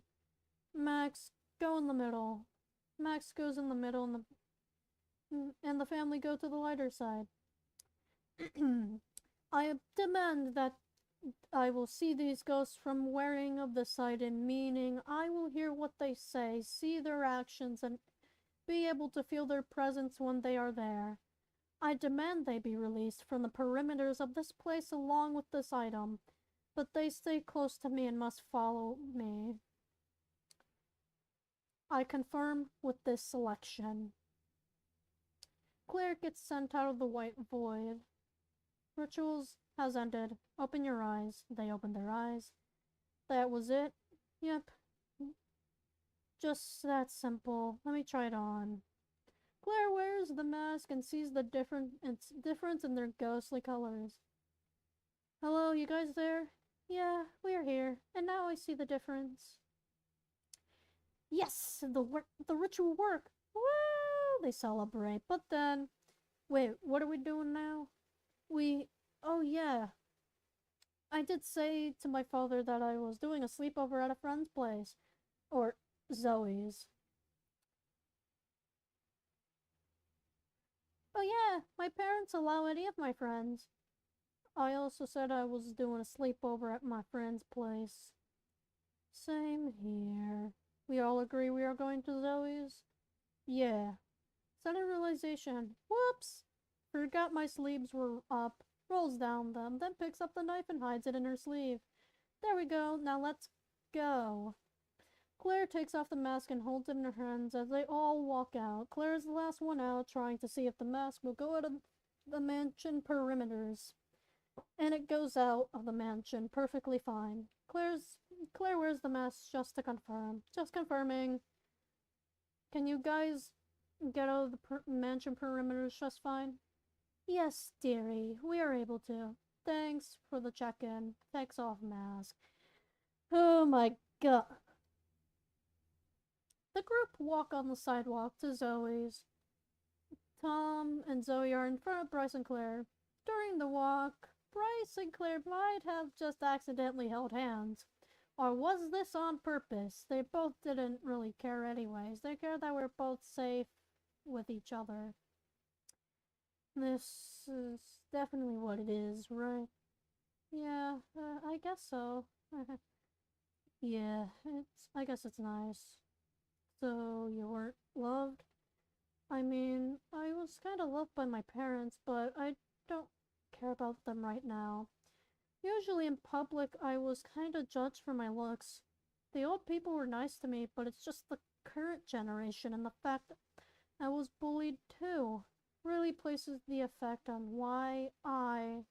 Max, go in the middle. Max goes in the middle, and the family go to the lighter side. I demand that I will see these ghosts from wearing of the side, and meaning I will hear what they say, see their actions, and be able to feel their presence when they are there. I demand they be released from the perimeters of this place along with this item, but they stay close to me and must follow me. I confirm with this selection. Claire gets sent out of the white void. Rituals has ended. Open your eyes. They opened their eyes. That was it? Yep. Just that simple. Let me try it on. Claire wears the mask and sees the difference in their ghostly colors. Hello, you guys there? Yeah, we are here. And now I see the difference. Yes, the ritual worked. Woo! They celebrate. But then, wait, what are we doing now? Oh yeah. I did say to my father that I was doing a sleepover at a friend's place. Or Zoe's. Oh yeah, my parents allow any of my friends. I also said I was doing a sleepover at my friend's place. Same here. We all agree we are going to Zoe's? Yeah. Sudden realization. Whoops! Forgot my sleeves were up. Rolls down them, then picks up the knife and hides it in her sleeve. There we go. Now let's go. Claire takes off the mask and holds it in her hands as they all walk out. Claire is the last one out, trying to see if the mask will go out of the mansion perimeters. And it goes out of the mansion perfectly fine. Claire wears the mask just to confirm. Just confirming. Can you guys get out of the mansion perimeters just fine? Yes, dearie, we are able to. Thanks for the check-in. Takes off mask. Oh my god. The group walk on the sidewalk to Zoe's. Tom and Zoe are in front of Bryce and Claire. During the walk, Bryce and Claire might have just accidentally held hands. Or was this on purpose? They both didn't really care anyways. They cared that we're both safe with each other. This is definitely what it is, right? Yeah, I guess so. Yeah, I guess it's nice. So, you weren't loved? I mean, I was kinda loved by my parents, but I don't care about them right now. Usually in public, I was kinda judged for my looks. The old people were nice to me, but it's just the current generation and the fact that I was bullied too really places the effect on why I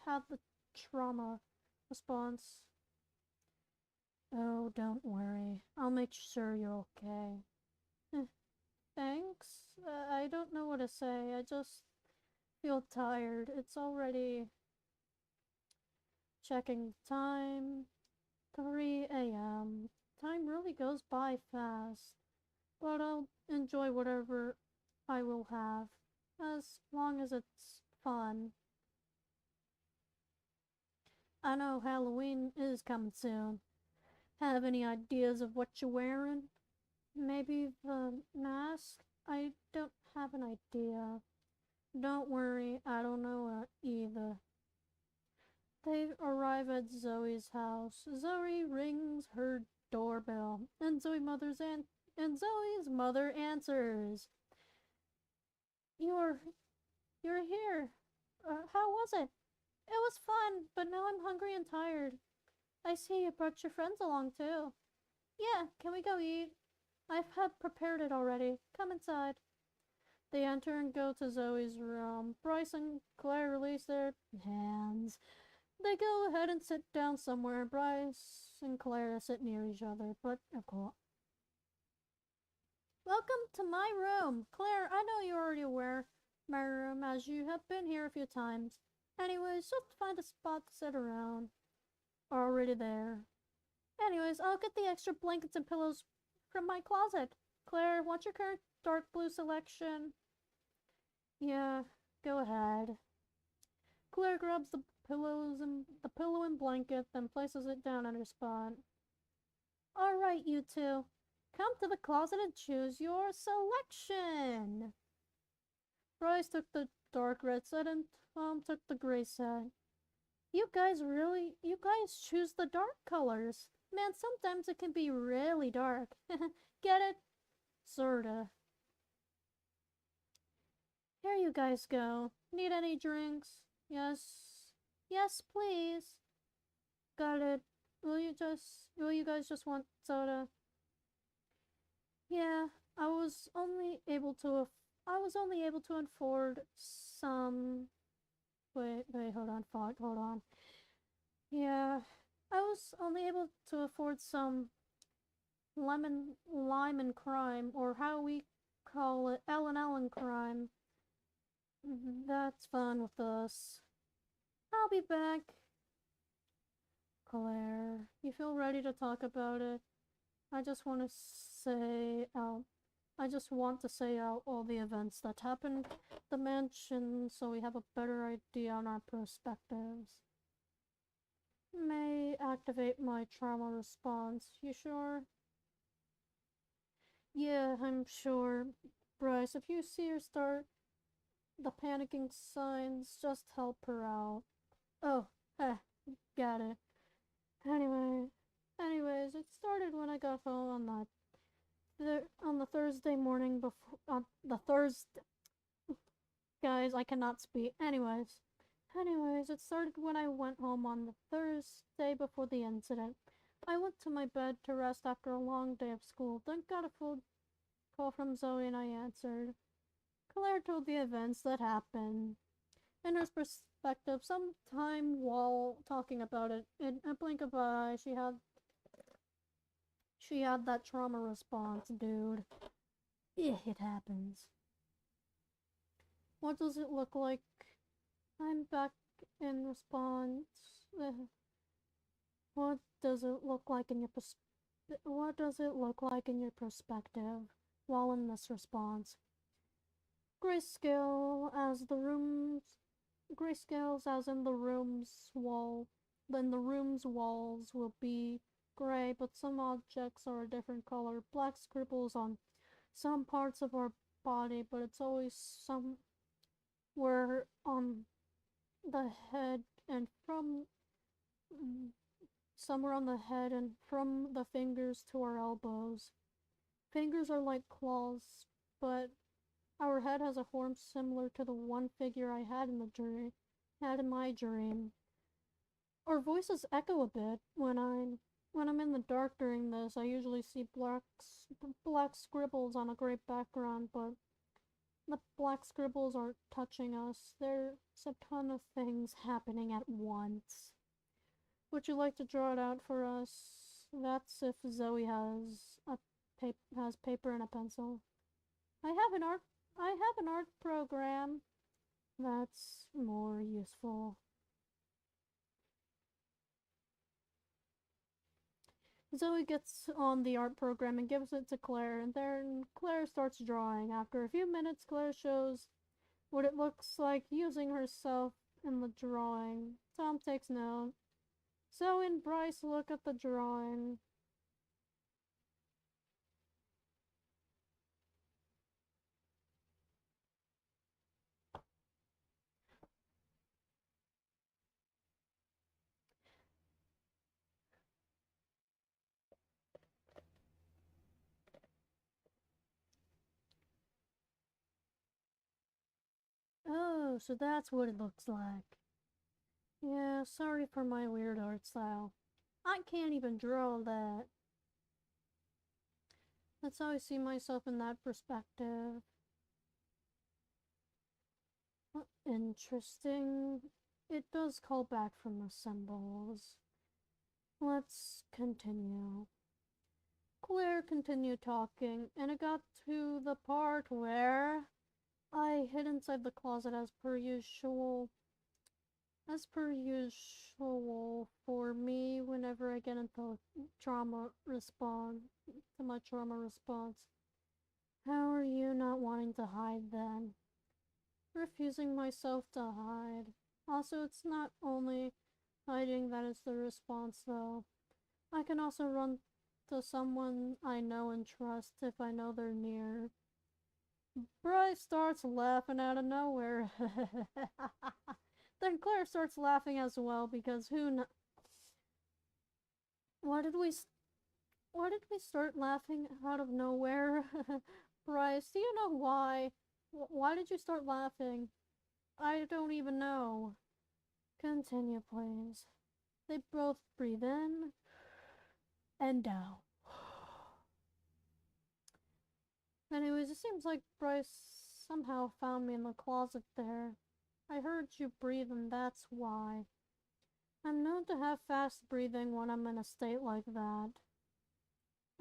had the trauma response. Oh, don't worry. I'll make sure you're okay. Thanks? I don't know what to say. I just feel tired. It's already checking time. 3 a.m. Time really goes by fast. But I'll enjoy whatever I will have, as long as it's fun. I know Halloween is coming soon. Have any ideas of what you're wearing? Maybe the mask? I don't have an idea. Don't worry, I don't know either. They arrive at Zoe's house. Zoe rings her doorbell, and Zoe And Zoe's mother answers, You're you're here. How was it? It was fun, but now I'm hungry and tired. I see you brought your friends along too. Yeah, can we go eat? I've had prepared it already. Come inside. They enter and go to Zoe's room. Bryce and Claire release their hands. They go ahead and sit down somewhere. Bryce and Claire sit near each other, but of course. Welcome to my room. Claire, I know you're already aware my room as you have been here a few times. Anyways, just find a spot to sit around. Already there. Anyways, I'll get the extra blankets and pillows from my closet. Claire, what's your current dark blue selection? Yeah, go ahead. Claire grabs the pillow and blanket, then places it down on her spot. Alright, you two. Come to the closet and choose your selection. Bryce took the dark red set and Tom took the gray set. You guys choose the dark colors. Man, sometimes it can be really dark. Get it? Sorta. Here you guys go. Need any drinks? Yes. Yes, please. Got it. Will you guys just want soda? Yeah, I was only able to afford some. Wait, hold on, Fog, hold on. Yeah, I was only able to afford some lime and crime, or how we call it, Ellen crime. That's fun with us. I'll be back. Claire, you feel ready to talk about it? I just want to say out all the events that happened at the mansion so we have a better idea on our perspectives. May activate my trauma response. You sure? Yeah, I'm sure. Bryce, if you see her start the panicking signs, just help her out. Oh, got it. Anyways, it started when I got home on the Thursday morning before the Thursday. Guys, I cannot speak. Anyways, it started when I went home on the Thursday before the incident. I went to my bed to rest after a long day of school, then got a phone call from Zoe and I answered. Claire told the events that happened. In her perspective, sometime while talking about it, in a blink of an eye, she had that trauma response, dude. It happens. What does it look like? I'm back in response. What does it look like in your perspective while in this response? Grayscales as in the room's walls will be gray, but some objects are a different color. Black scribbles on some parts of our body, but it's always somewhere on the head and from the fingers to our elbows. Fingers are like claws, but our head has a form similar to the one figure I had in my dream. Our voices echo a bit when I'm in the dark during this. I usually see black scribbles on a gray background, but the black scribbles are touching us. There's a ton of things happening at once. Would you like to draw it out for us? That's if Zoe has paper and a pencil. I have an art program. That's more useful. Zoe gets on the art program and gives it to Claire, and then Claire starts drawing. After a few minutes, Claire shows what it looks like using herself in the drawing. Tom takes note. Zoe and Bryce look at the drawing. Oh, so that's what it looks like. Yeah, sorry for my weird art style. I can't even draw that. That's how I see myself in that perspective. Interesting. It does call back from the symbols. Let's continue. Claire continued talking, and it got to the part where I hid inside the closet as per usual. As per usual for me whenever I get into trauma response, to my trauma response. How are you not wanting to hide then? Refusing myself to hide. Also, it's not only hiding that is the response though. I can also run to someone I know and trust if I know they're near. Bryce starts laughing out of nowhere. Then Claire starts laughing as well because who kn- Why did we start laughing out of nowhere? Bryce, do you know why? Why did you start laughing? I don't even know. Continue, please. They both breathe in and out. Anyways, it seems like Bryce somehow found me in the closet there. I heard you breathe and that's why. I'm known to have fast breathing when I'm in a state like that.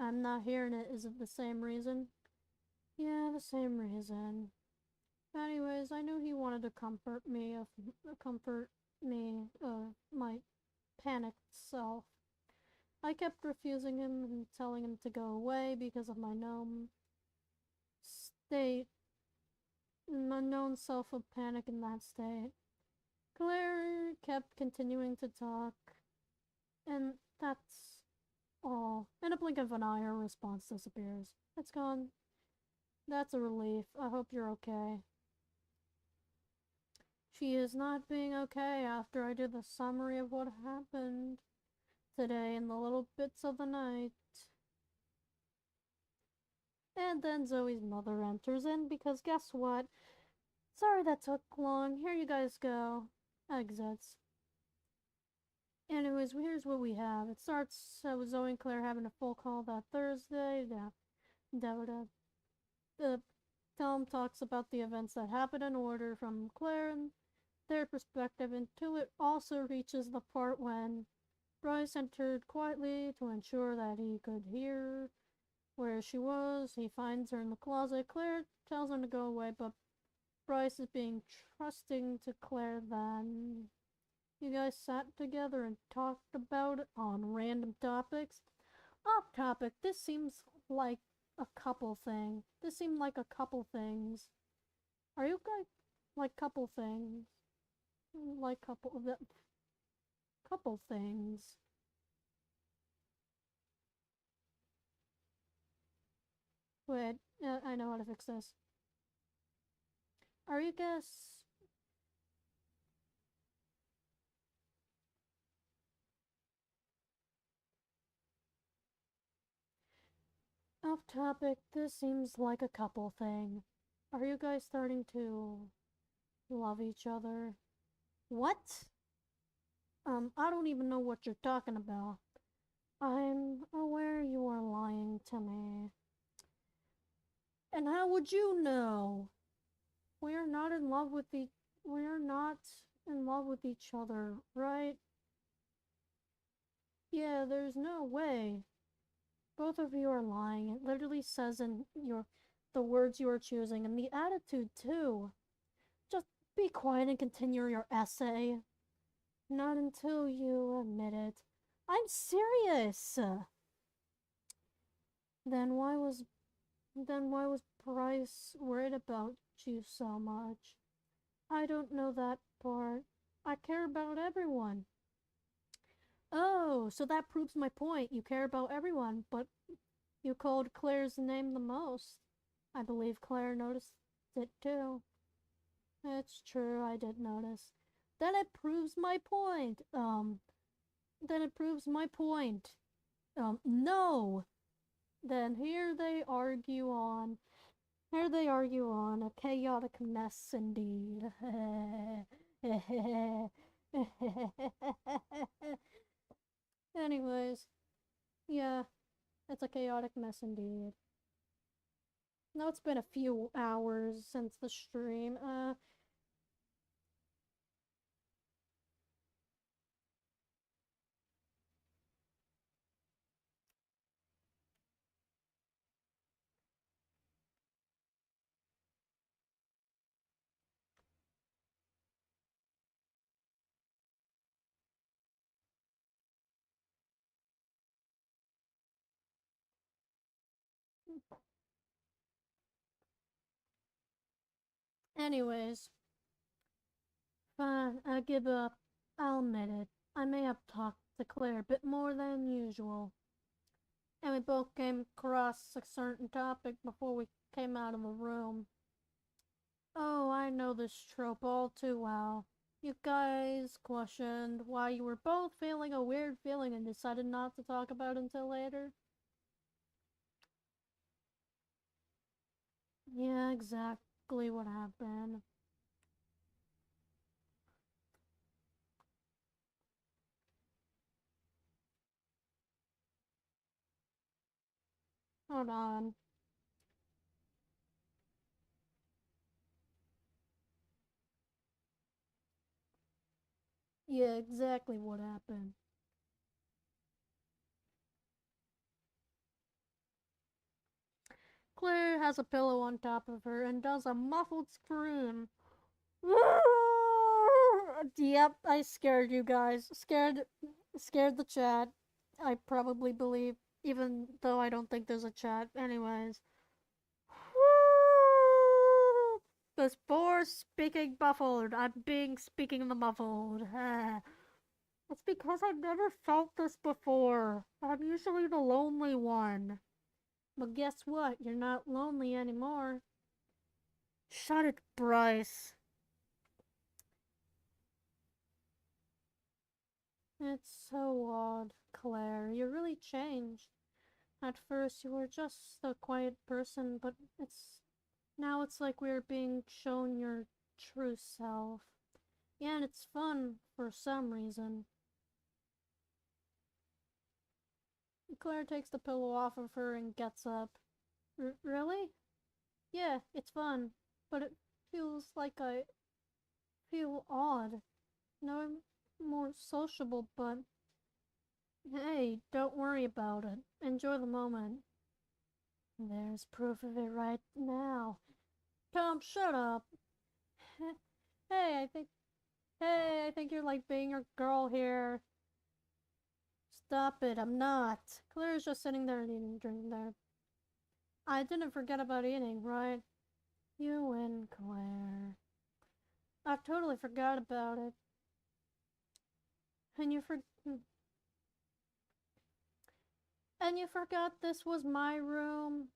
I'm not hearing it. Is it the same reason? Yeah, the same reason. Anyways, I knew he wanted to comfort me, my panicked self. I kept refusing him and telling him to go away because of my known state, my known self of panic in that state. Claire kept continuing to talk, and that's all. In a blink of an eye, her response disappears. It's gone. That's a relief. I hope you're okay. She is not being okay after I did the summary of what happened today in the little bits of the night. And then Zoe's mother enters in because guess what? Sorry that took long. Here you guys go. Exits. Anyways, here's what we have. It starts with Zoe and Claire having a full call that Thursday. Tom talks about the events that happened in order from Claire and their perspective until it also reaches the part when Bryce entered quietly to ensure that he could hear where she was. He finds her in the closet. Claire tells him to go away, but Bryce is being trusting to Claire then. You guys sat together and talked about it on random topics. Off topic, this seems like a couple thing. This seemed like a couple things. Are you guys like couple things? Like couple things. Wait, I know how to fix this. Are you guys off topic? This seems like a couple thing. Are you guys starting to love each other? What? I don't even know what you're talking about. I'm aware you are lying to me. And how would you know? We are not in love with each other, right? Yeah, there's no way. Both of you are lying. It literally says in the words you are choosing and the attitude too. Just be quiet and continue your essay. Not until you admit it. I'm serious. Then why was Bryce worried about you so much? I don't know that part. I care about everyone. Oh, so that proves my point. You care about everyone, but you called Claire's name the most. I believe Claire noticed it too. It's true, I did notice. Then it proves my point. No! Then here they argue on. Here they argue on, a chaotic mess indeed. Anyways, yeah, it's a chaotic mess indeed. Now it's been a few hours since the stream. Anyways, fine, I give up. I'll admit it. I may have talked to Claire a bit more than usual. And we both came across a certain topic before we came out of the room. Oh, I know this trope all too well. You guys questioned why you were both feeling a weird feeling and decided not to talk about it until later. Yeah, exactly what happened. Hold on. Yeah, exactly what happened. Claire has a pillow on top of her and does a muffled scream. Yep, I scared you guys. Scared the chat. I probably believe, even though I don't think there's a chat. Anyways. Before speaking muffled, I'm being speaking the muffled. It's because I've never felt this before. I'm usually the lonely one. But guess what? You're not lonely anymore. Shut it, Bryce. It's so odd, Claire. You really changed. At first, you were just a quiet person, but now it's like we're being shown your true self. Yeah, and it's fun for some reason. Claire takes the pillow off of her and gets up. Really? Yeah, it's fun, but it feels like I feel odd. No, I'm more sociable, but hey, don't worry about it. Enjoy the moment. There's proof of it right now. Tom, shut up. Hey, I think you're like being your girl here. Stop it, I'm not. Claire's just sitting there and eating, drinking there. I didn't forget about eating, right? You win, Claire. I totally forgot about it. And you for and you forgot this was my room.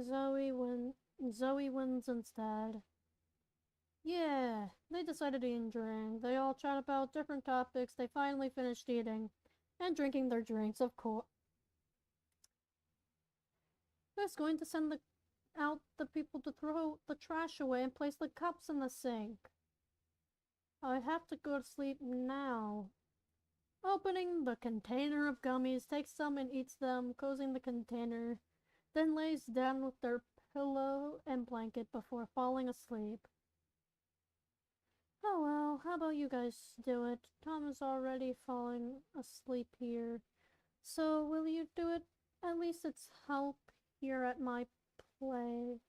Zoe wins instead. Yeah, they decided to eat and drink. They all chat about different topics. They finally finished eating and drinking their drinks, of course. Who's going to send out the people to throw the trash away and place the cups in the sink? I have to go to sleep now. Opening the container of gummies, takes some and eats them, closing the container, then lays down with their pillow and blanket before falling asleep. Oh well, how about you guys do it? Tom is already falling asleep here. So will you do it? At least it's help here at my play.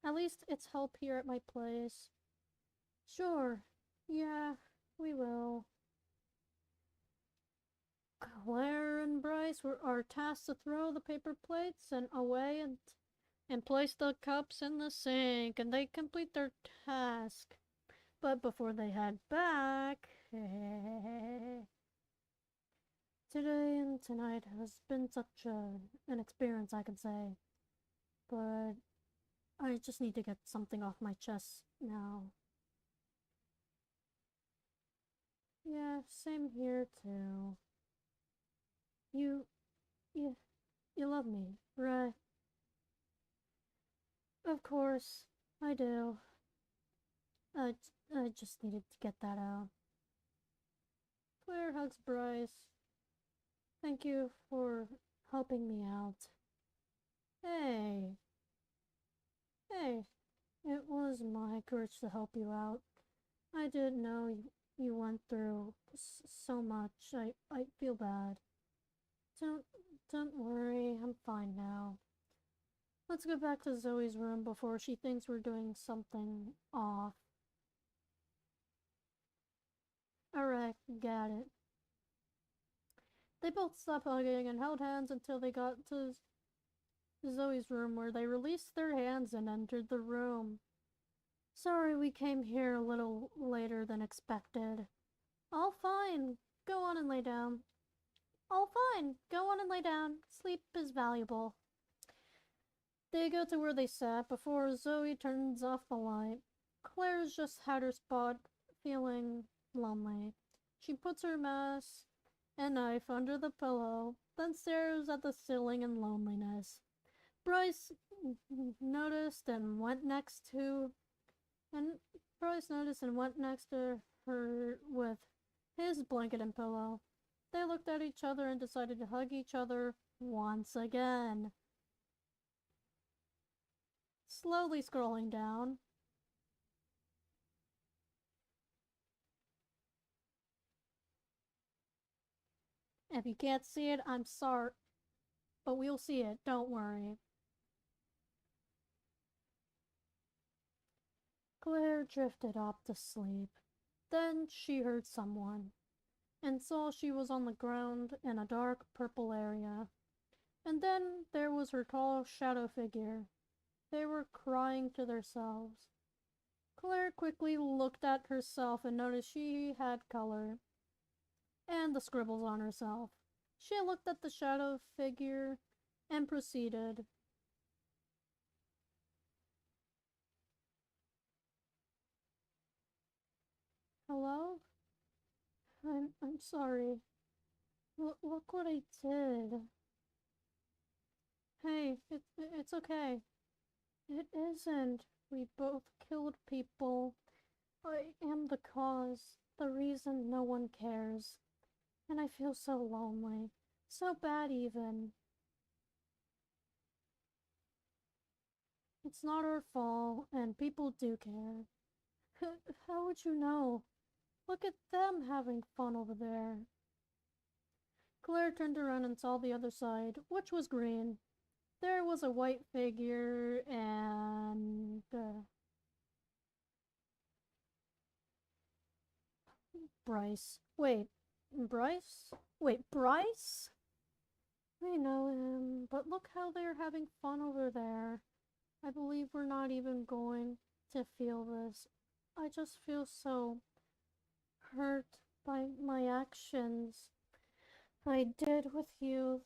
At least it's help here at my place. Sure. Yeah, we will. Claire and Bryce are tasked to throw the paper plates and away and place the cups in the sink, and they complete their task. But before they head back, today and tonight has been such an experience, I can say. But I just need to get something off my chest now. Yeah, same here too. You, you, you love me, right? Of course, I do. I just needed to get that out. Claire hugs Bryce. Thank you for helping me out. Hey. Hey, it was my courage to help you out. I didn't know you went through so much. I feel bad. Don't, don't worry, I'm fine now. Let's go back to Zoe's room before she thinks we're doing something off. Alright, got it. They both stopped hugging and held hands until they got to Zoe's room, where they released their hands and entered the room. Sorry we came here a little later than expected. All fine. Go on and lay down. All fine. Go on and lay down. Sleep is valuable. They go to where they sat before Zoe turns off the light. Claire's just had her spot, feeling lonely. She puts her mask and knife under the pillow, then stares at the ceiling in loneliness. Bryce noticed and went next to her with his blanket and pillow. They looked at each other and decided to hug each other once again. Slowly scrolling down. If you can't see it, I'm sorry. But we'll see it, don't worry. Claire drifted off to sleep. Then she heard someone, and saw she was on the ground in a dark purple area. And then there was her tall shadow figure. They were crying to themselves. Claire quickly looked at herself and noticed she had color, and the scribbles on herself. She looked at the shadow figure and proceeded. Hello? I'm sorry. Look what I did. Hey, it's okay. It isn't. We both killed people. I am the cause, the reason no one cares. And I feel so lonely. So bad even. It's not our fault, and people do care. How would you know? Look at them having fun over there. Claire turned around and saw the other side, which was green. There was a white figure and... Bryce. Wait, Bryce? Wait, Bryce? I know him, but look how they're having fun over there. I believe we're not even going to feel this. I just feel so hurt by my actions I did with you,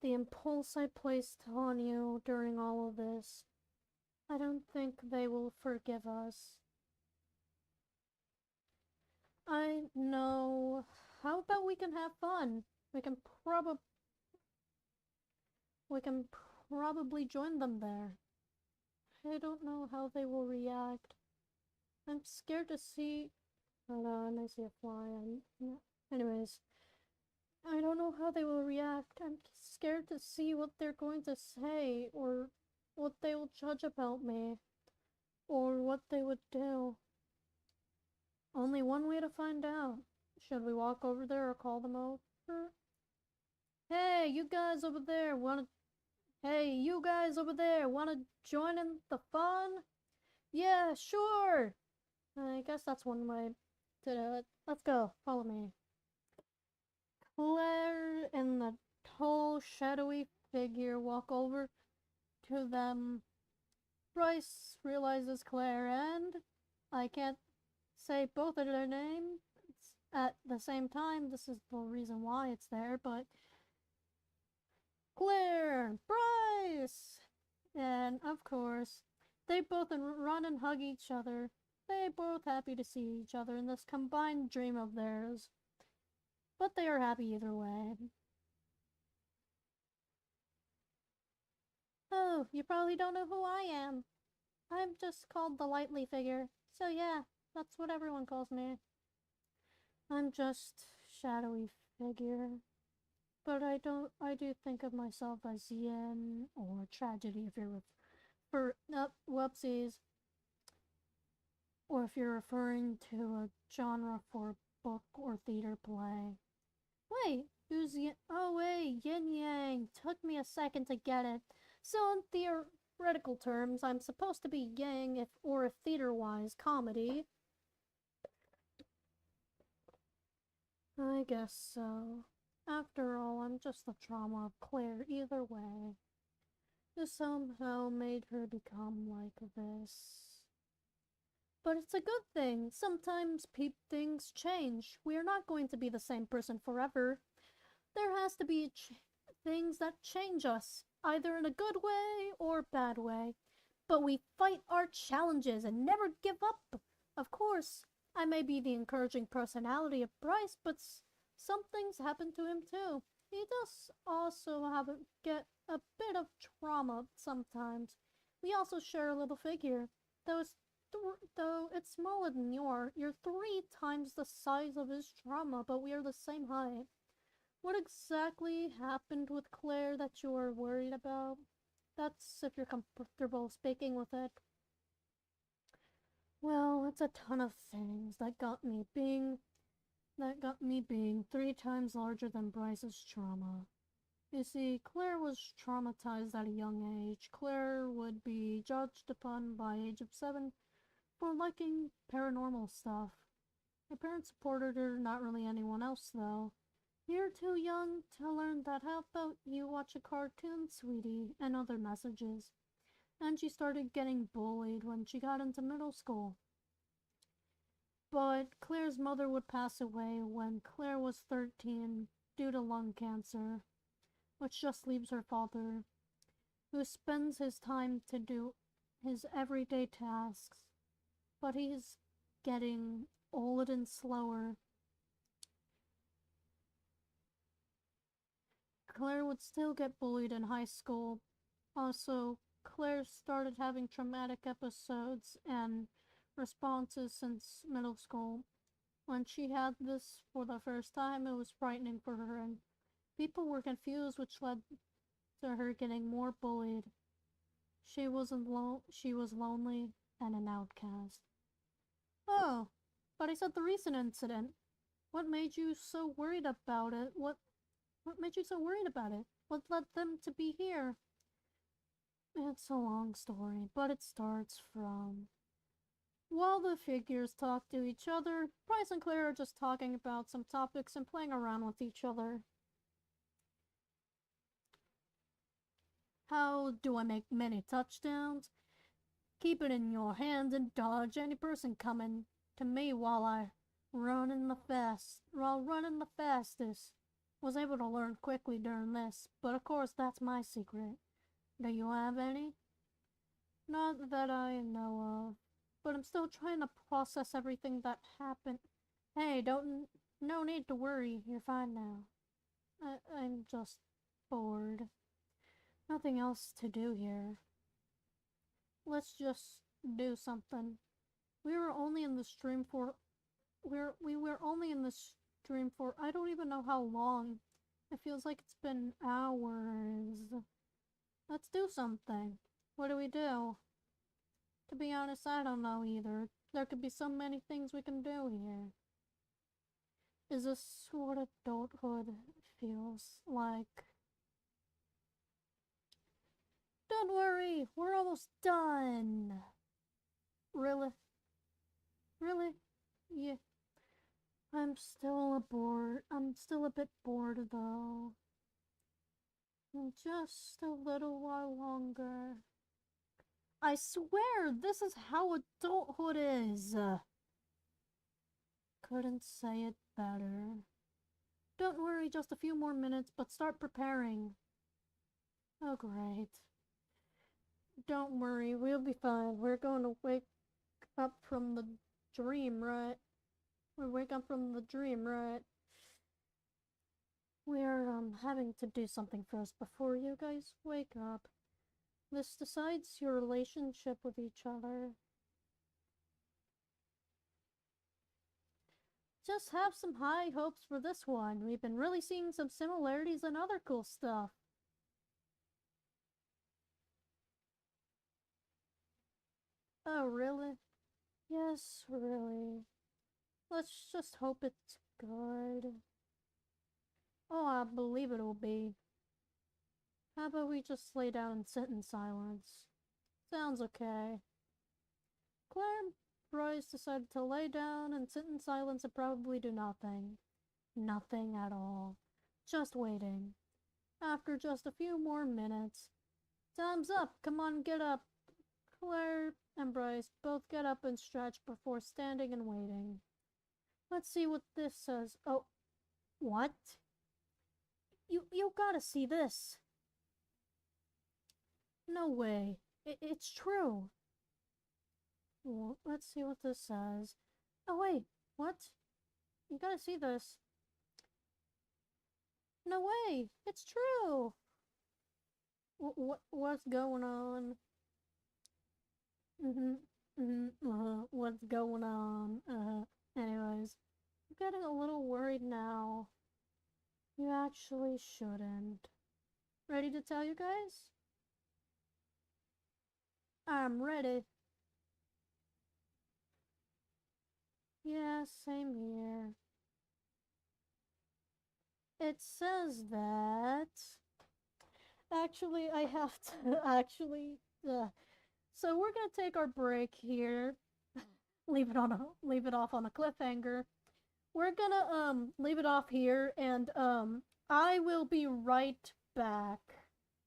the impulse I placed on you during all of this. I don't think they will forgive us. I know. How about we can have fun? We can probably join them there. I don't know how they will react. I'm scared to see... Hold on, I see a fly. Anyways, I don't know how they will react. I'm scared to see what they're going to say, or what they will judge about me, or what they would do. Only one way to find out. Should we walk over there or call them over? Hey, you guys over there wanna... Hey, you guys over there wanna join in the fun? Yeah, sure! I guess that's one way to do it. Let's go, follow me. Claire and the tall, shadowy figure walk over to them. Bryce realizes Claire and... I can't say both of their names at the same time. This is the reason why it's there, but... Claire! Bryce! And, of course, they both run and hug each other. They're both happy to see each other in this combined dream of theirs. But they are happy either way. Oh, you probably don't know who I am. I'm just called the Lightly figure. So yeah, that's what everyone calls me. I'm just shadowy figure. But I do think of myself as yin or tragedy if you're whoopsies. Or if you're referring to a genre for book or theater play. Wait, who's yin? Oh wait, yin yang. Took me a second to get it. So in theoretical terms, I'm supposed to be yang if theater-wise comedy. I guess so. After all, I'm just the trauma of Claire either way. Who somehow made her become like this. But it's a good thing. Sometimes things change. We are not going to be the same person forever. There has to be things that change us, either in a good way or bad way. But we fight our challenges and never give up. Of course, I may be the encouraging personality of Bryce, but some things happen to him too. He does also get a bit of trauma sometimes. We also share a little figure. Though it's smaller than you're 3 times the size of his trauma, but we are the same height. What exactly happened with Claire that you are worried about? That's if you're comfortable speaking with it. Well, it's a ton of things that got me being 3 times larger than Bryce's trauma. You see, Claire was traumatized at a young age. Claire would be judged upon by age of 7 for liking paranormal stuff. Her parents supported her, not really anyone else though. You're too young to learn that. How about you watch a cartoon, sweetie, and other messages. And she started getting bullied when she got into middle school. But Claire's mother would pass away when Claire was 13 due to lung cancer, which just leaves her father, who spends his time to do his everyday tasks. But he's getting old and slower. Claire would still get bullied in high school. Also, Claire started having traumatic episodes and responses since middle school. When she had this for the first time, it was frightening for her, and people were confused, which led to her getting more bullied. She was lonely and an outcast. Oh, but I said the recent incident. What made you so worried about it? What made you so worried about it? What led them to be here? It's a long story, but it starts from... While the figures talk to each other, Bryce and Claire are just talking about some topics and playing around with each other. How do I make many touchdowns? Keep it in your hands and dodge any person coming to me while running the fastest. Was able to learn quickly during this, but of course that's my secret. Do you have any? Not that I know of, but I'm still trying to process everything that happened. Hey, no need to worry, you're fine now. I'm just bored. Nothing else to do here. Let's just do something. We were only in the stream for I don't even know how long. It feels like it's been hours. Let's do something. What do we do? To be honest, I don't know either. There could be so many things we can do here. Is this what adulthood feels like? Don't worry, we're almost done. Really? Really? Yeah. I'm still a bit bored though. Just a little while longer. I swear, this is how adulthood is. Couldn't say it better. Don't worry, just a few more minutes, but start preparing. Oh, great. Don't worry, we'll be fine. We're going to wake up from the dream, right? We wake up from the dream, right? We're having to do something first before you guys wake up. This decides your relationship with each other. Just have some high hopes for this one. We've been really seeing some similarities and other cool stuff. Oh, really? Yes, really. Let's just hope it's good. Oh, I believe it'll be. How about we just lay down and sit in silence? Sounds okay. Claire and Bryce decided to lay down and sit in silence and probably do nothing. Nothing at all. Just waiting. After just a few more minutes. Time's up! Come on, get up! Claire and Bryce both get up and stretch before standing and waiting. Let's see what this says. Oh, what? You gotta see this. No way. It's true. Well, let's see what this says. Oh wait, what? You gotta see this. No way! It's true! What's going on? What's going on? Anyways, I'm getting a little worried now. You actually shouldn't. Ready to tell you guys? I'm ready. Yeah, same here. It says that... Actually, I have to actually... So we're gonna take our break here. Leave it off on a cliffhanger. We're gonna leave it off here, and I will be right back.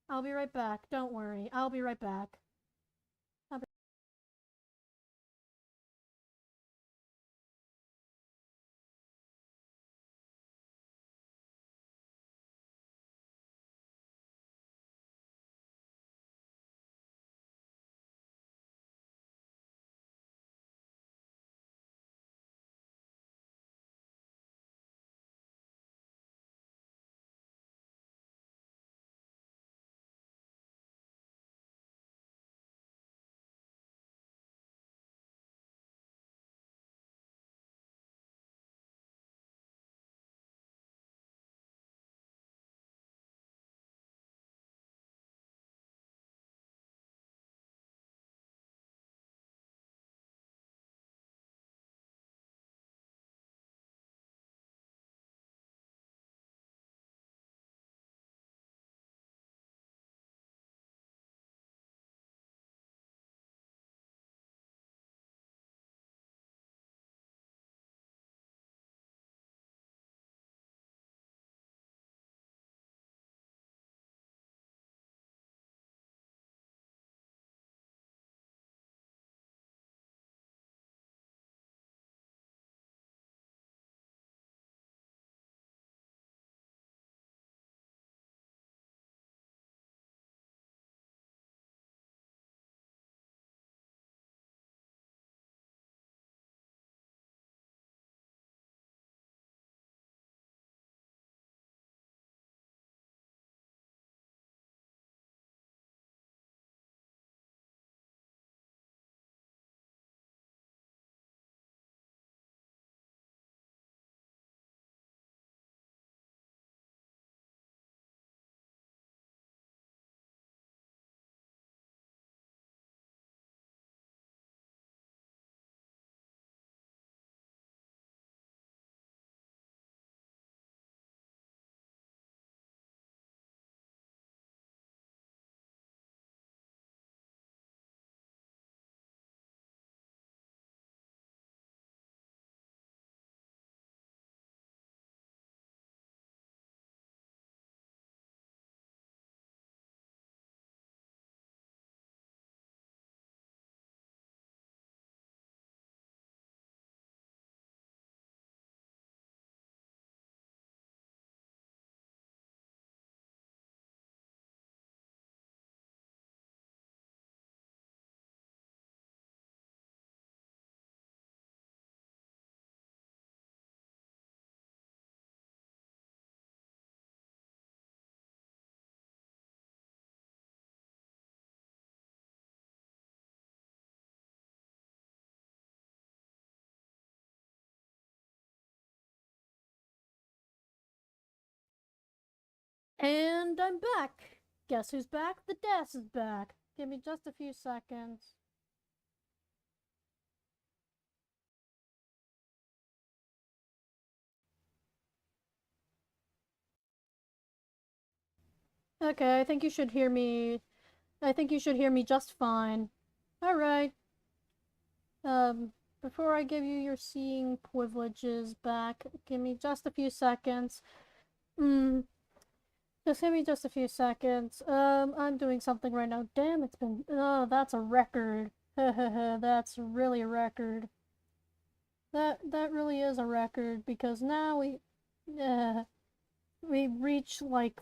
I'll be right back. Don't worry. I'll be right back. And I'm back. Guess who's back? The DAS is back. Give me just a few seconds. Okay, I think you should hear me. I think you should hear me just fine. Alright. Before I give you your seeing privileges back, give me just a few seconds. Just give me just a few seconds. I'm doing something right now. Damn, it's been. Oh, that's a record. That's really a record. That really is a record because now we reach like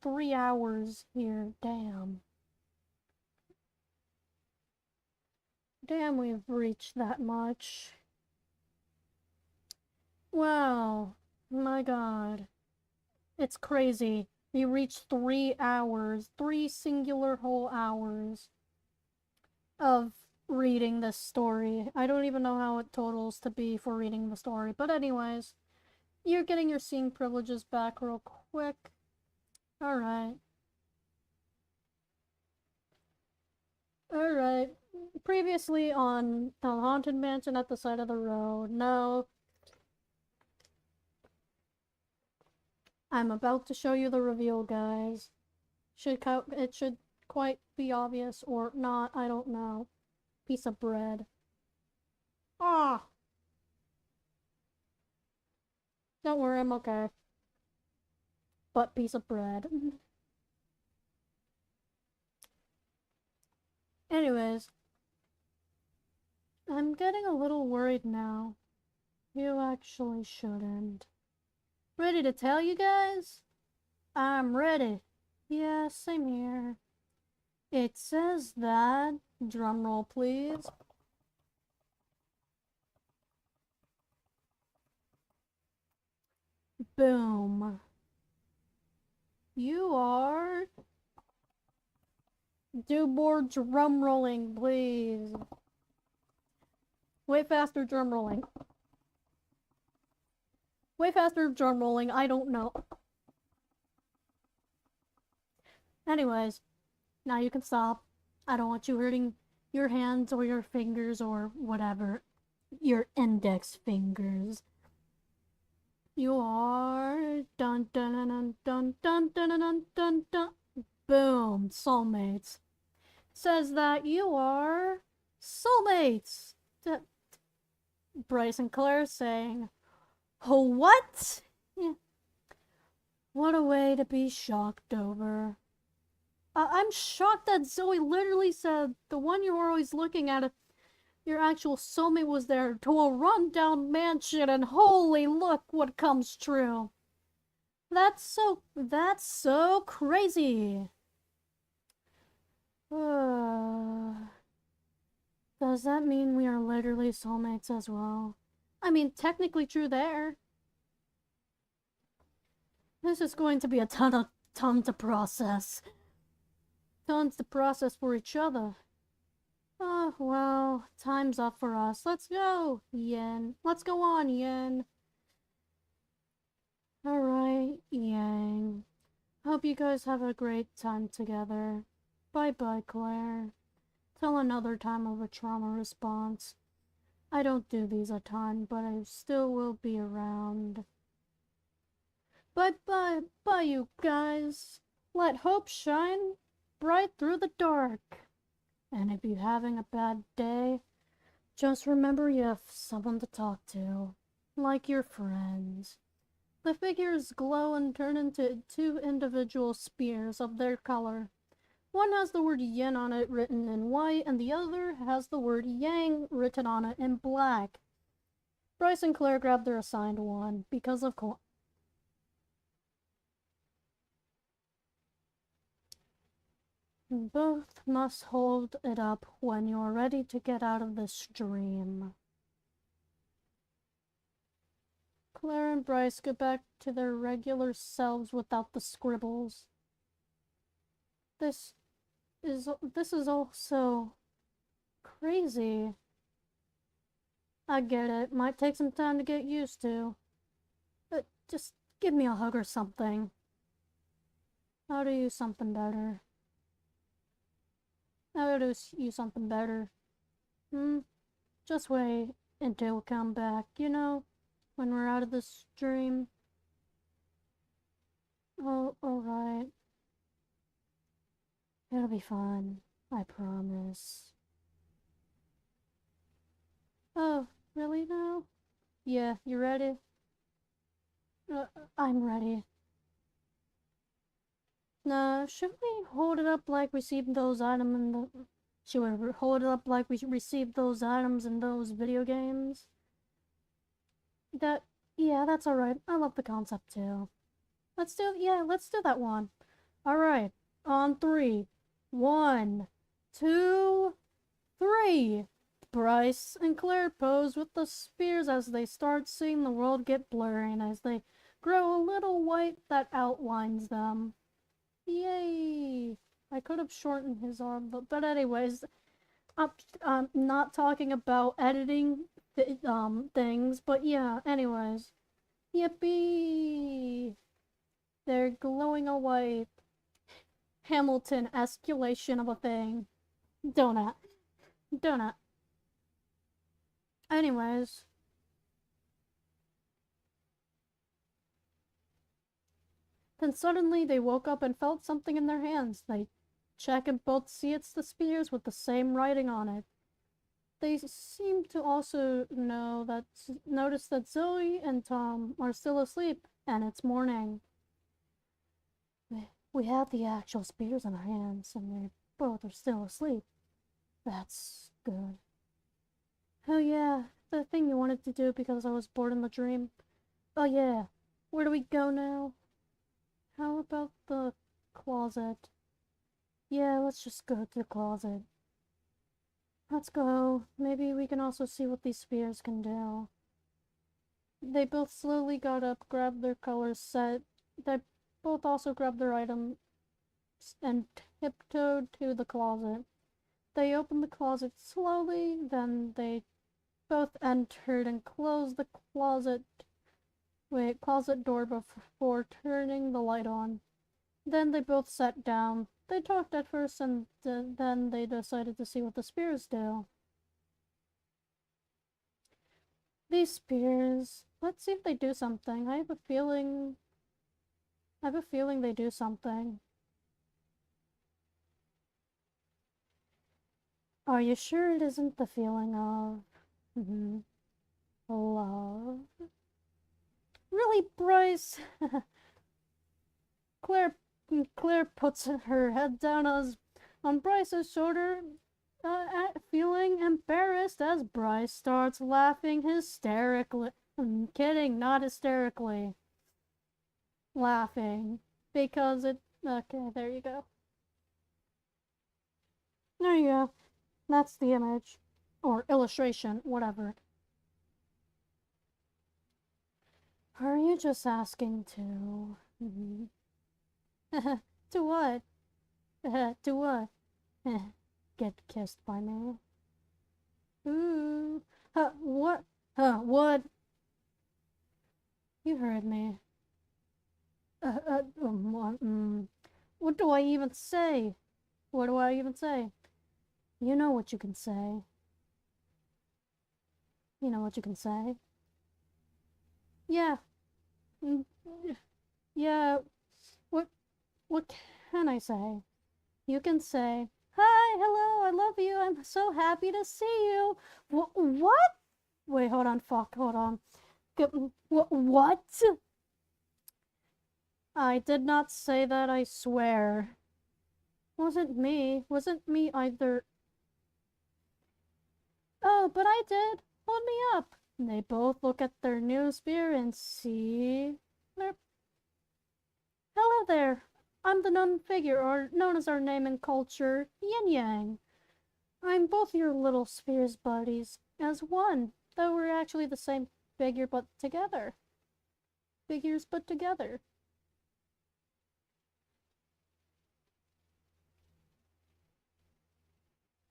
3 hours here. Damn. Damn, we've reached that much. Wow. My god. It's crazy. We reached 3 hours. 3 whole hours of reading this story. I don't even know how it totals to be for reading the story. But anyways, you're getting your seeing privileges back real quick. Alright. Alright. Previously on the Haunted Mansion at the side of the road. No. I'm about to show you the reveal, guys. It should quite be obvious or not, I don't know. Piece of bread. Ah! Don't worry, I'm okay. But piece of bread. Anyways. I'm getting a little worried now. You actually shouldn't. Ready to tell you guys? I'm ready. Yeah, same here. It says that, drumroll please. Boom. You are... Do more drum rolling, please. Way faster drum rolling. Way faster drum rolling, I don't know. Anyways, now you can stop. I don't want you hurting your hands or your fingers or whatever. Your index fingers. You are dun dun dun dun dun dun dun dun dun. Boom, soulmates. Says that you are soulmates. Bryce and Claire saying, "Oh, what?" Yeah. What a way to be shocked over. I'm shocked that Zoe literally said the one you were always looking at, your actual soulmate was there to a rundown mansion, and holy look what comes true. That's so crazy. Does that mean we are literally soulmates as well? I mean, technically true there. This is going to be a ton to process. Tons to process for each other. Oh, well, time's up for us. Let's go, Yen. Let's go on, Yen. Alright, Yang. Hope you guys have a great time together. Bye-bye, Claire. Till another time of a trauma response. I don't do these a ton, but I still will be around. Bye-bye, bye you guys. Let hope shine bright through the dark. And if you're having a bad day, just remember you have someone to talk to, like your friends. The figures glow and turn into two individual spears of their color. One has the word yin on it written in white, and the other has the word yang written on it in black. Bryce and Claire grab their assigned one, because of course. Both must hold it up when you're ready to get out of this dream. Claire and Bryce go back to their regular selves without the scribbles. This is all so crazy. I get it. Might take some time to get used to. But just give me a hug or something. How to use something better. How to use something better. Just wait until we come back, you know, when we're out of this dream. Oh, alright. It'll be fun. I promise. Oh, really now? Yeah, you ready? I'm ready. Nah, should we hold it up like we received those items in the... Should we hold it up like we received those items in those video games? Yeah, that's alright. I love the concept too. Let's do that one. Alright, on 3. 1, 2, 3. Bryce and Claire pose with the spears as they start seeing the world get blurry and as they grow a little white that outlines them. Yay! I could have shortened his arm, but anyways, I'm not talking about editing things, but yeah, anyways. Yippee! They're glowing a white Hamilton escalation of a thing. Donut. Anyways. Then suddenly they woke up and felt something in their hands. They check and both see it's the spears with the same writing on it. They seem to also notice that Zoe and Tom are still asleep, and it's morning. We have the actual spears in our hands, and we both are still asleep. That's good. Oh yeah, the thing you wanted to do because I was bored in the dream. Oh yeah, where do we go now? How about the closet? Yeah, let's just go to the closet. Let's go. Maybe we can also see what these spears can do. They both slowly got up, grabbed their colors set. They both also grabbed their items and tiptoed to the closet. They opened the closet slowly, then they both entered and closed the closet door before turning the light on. Then they both sat down. They talked at first and then they decided to see what the spears do. These spears, let's see if they do something. I have a feeling they do something. Are you sure it isn't the feeling of love? Really, Bryce? Claire puts her head down on Bryce's shoulder, feeling embarrassed as Bryce starts laughing hysterically. I'm kidding, not hysterically. Laughing. Because it... Okay, there you go. There you go. That's the image. Or illustration, whatever. Are you just asking to... to what? To what? Get kissed by me? Ooh. What? What? You heard me. What do I even say? What do I even say? You know what you can say. You know what you can say. Yeah. Yeah. What can I say? You can say, "Hi, hello, I love you. I'm so happy to see you." What? Wait, hold on. Fuck, hold on. What? I did not say that, I swear. Wasn't me either. Oh, but I did. Hold me up. And they both look at their new spear and see... Hello there. I'm the known figure, or known as our name in culture, Yin Yang. I'm both your little spheres buddies, as one, though we're actually the same figure but together. Figures but together.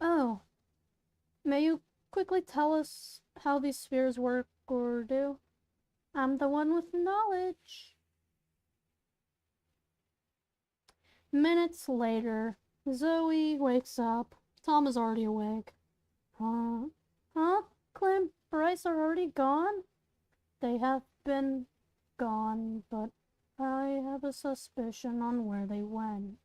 Oh. May you quickly tell us how these spheres work or do? I'm the one with knowledge. Minutes later, Zoe wakes up. Tom is already awake. Huh? Huh? Claire and Bryce are already gone? They have been gone, but I have a suspicion on where they went.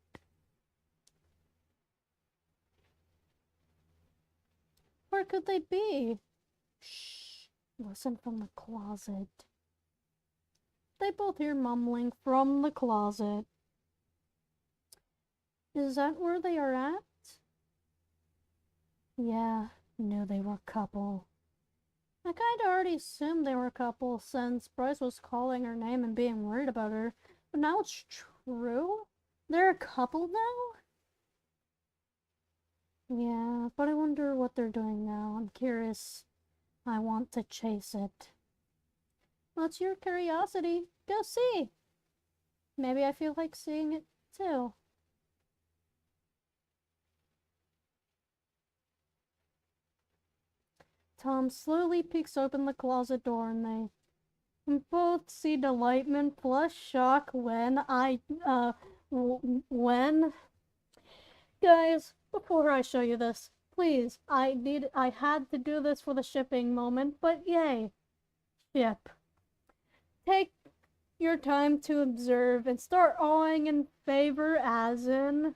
Where could they be? Shh. Listen from the closet. They both hear mumbling from the closet. Is that where they are at? Yeah, knew they were a couple. I kinda already assumed they were a couple since Bryce was calling her name and being worried about her. But now it's true? They're a couple now? Yeah, but I wonder what they're doing now. I'm curious. I want to chase it. What's your curiosity? Go see! Maybe I feel like seeing it too. Tom slowly peeks open the closet door and they both see delightment plus shock when Guys, before I show you this, please, I had to do this for the shipping moment, but yay. Ship. Take your time to observe and start awing in favor as in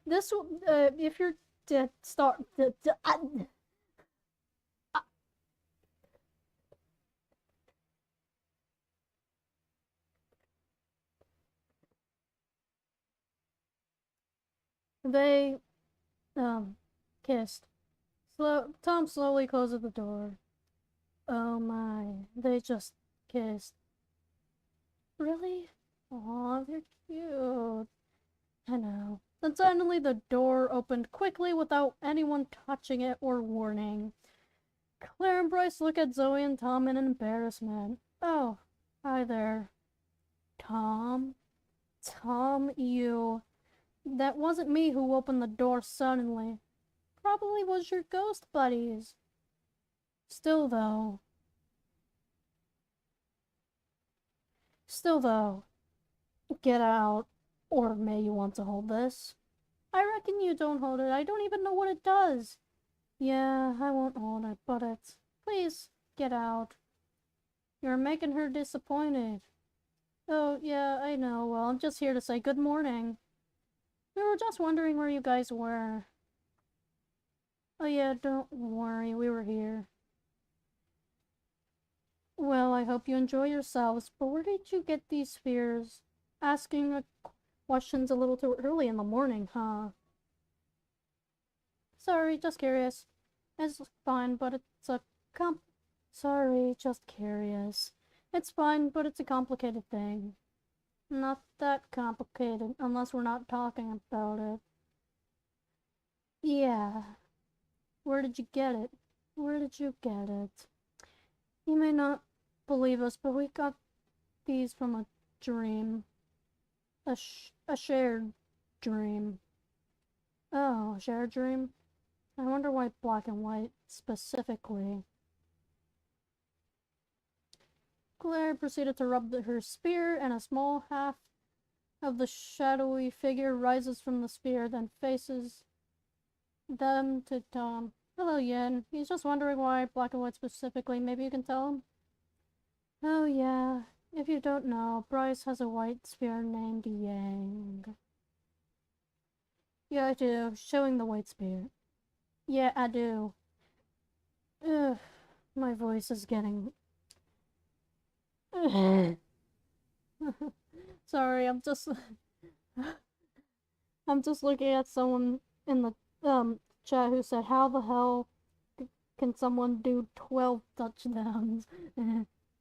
this if you're to start they kissed. Tom slowly closes the door. Oh my, they just kissed. Really? Aw, they're cute. I know. Then suddenly the door opened quickly without anyone touching it or warning. Claire and Bryce look at Zoe and Tom in embarrassment. Oh, hi there. Tom? Tom, you. That wasn't me who opened the door suddenly. Probably was your ghost buddies. Still though, get out. Or may you want to hold this? I reckon you don't hold it. I don't even know what it does. Yeah, I won't hold it, but it's... Please, get out. You're making her disappointed. Oh, yeah, I know. Well, I'm just here to say good morning. We were just wondering where you guys were. Oh yeah, don't worry, we were here. Well, I hope you enjoy yourselves, but where did you get these spheres? Asking questions a little too early in the morning, huh? Sorry, just curious. It's fine, but it's a Sorry, just curious. It's fine, but it's a complicated thing. Not that complicated, unless we're not talking about it. Yeah. Where did you get it? Where did you get it? You may not believe us, but we got these from a dream. A shared dream. Oh, a shared dream? I wonder why black and white, specifically. Claire proceeded to rub her spear, and a small half of the shadowy figure rises from the spear, then faces them to Tom. Hello, Yin. He's just wondering why black and white specifically. Maybe you can tell him? Oh, yeah. If you don't know, Bryce has a white spear named Yang. Yeah, I do. Showing the white spear. Yeah, I do. Ugh, my voice is getting... Sorry, I'm just... I'm just looking at someone in the chat who said, how the hell can someone do 12 touchdowns?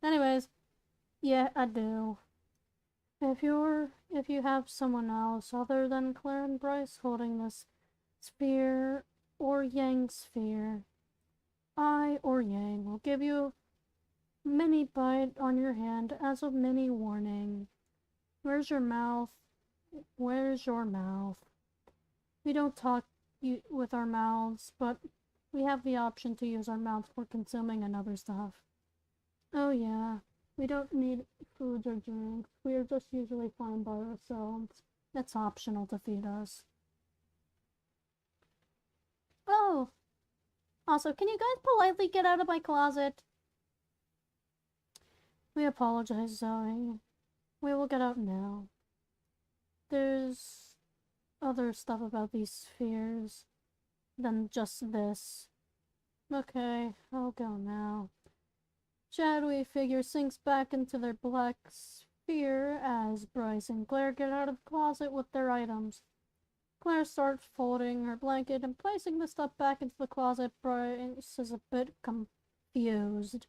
Anyways, yeah, I do. If you have someone else other than Claire and Bryce holding this sphere or Yang sphere, I or Yang will give you a mini bite on your hand as a mini warning. Where's your mouth? Where's your mouth? We don't talk with our mouths, but we have the option to use our mouth for consuming and other stuff. Oh yeah. We don't need food or drinks. We are just usually fine by ourselves. It's optional to feed us. Oh! Also, can you guys politely get out of my closet? We apologize, Zoe. We will get out now. There's other stuff about these spheres than just this. Okay, I'll go now. Shadowy figure sinks back into their black sphere as Bryce and Claire get out of the closet with their items. Claire starts folding her blanket and placing the stuff back into the closet. Bryce is a bit confused.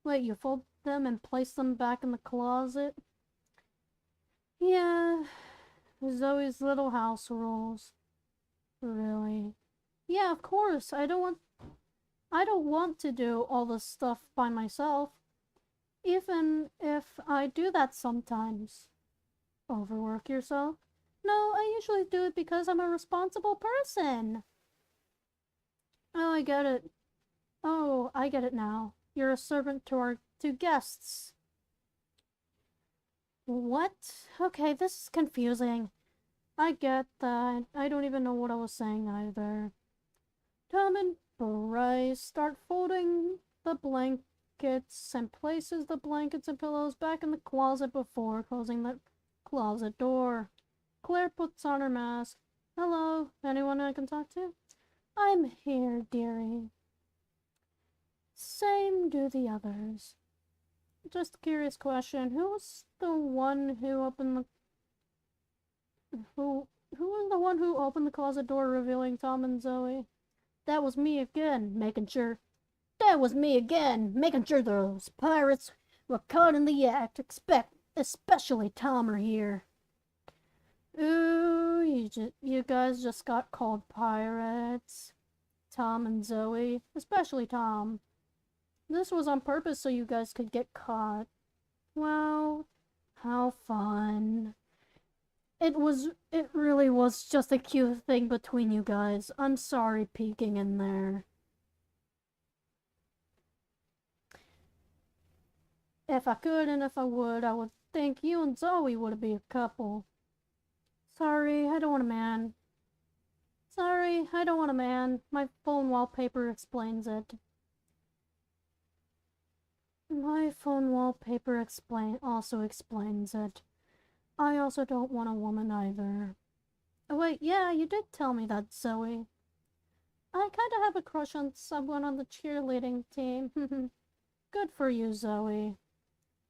Wait, you fold them and place them back in the closet? Yeah, Zoe's little house rules. Really? Yeah, of course. I don't want to do all this stuff by myself. Even if I do that sometimes. Overwork yourself? No, I usually do it because I'm a responsible person. Oh, I get it. Oh, I get it now. You're a servant to our two guests. What? Okay, this is confusing. I get that. I don't even know what I was saying either. Tom and Bryce start folding the blankets and places the blankets and pillows back in the closet before closing the closet door. Claire puts on her mask. Hello, anyone I can talk to? I'm here, dearie. Same do the others. Just a curious question. Who was the one who opened the... Who was the one who opened the closet door revealing Tom and Zoe? That was me again, making sure... That was me again, making sure those pirates were caught in the act. Especially Tom are here. Ooh, you guys just got called pirates. Tom and Zoe, especially Tom. This was on purpose so you guys could get caught. Wow, how fun. It really was just a cute thing between you guys. I'm sorry peeking in there. If I could and if I would think you and Zoe would be a couple. Sorry, I don't want a man. Sorry, I don't want a man. My phone wallpaper explains it. My phone wallpaper also explains it. I also don't want a woman either. Oh wait, yeah, you did tell me that, Zoe. I kinda have a crush on someone on the cheerleading team. Good for you, Zoe.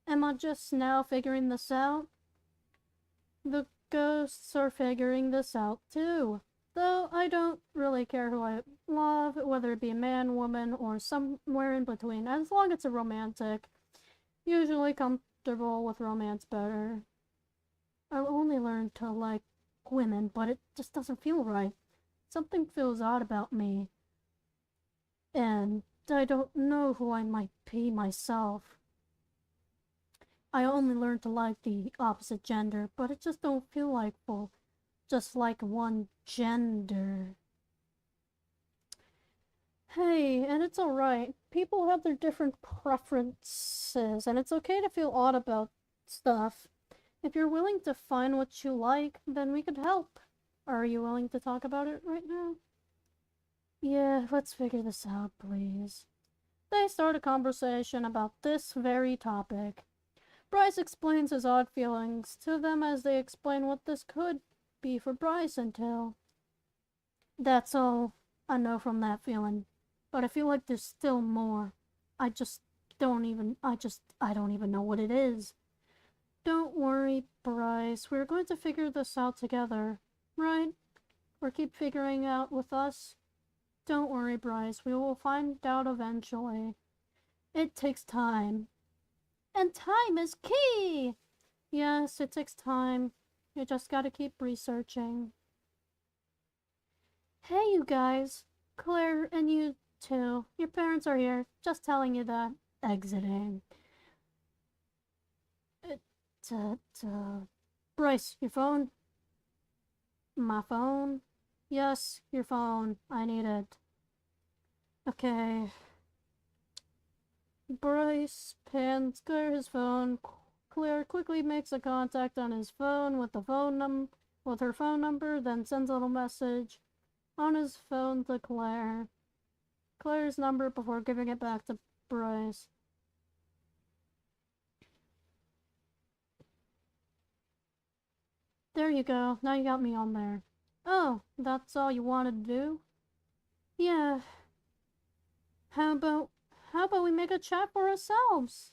Am I just now figuring this out? The ghosts are figuring this out too. Though I don't really care who I love, whether it be a man, woman, or somewhere in between, as long as it's a romantic. Usually comfortable with romance better. I've only learned to like women, but it just doesn't feel right. Something feels odd about me. And I don't know who I might be myself. I only learned to like the opposite gender, but it just don't feel like just like one gender. Hey, and it's alright. People have their different preferences, and it's okay to feel odd about stuff. If you're willing to find what you like, then we could help. Are you willing to talk about it right now? Yeah, let's figure this out, please. They start a conversation about this very topic. Bryce explains his odd feelings to them as they explain what this could be for Bryce until... That's all I know from that feeling. But I feel like there's still more. I don't even know what it is. Don't worry, Bryce. We're going to figure this out together, right? Or keep figuring out with us? Don't worry, Bryce. We will find out eventually. It takes time. And time is key! Yes, it takes time. You just gotta keep researching. Hey, you guys. Claire and you too. Your parents are here. Just telling you that. Exiting. Bryce, your phone? My phone? Yes, your phone. I need it. Okay. Bryce hands Claire his phone. Claire quickly makes a contact on his phone with her phone number, then sends a little message on his phone to Claire's number before giving it back to Bryce. There you go. Now you got me on there. Oh, that's all you wanted to do? Yeah. How about we make a chat for ourselves?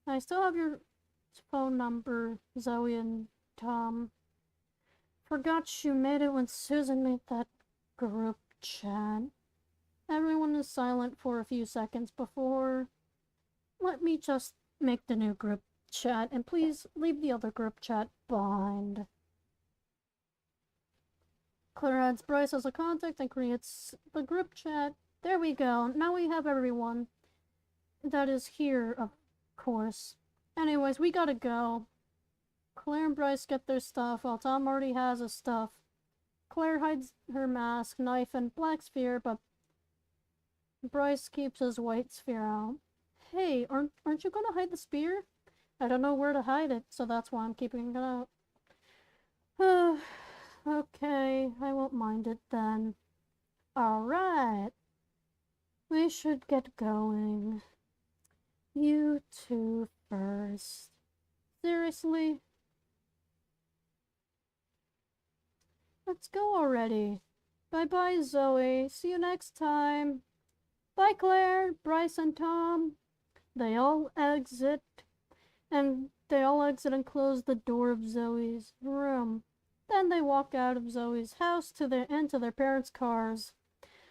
I still have your phone number, Zoe and Tom. Forgot you made it when Susan made that group chat. Everyone is silent for a few seconds before... Let me just make the new group chat, and please leave the other group chat behind. Claire adds Bryce as a contact and creates the group chat. There we go. Now we have everyone that is here, of course. Anyways, we gotta go. Claire and Bryce get their stuff while Tom already has his stuff. Claire hides her mask, knife, and black sphere, but Bryce keeps his white sphere out. Hey, aren't you gonna hide the spear? I don't know where to hide it, so that's why I'm keeping it out. Okay, I won't mind it then. Alright. We should get going. You two first. Seriously? Let's go already. Bye-bye, Zoe. See you next time. Bye, Claire, Bryce, and Tom. They all exit and close the door of Zoe's room. Then they walk out of Zoe's house into their parents' cars.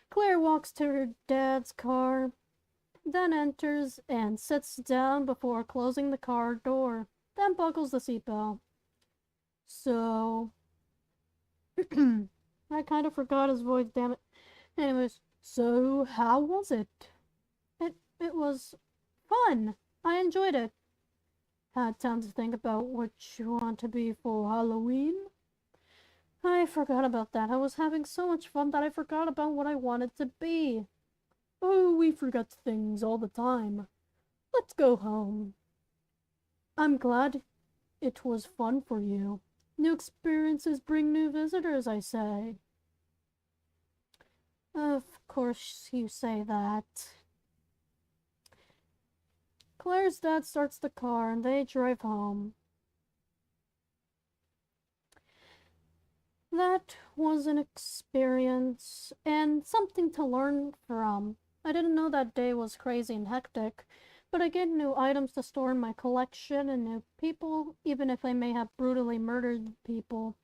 Claire walks to her dad's car, then enters and sits down before closing the car door, then buckles the seatbelt. So... I kind of forgot his voice, damn it. Anyways, so how was it? It was fun. I enjoyed it. Had time to think about what you want to be for Halloween? I forgot about that. I was having so much fun that I forgot about what I wanted to be. Oh, we forget things all the time. Let's go home. I'm glad it was fun for you. New experiences bring new visitors, I say. Of course you say that. Claire's dad starts the car and they drive home. That was an experience and something to learn from. I didn't know that day was crazy and hectic, but I gained new items to store in my collection and new people, even if I may have brutally murdered people.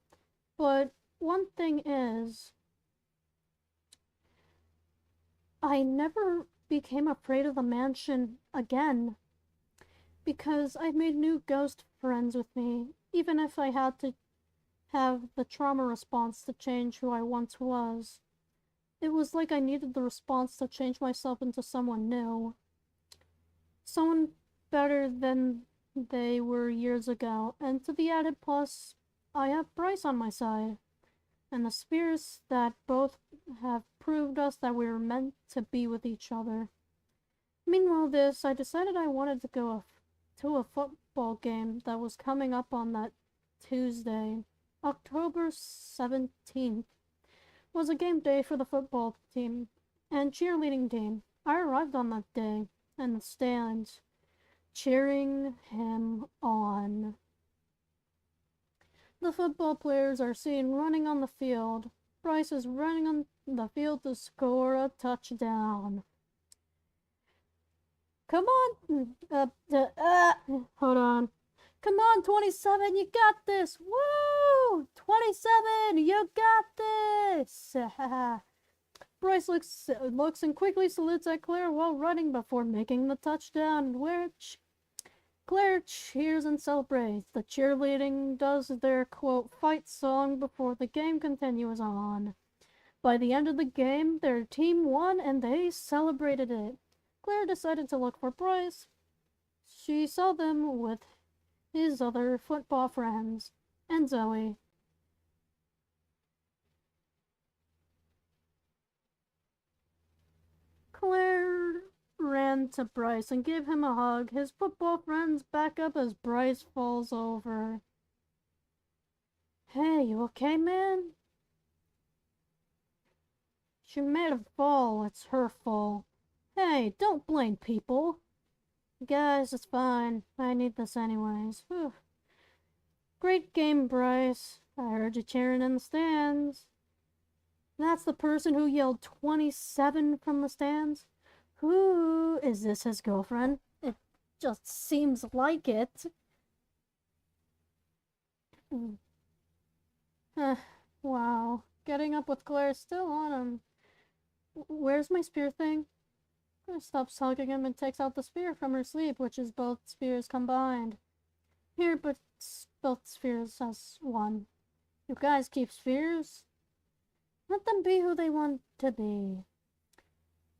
But one thing is, I never became afraid of the mansion again, because I made new ghost friends with me, even if I had to have the trauma response to change who I once was. It was like I needed the response to change myself into someone new. Someone better than they were years ago, and to the added plus, I have Bryce on my side, and the spheres that both have proved us that we were meant to be with each other. Meanwhile I decided I wanted to go to a football game that was coming up on that Tuesday. October 17th was a game day for the football team and cheerleading team. I arrived on that day in the stands, cheering him on. The football players are seen running on the field. Bryce is running on the field to score a touchdown. Come on! Hold on. Come on, 27, you got this! Woo! 27, you got this! Bryce looks and quickly salutes at Claire while running before making the touchdown, which Claire cheers and celebrates. The cheerleading does their, quote, fight song before the game continues on. By the end of the game, their team won and they celebrated it. Claire decided to look for Bryce. She saw them with his other football friends and Zoe. Claire ran hand to Bryce and give him a hug. His football friends back up as Bryce falls over. Hey, you okay, man? She made a fall. It's her fault. Hey, don't blame people. Guys, it's fine. I need this anyways. Whew. Great game, Bryce. I heard you cheering in the stands. That's the person who yelled 27 from the stands? Who is this, his girlfriend? It just seems like it. Wow. Getting up with Claire still on him. Where's my spear thing? Claire stops hugging him and takes out the spear from her sleeve, which is both spears combined. Here, but both spears as one. You guys keep spears? Let them be who they want to be.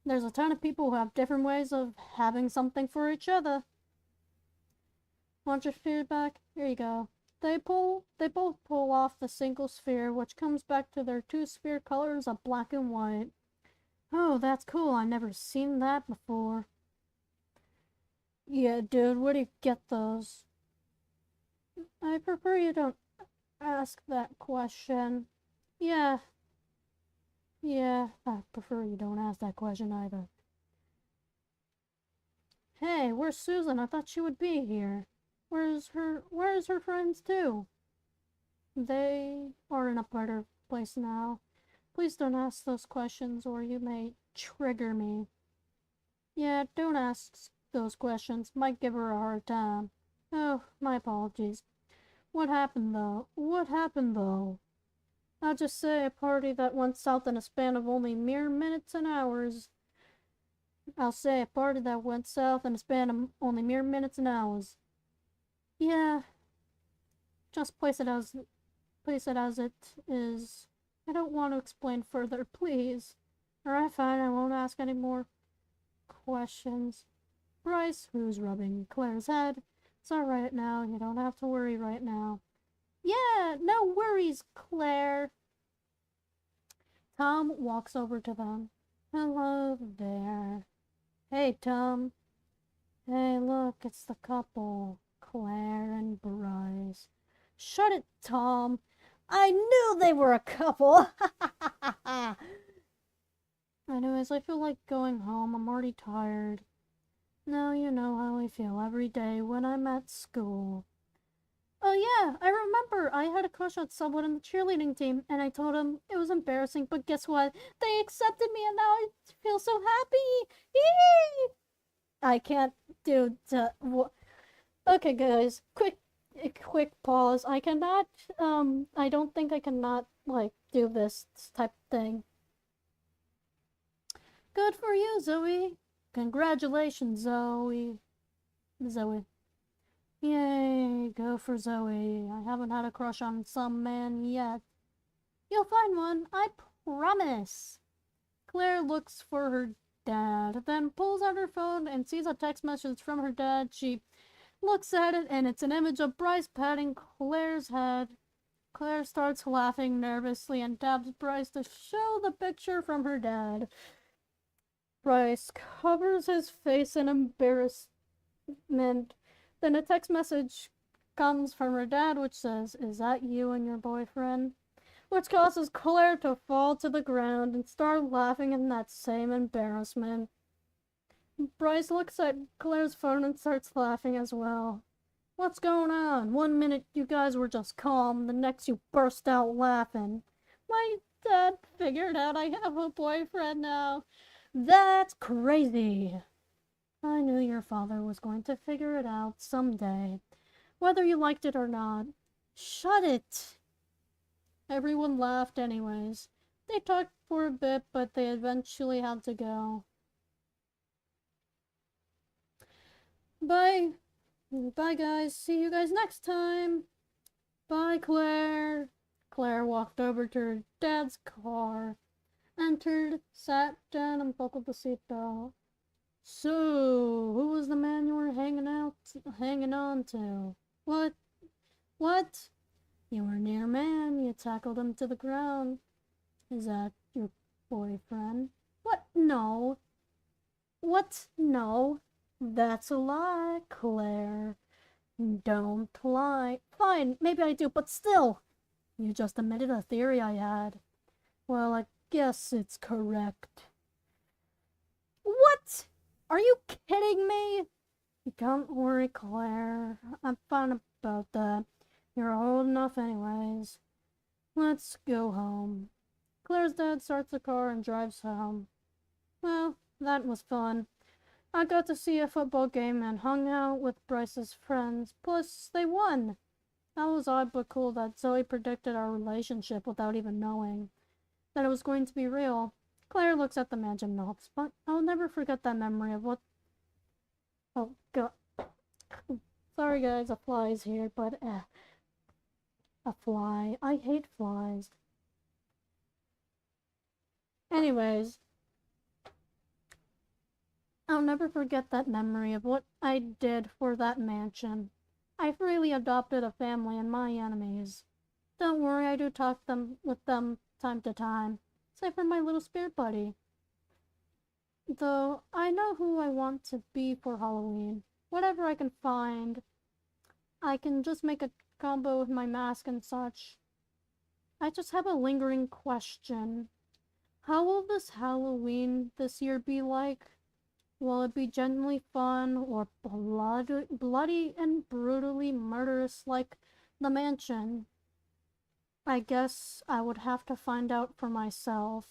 There's a ton of people who have different ways of having something for each other. Want your spear back? Here you go. They both pull off the single sphere, which comes back to their two spear colors of black and white. Oh, that's cool. I've never seen that before. Yeah, dude, where do you get those? I prefer you don't ask that question. Yeah, I prefer you don't ask that question either. Hey, where's Susan? I thought she would be here. Where's her friends too? They are in a better place now. Please don't ask those questions or you may trigger me. Yeah, don't ask those questions. Might give her a hard time. Oh, my apologies. What happened though? I'll just say a party that went south in a span of only mere minutes and hours. Yeah, just place it as it is. I don't want to explain further, please. Alright, fine, I won't ask any more questions. Bryce, who's rubbing Claire's head. It's alright now, you don't have to worry right now. Yeah, no worries, Claire. Tom walks over to them. Hello there. Hey, Tom. Hey, look, it's the couple. Claire and Bryce. Shut it, Tom. I knew they were a couple. Anyways, I feel like going home. I'm already tired. Now you know how I feel every day when I'm at school. Oh yeah, I remember I had a crush on someone in the cheerleading team, and I told him it was embarrassing, but guess what? They accepted me and now I feel so happy! Yay! I can't do okay, guys, quick pause. I cannot, I don't think I cannot, like, do this type of thing. Good for you, Zoe. Congratulations, Zoe. Yay, go for Zoe. I haven't had a crush on some man yet. You'll find one, I promise. Claire looks for her dad, then pulls out her phone and sees a text message from her dad. She looks at it and it's an image of Bryce patting Claire's head. Claire starts laughing nervously and taps Bryce to show the picture from her dad. Bryce covers his face in embarrassment. Then a text message comes from her dad which says, "Is that you and your boyfriend?" Which causes Claire to fall to the ground and start laughing in that same embarrassment. Bryce looks at Claire's phone and starts laughing as well. What's going on? 1 minute you guys were just calm, the next you burst out laughing. My dad figured out I have a boyfriend now. That's crazy. I knew your father was going to figure it out someday, whether you liked it or not. Shut it. Everyone laughed anyways. They talked for a bit, but they eventually had to go. Bye. Bye, guys. See you guys next time. Bye, Claire. Claire walked over to her dad's car, entered, sat down, and buckled the seatbelt. So, who was the man you were hanging on to? What? You were near man. You tackled him to the ground. Is that your boyfriend? What? No. What? What? No. That's a lie, Claire. Don't lie. Fine, maybe I do, but still. You just admitted a theory I had. Well, I guess it's correct. What? Are you kidding me? Don't worry, Claire. I'm fine about that. You're old enough anyways. Let's go home. Claire's dad starts the car and drives home. Well, that was fun. I got to see a football game and hung out with Bryce's friends. Plus, they won. That was odd but cool that Zoe predicted our relationship without even knowing that it was going to be real. Claire looks at the mansion notes, but I'll never forget that memory of what... Oh, God. Sorry guys, a fly's here, but a fly. I hate flies. Anyways, I'll never forget that memory of what I did for that mansion. I've really adopted a family and my enemies. Don't worry, I do talk with them time to time, save for my little spirit buddy. Though, I know who I want to be for Halloween. Whatever I can find. I can just make a combo with my mask and such. I just have a lingering question. How will this Halloween this year be like? Will it be genuinely fun or bloody and brutally murderous like the mansion? I guess I would have to find out for myself.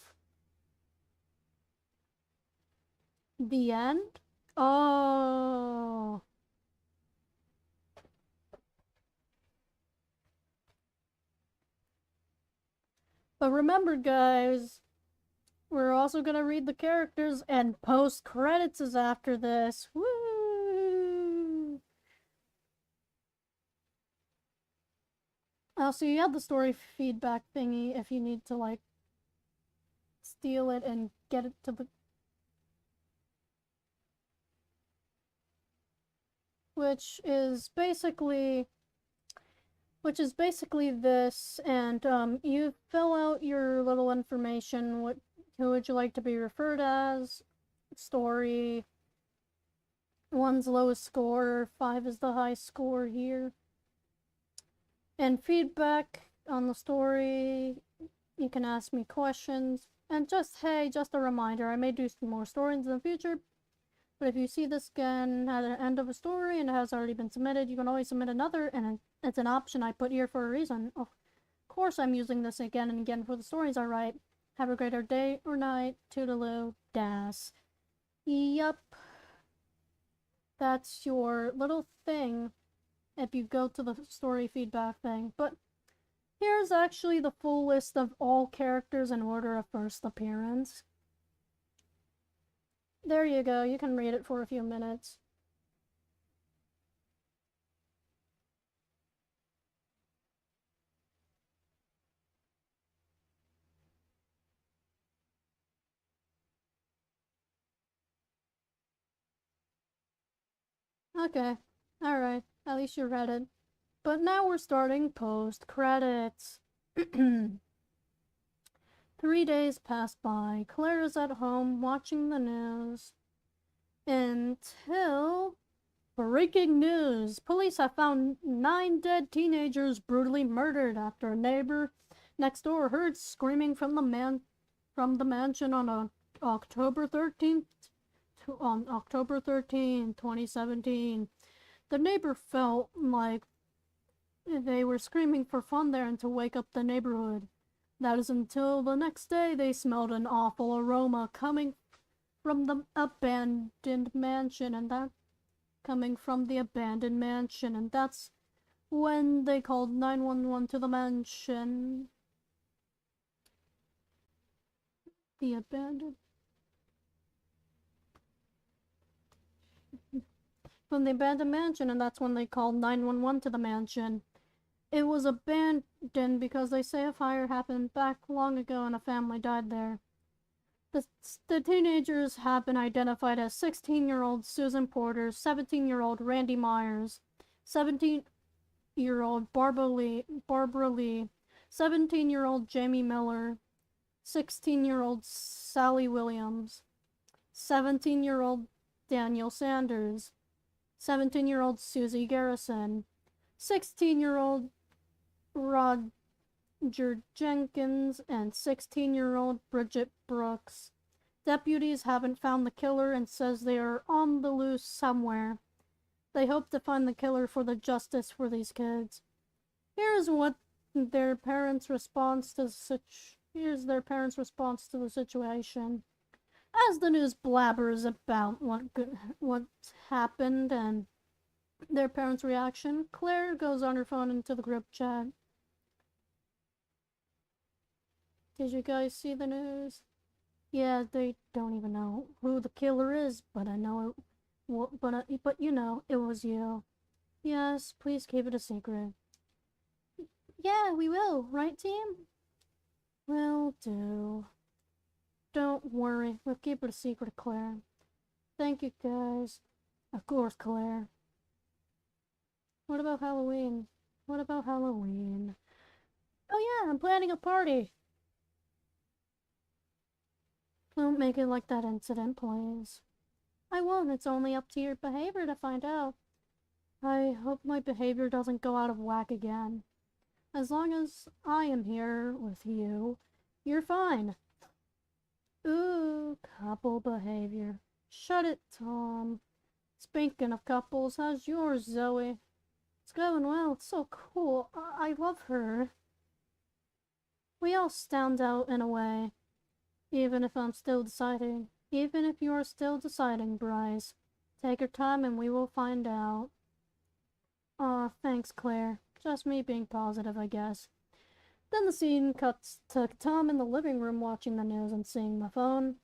The end? Oh. But remember, guys, we're also gonna read the characters, and post credits is after this. Woo! Also, you have the story feedback thingy if you need to, like, steal it and get it to the... Which is basically this, and you fill out your little information. Who would you like to be referred as? Story. 1's lowest score, 5 is the high score here. And feedback on the story. You can ask me questions. And just a reminder, I may do some more stories in the future. But if you see this again at the end of a story and it has already been submitted, you can always submit another, and it's an option I put here for a reason. Of course I'm using this again and again for the stories I write. Have a great day or night. Toodaloo. Das. Yup. That's your little thing if you go to the story feedback thing. But here's actually the full list of all characters in order of first appearance. There you go, you can read it for a few minutes. Okay, alright, at least you read it. But now we're starting post-credits. 3 days pass by. Claire is at home watching the news. Until... Breaking news! Police have found 9 dead teenagers brutally murdered after a neighbor next door heard screaming from the mansion on October 13th, 2017. The neighbor felt like they were screaming for fun there and to wake up the neighborhood. That is until the next day they smelled an awful aroma coming from the abandoned mansion, and that's when they called 911 to the mansion. From the abandoned mansion, and that's when they called 911 to the mansion. It was abandoned because they say a fire happened back long ago and a family died there. The teenagers have been identified as 16-year-old Susan Porter, 17-year-old Randy Myers, 17-year-old Barbara Lee, 17-year-old Jamie Miller, 16-year-old Sally Williams, 17-year-old Daniel Sanders, 17-year-old Susie Garrison, 16-year-old Roger Jenkins, and 16-year-old Bridget Brooks. Deputies haven't found the killer and says they are on the loose somewhere. They hope to find the killer for the justice for these kids. Here's their parents' response to the situation. As the news blabbers about what happened and their parents' reaction, Claire goes on her phone into the group chat. Did you guys see the news? Yeah, they don't even know who the killer is, but I know it. But you know, it was you. Yes, please keep it a secret. Yeah, we will, right, team? Will do. Don't worry, we'll keep it a secret, Claire. Thank you, guys. Of course, Claire. What about Halloween? Oh yeah, I'm planning a party. Don't make it like that incident, please. I won't. It's only up to your behavior to find out. I hope my behavior doesn't go out of whack again. As long as I am here with you, you're fine. Ooh, couple behavior. Shut it, Tom. Speaking of couples, how's yours, Zoe? It's going well. It's so cool. I love her. We all stand out in a way. Even if you're still deciding, Bryce. Take your time and we will find out. Aw, thanks, Claire. Just me being positive, I guess. Then the scene cuts to Tom in the living room watching the news and seeing the phone.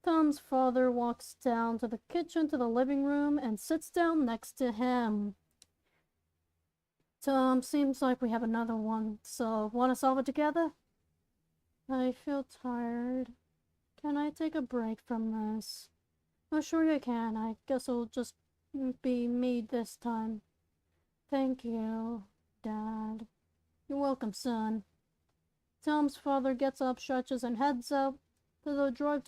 Tom's father walks down to the kitchen to the living room and sits down next to him. Tom, seems like we have another one, so wanna solve it together? I feel tired. Can I take a break from this? Oh, sure you can. I guess it'll just be me this time. Thank you, Dad. You're welcome, son. Tom's father gets up, stretches, and heads out to the drive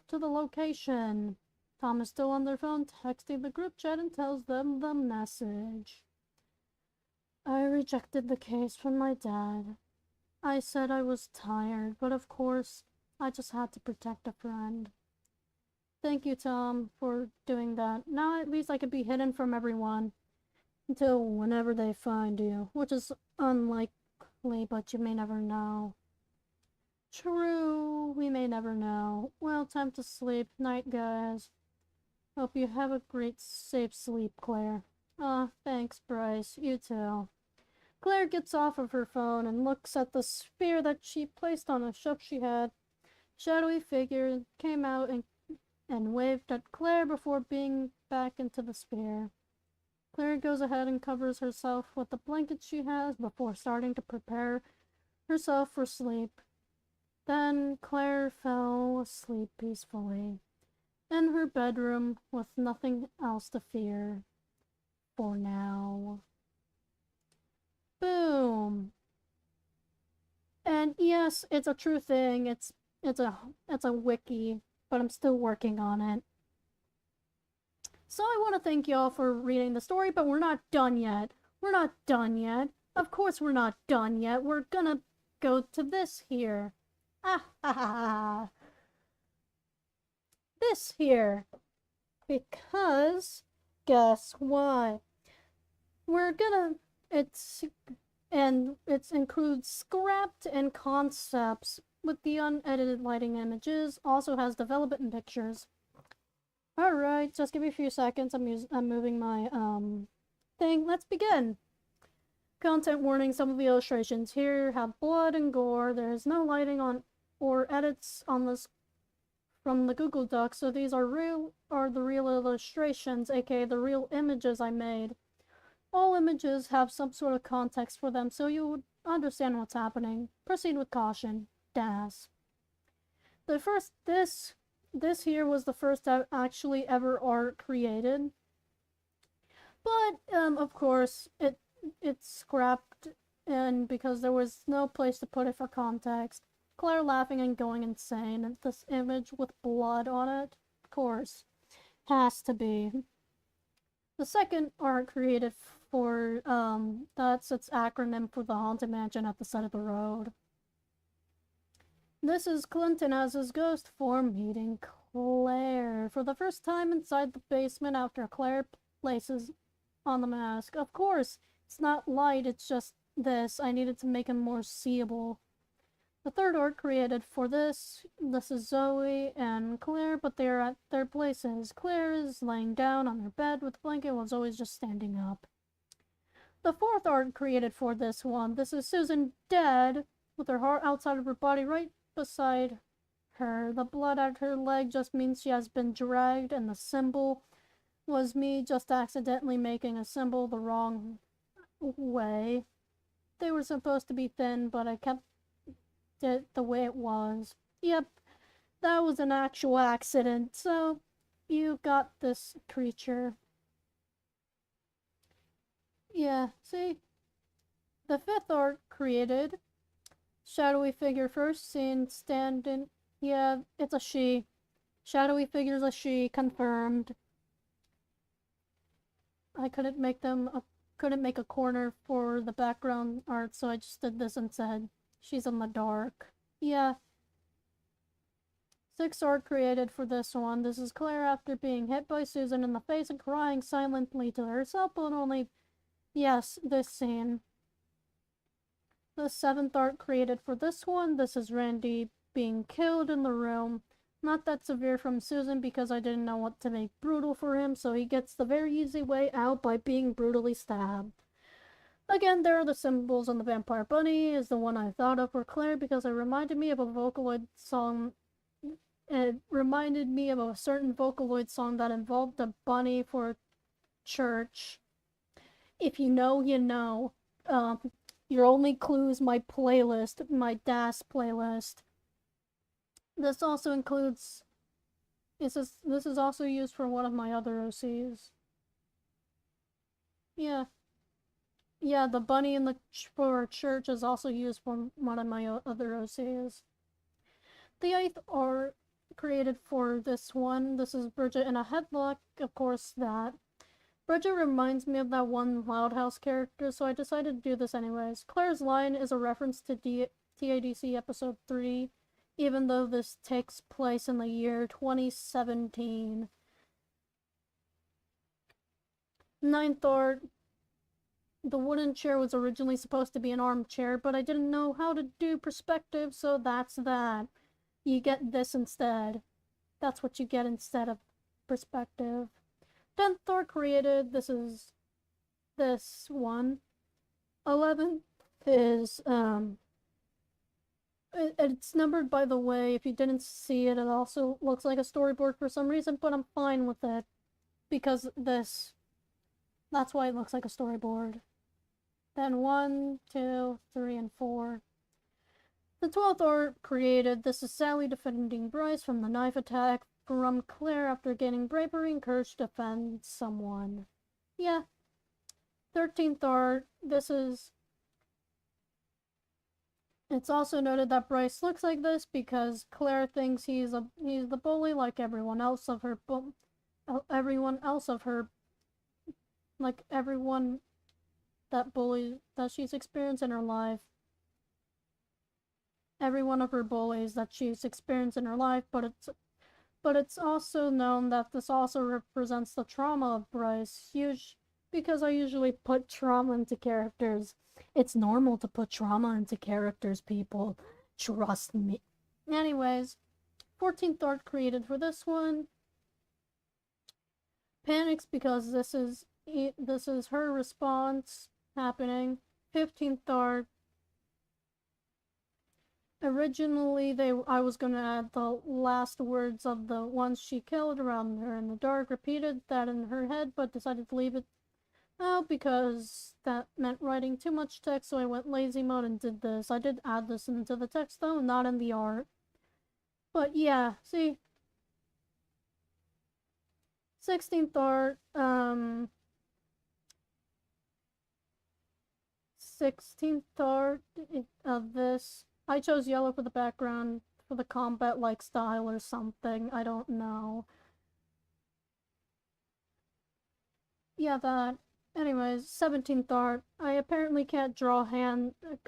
to the location. Tom is still on their phone, texting the group chat and tells them the message. I rejected the case from my dad. I said I was tired, but of course, I just had to protect a friend. Thank you, Tom, for doing that. Now at least I can be hidden from everyone. Until whenever they find you, which is unlikely, but you may never know. True, we may never know. Well, time to sleep. Night, guys. Hope you have a great, safe sleep, Claire. Thanks, Bryce. You too. Claire gets off of her phone and looks at the sphere that she placed on a shelf she had. Shadowy figure came out and waved at Claire before being back into the sphere. Claire goes ahead and covers herself with the blanket she has before starting to prepare herself for sleep. Then Claire fell asleep peacefully in her bedroom with nothing else to fear. For now. Boom. And yes, it's a true thing. It's a wiki, but I'm still working on it. So I want to thank y'all for reading the story, but we're not done yet. Of course we're not done yet. We're gonna go to this here. This here. Because, guess what? It includes scrapped and concepts with the unedited lighting images, also has development and pictures. Alright, just give me a few seconds. I'm moving my thing. Let's begin. Content warning: some of the illustrations here have blood and gore. There is no lighting on or edits on this from the Google Docs, so these are the real illustrations, aka the real images I made. All images have some sort of context for them, so you would understand what's happening. Proceed with caution. Das. This here was the first actually ever art created. But, of course, it's scrapped, and because there was no place to put it for context. Claire laughing and going insane at this image with blood on it. Of course. Has to be. The second art created for, that's its acronym for the Haunted Mansion at the side of the road. This is Clinton as his ghost form meeting Claire for the first time inside the basement after Claire places on the mask. Of course, it's not light, it's just this. I needed to make him more seeable. The third art created for this is Zoe and Claire, but they're at their places. Claire is laying down on her bed with a blanket while Zoe's just standing up. The fourth art created for this one, this is Susan dead, with her heart outside of her body right beside her. The blood at her leg just means she has been dragged, and the symbol was me just accidentally making a symbol the wrong way. They were supposed to be thin, but I kept it the way it was. Yep, that was an actual accident, so you got this creature. Yeah, see? The fifth art created. Shadowy figure first seen standing. Yeah, it's a she. Shadowy figure's a she, confirmed. I couldn't make a corner for the background art, so I just did this instead. She's in the dark. Yeah. Sixth art created for this one. This is Claire after being hit by Susan in the face and crying silently to herself, but only... Yes, this scene. The seventh art created for this one. This is Randy being killed in the room. Not that severe from Susan because I didn't know what to make brutal for him, so he gets the very easy way out by being brutally stabbed. Again, there are the symbols on the Vampire Bunny is the one I thought of for Claire because it reminded me of a Vocaloid song. It reminded me of a certain Vocaloid song that involved a bunny for church. If you know, you know. Your only clue is my playlist, my DAS playlist. This also includes... This is also used for one of my other OCs. Yeah. Yeah, the bunny in the for church is also used for one of my other OCs. The eighth art created for this one. This is Bridget in a headlock, of course that. Bridget reminds me of that one Loud House character, so I decided to do this anyways. Claire's line is a reference to TADC episode 3, even though this takes place in the year 2017. Ninth art. The wooden chair was originally supposed to be an armchair, but I didn't know how to do perspective, so that's that. You get this instead. That's what you get instead of perspective. 10th art created, this is this one. 11th is, it's numbered by the way. If you didn't see it, it also looks like a storyboard for some reason, but I'm fine with it. Because that's why it looks like a storyboard. Then 1, 2, 3, and 4. The 12th art created, this is Sally defending Bryce from the knife attack from Claire after gaining bravery and courage to defend someone. Yeah. 13th art, this is... It's also noted that Bryce looks like this because Claire thinks he's the bully like everyone else of her like everyone that bully that she's experienced in her life. Every one of her bullies that she's experienced in her life, but it's also known that this also represents the trauma of Bryce. Because I usually put trauma into characters. It's normal to put trauma into characters, people. Trust me. Anyways, 14th art created for this one. Panics because this is her response happening. 15th art. Originally, I was going to add the last words of the ones she killed around her in the dark, repeated that in her head, but decided to leave it out because that meant writing too much text, so I went lazy mode and did this. I did add this into the text, though, not in the art. But yeah, see? 16th art, 16th art of this. I chose yellow for the background for the combat-like style or something. I don't know. Yeah, that. Anyways, 17th art. I apparently can't draw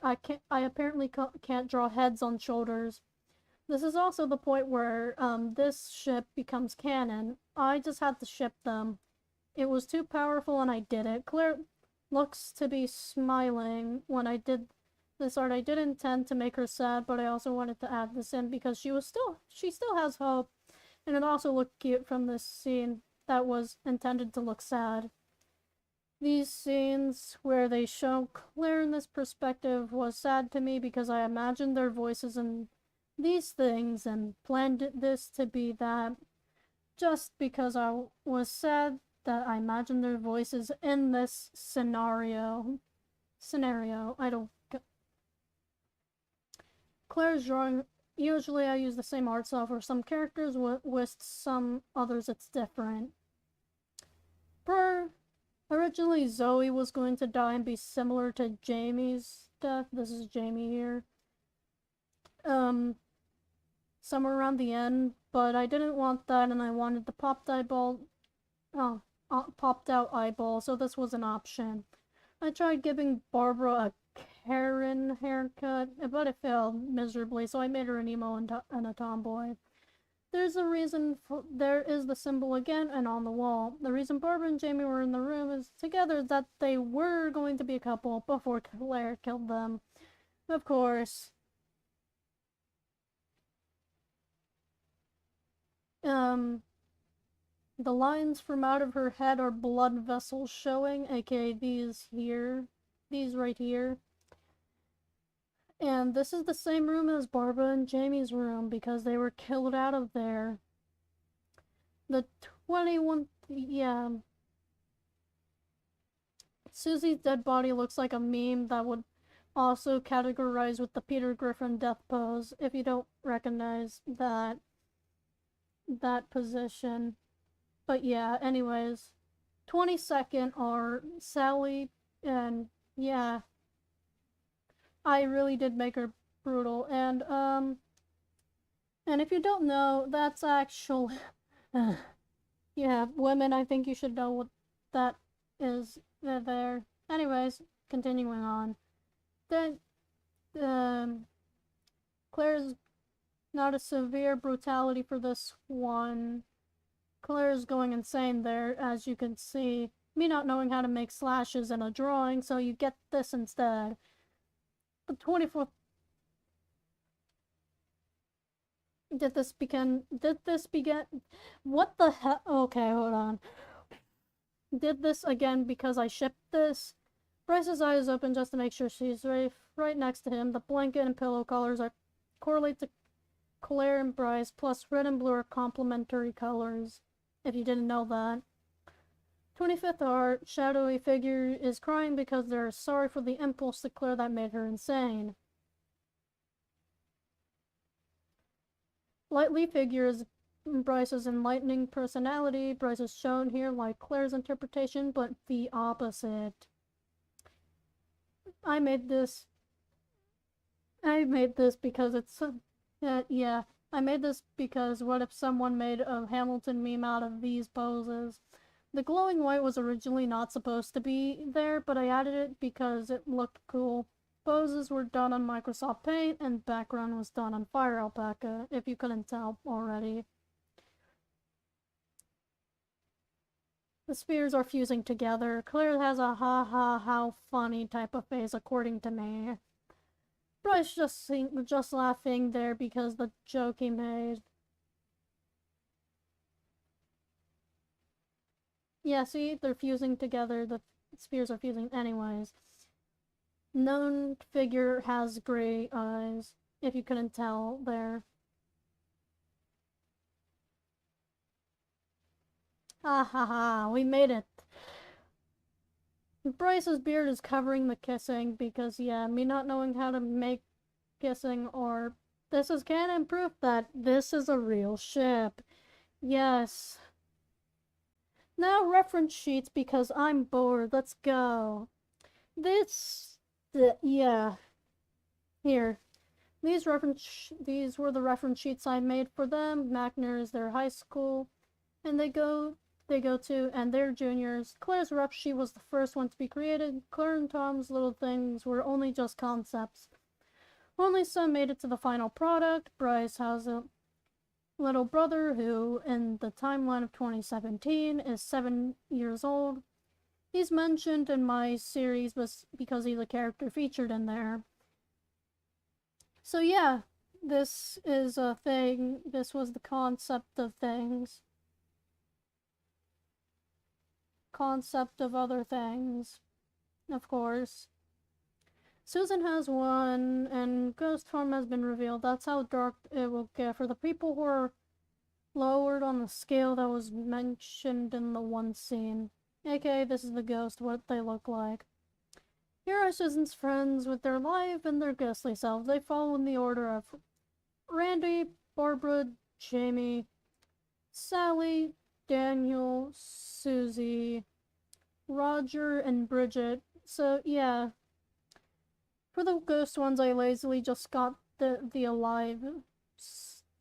I apparently can't draw heads on shoulders. This is also the point where this ship becomes canon. I just had to ship them. It was too powerful and I did it. Claire looks to be smiling when I did this art. I did intend to make her sad, but I also wanted to add this in because she still has hope, and it also looked cute from this scene that was intended to look sad. These scenes where they show Claire in this perspective was sad to me because I imagined their voices in these things and planned this to be that just because I was sad that I imagined their voices in this scenario. I don't. Claire's drawing. Usually I use the same art style for some characters, with some others it's different. Originally Zoe was going to die and be similar to Jamie's death. This is Jamie here. Somewhere around the end, but I didn't want that and I wanted the popped out eyeball, so this was an option. I tried giving Barbara a Karen haircut, but it failed miserably, so I made her an emo and a tomboy. There is the symbol again and on the wall. The reason Barbara and Jamie were in the room is together that they were going to be a couple before Claire killed them. Of course. The lines from out of her head are blood vessels showing, aka these right here. And this is the same room as Barbara and Jamie's room because they were killed out of there. The 21, yeah. Susie's dead body looks like a meme that would also categorize with the Peter Griffin death pose if you don't recognize that position. But yeah, anyways, 22nd are Sally, and yeah, I really did make her brutal. And if you don't know, that's actually, yeah, women, I think you should know what that is there. Anyways, continuing on. Then, Claire's not a severe brutality for this one. Claire's going insane there, as you can see. Me not knowing how to make slashes in a drawing, so you get this instead. The 24th. Did this begin? What the hell? Okay, hold on. Did this again because I shipped this? Bryce's eyes open just to make sure she's right next to him. The blanket and pillow colors are correlate to Claire and Bryce, plus red and blue are complementary colors, if you didn't know that. 25th art, shadowy figure is crying because they're sorry for the impulse to Claire that made her insane. Lightly figure is Bryce's enlightening personality. Bryce is shown here like Claire's interpretation, but the opposite. I made this because it's yeah, I made this because what if someone made a Hamilton meme out of these poses? The glowing white was originally not supposed to be there, but I added it because it looked cool. Poses were done on Microsoft Paint, and background was done on Fire Alpaca, if you couldn't tell already. The spheres are fusing together. Claire has a ha ha how funny type of face, according to me. Bryce just laughing there because the joke he made. Yeah, see, they're fusing together. The spheres are fusing anyways. Known figure has gray eyes, if you couldn't tell there. Ha ha ha, we made it. Bryce's beard is covering the kissing because, yeah, me not knowing how to make kissing or this is canon proof that this is a real ship. Yes. Now reference sheets because I'm bored. Let's go. Yeah. Here. These were the reference sheets I made for them. Magner is their high school. And they go they go to, and they're juniors. Claire's rough, she was the first one to be created. Claire and Tom's little things were only just concepts. Only some made it to the final product. Bryce has a little brother who, in the timeline of 2017, is 7 years old. He's mentioned in my series because he's a character featured in there. So yeah, this is a thing. This was the concept of things. Concept of other things, of course. Susan has one, and ghost form has been revealed. That's how dark it will get for the people who are lowered on the scale that was mentioned in the one scene. Okay, this is the ghost, what they look like. Here are Susan's friends with their live and their ghostly selves. They follow in the order of Randy, Barbara, Jamie, Sally, Daniel, Susie, Roger, and Bridget. So, yeah. For the ghost ones, I lazily just got the alive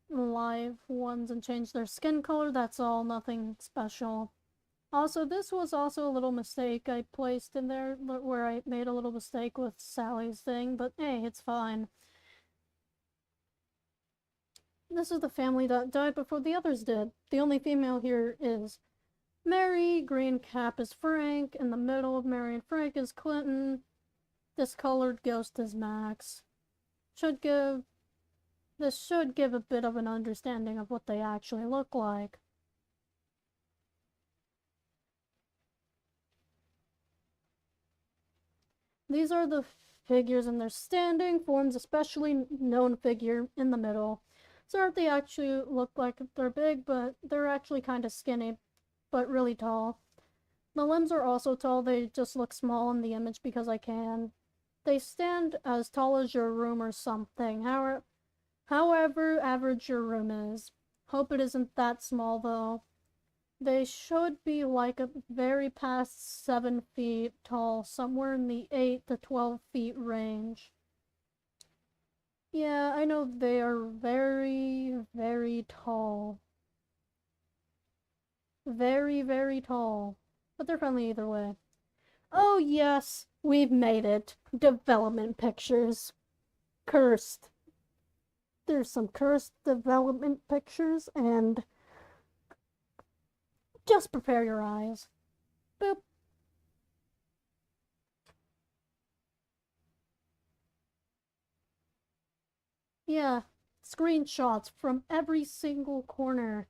ones and changed their skin color. That's all, nothing special. Also, this was also a little mistake I placed in there, where I made a little mistake with Sally's thing, but hey, it's fine. This is the family that died before the others did. The only female here is Mary. Green cap is Frank. In the middle of Mary and Frank is Clinton. This colored ghost is Max. This should give a bit of an understanding of what they actually look like. These are the figures and their standing forms, especially known figure in the middle. So they actually look like they're big, but they're actually kind of skinny, but really tall. The limbs are also tall, they just look small in the image because I can. They stand as tall as your room or something, however average your room is. Hope it isn't that small though. They should be like a very past 7 feet tall, somewhere in the 8 to 12 feet range. Yeah, I know they are very, very tall. Very, very tall. But they're friendly either way. Oh yes, we've made it. Development pictures. Cursed. There's some cursed development pictures, and just prepare your eyes. Boop. Yeah, screenshots from every single corner.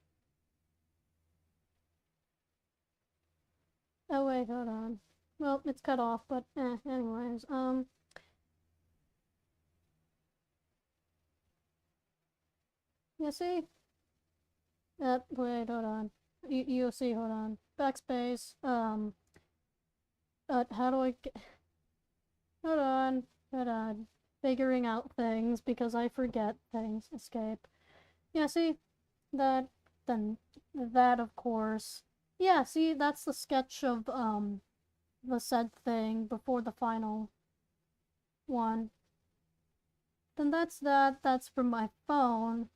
Oh wait, hold on. Well, it's cut off, but anyways, you see? Wait, hold on. You'll see, hold on. Backspace, how do I get... Hold on. Figuring out things, because I forget things. Escape. Yeah, see? Then, that, of course. Yeah, see, that's the sketch of, the said thing before the final one. Then that's from my phone.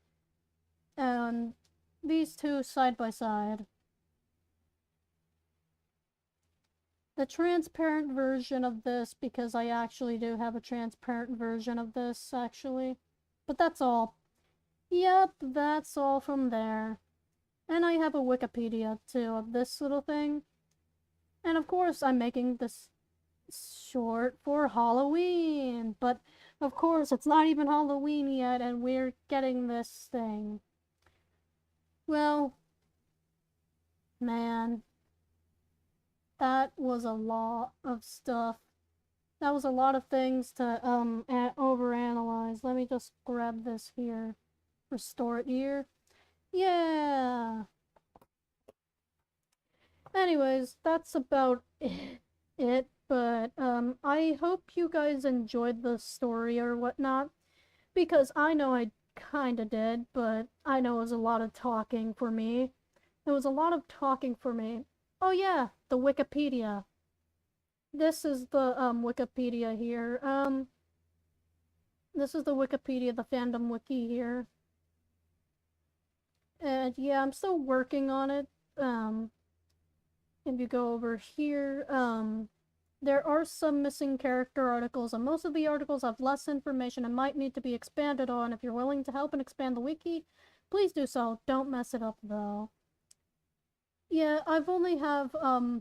And these two side by side. The transparent version of this, because I actually do have a transparent version of this, actually. But that's all. Yep, that's all from there. And I have a Wikipedia, too, of this little thing. And of course, I'm making this short for Halloween. But, of course, it's not even Halloween yet, and we're getting this thing. Well, man, that was a lot of stuff. That was a lot of things to overanalyze. Let me just grab this here. Restore it here. Yeah. Anyways, that's about it. But I hope you guys enjoyed the story or whatnot, because I know I kinda did, but I know it was a lot of talking for me. It was a lot of talking for me. Oh yeah, the Wikipedia. This is the Wikipedia here. This is the Wikipedia, the fandom wiki here. And yeah, I'm still working on it. if you go over here, there are some missing character articles, and most of the articles have less information and might need to be expanded on. If you're willing to help and expand the wiki, please do so. Don't mess it up, though. Yeah, I've only have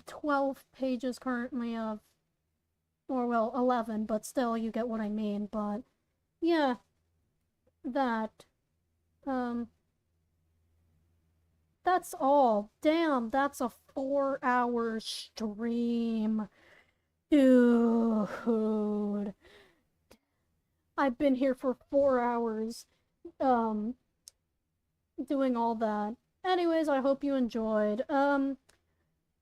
12 pages currently of, or well, 11, but still, you get what I mean. But yeah, that. That's all. Damn, that's a 4-hour stream. Dude. I've been here for 4 hours, um, doing all that. Anyways, I hope you enjoyed.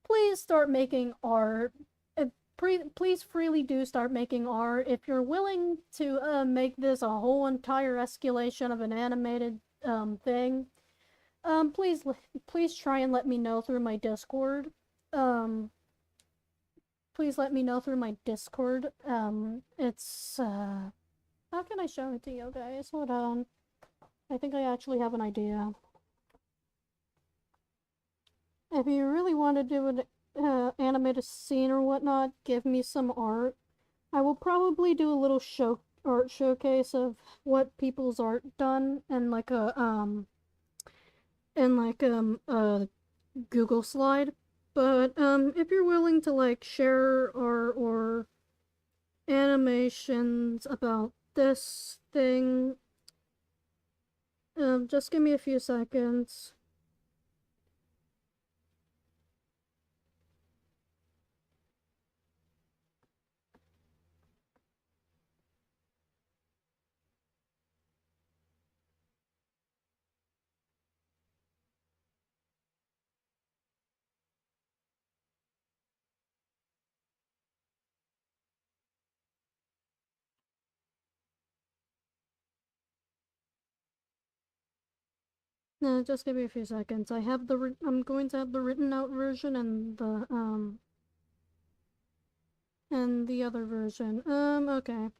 Please start making art. Please freely do start making art. If you're willing to, make this a whole entire escalation of an animated, thing, please try and let me know through my Discord. Please let me know through my Discord. It's, how can I show it to you guys? Hold on. I think I actually have an idea. If you really want to do an animate a scene or whatnot, give me some art. I will probably do a little art showcase of what people's art done and like a Google slide. But if you're willing to like share or animations about this thing, just give me a few seconds. No, just give me a few seconds. I have I'm going to have the written out version and the other version. Okay.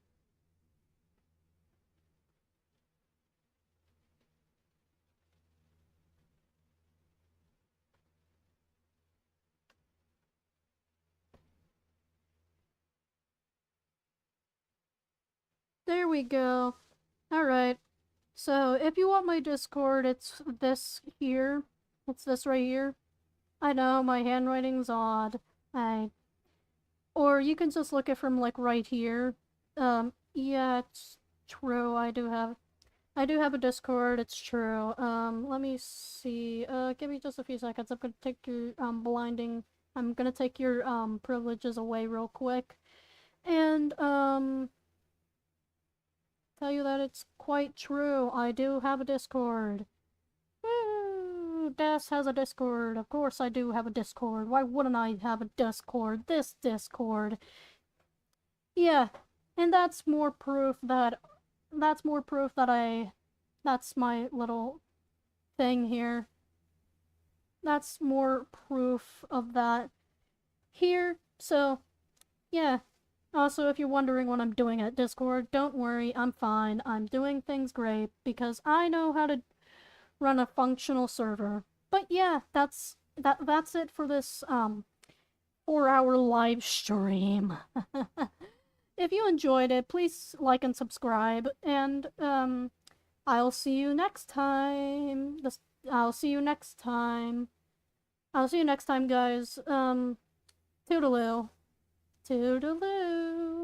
There we go. Alright. So, if you want my Discord, it's this here. It's this right here. I know, my handwriting's odd. Or you can just look it from, like, right here. Yeah, it's true, I do have a Discord, it's true. Let me see. Give me just a few seconds. I'm gonna take your, I'm gonna take your, privileges away real quick. And, tell you that it's quite true. I do have a Discord. Woo! Des has a Discord. Of course I do have a Discord. Why wouldn't I have a Discord? This Discord. Yeah, and that's more proof that that's my little thing here. That's more proof of that here. So, yeah. Also, if you're wondering what I'm doing at Discord, don't worry, I'm fine. I'm doing things great because I know how to run a functional server. But yeah, that's it for this 4-hour live stream. If you enjoyed it, please like and subscribe, and I'll see you next time. I'll see you next time. I'll see you next time, guys. Toodaloo. Toodaloo.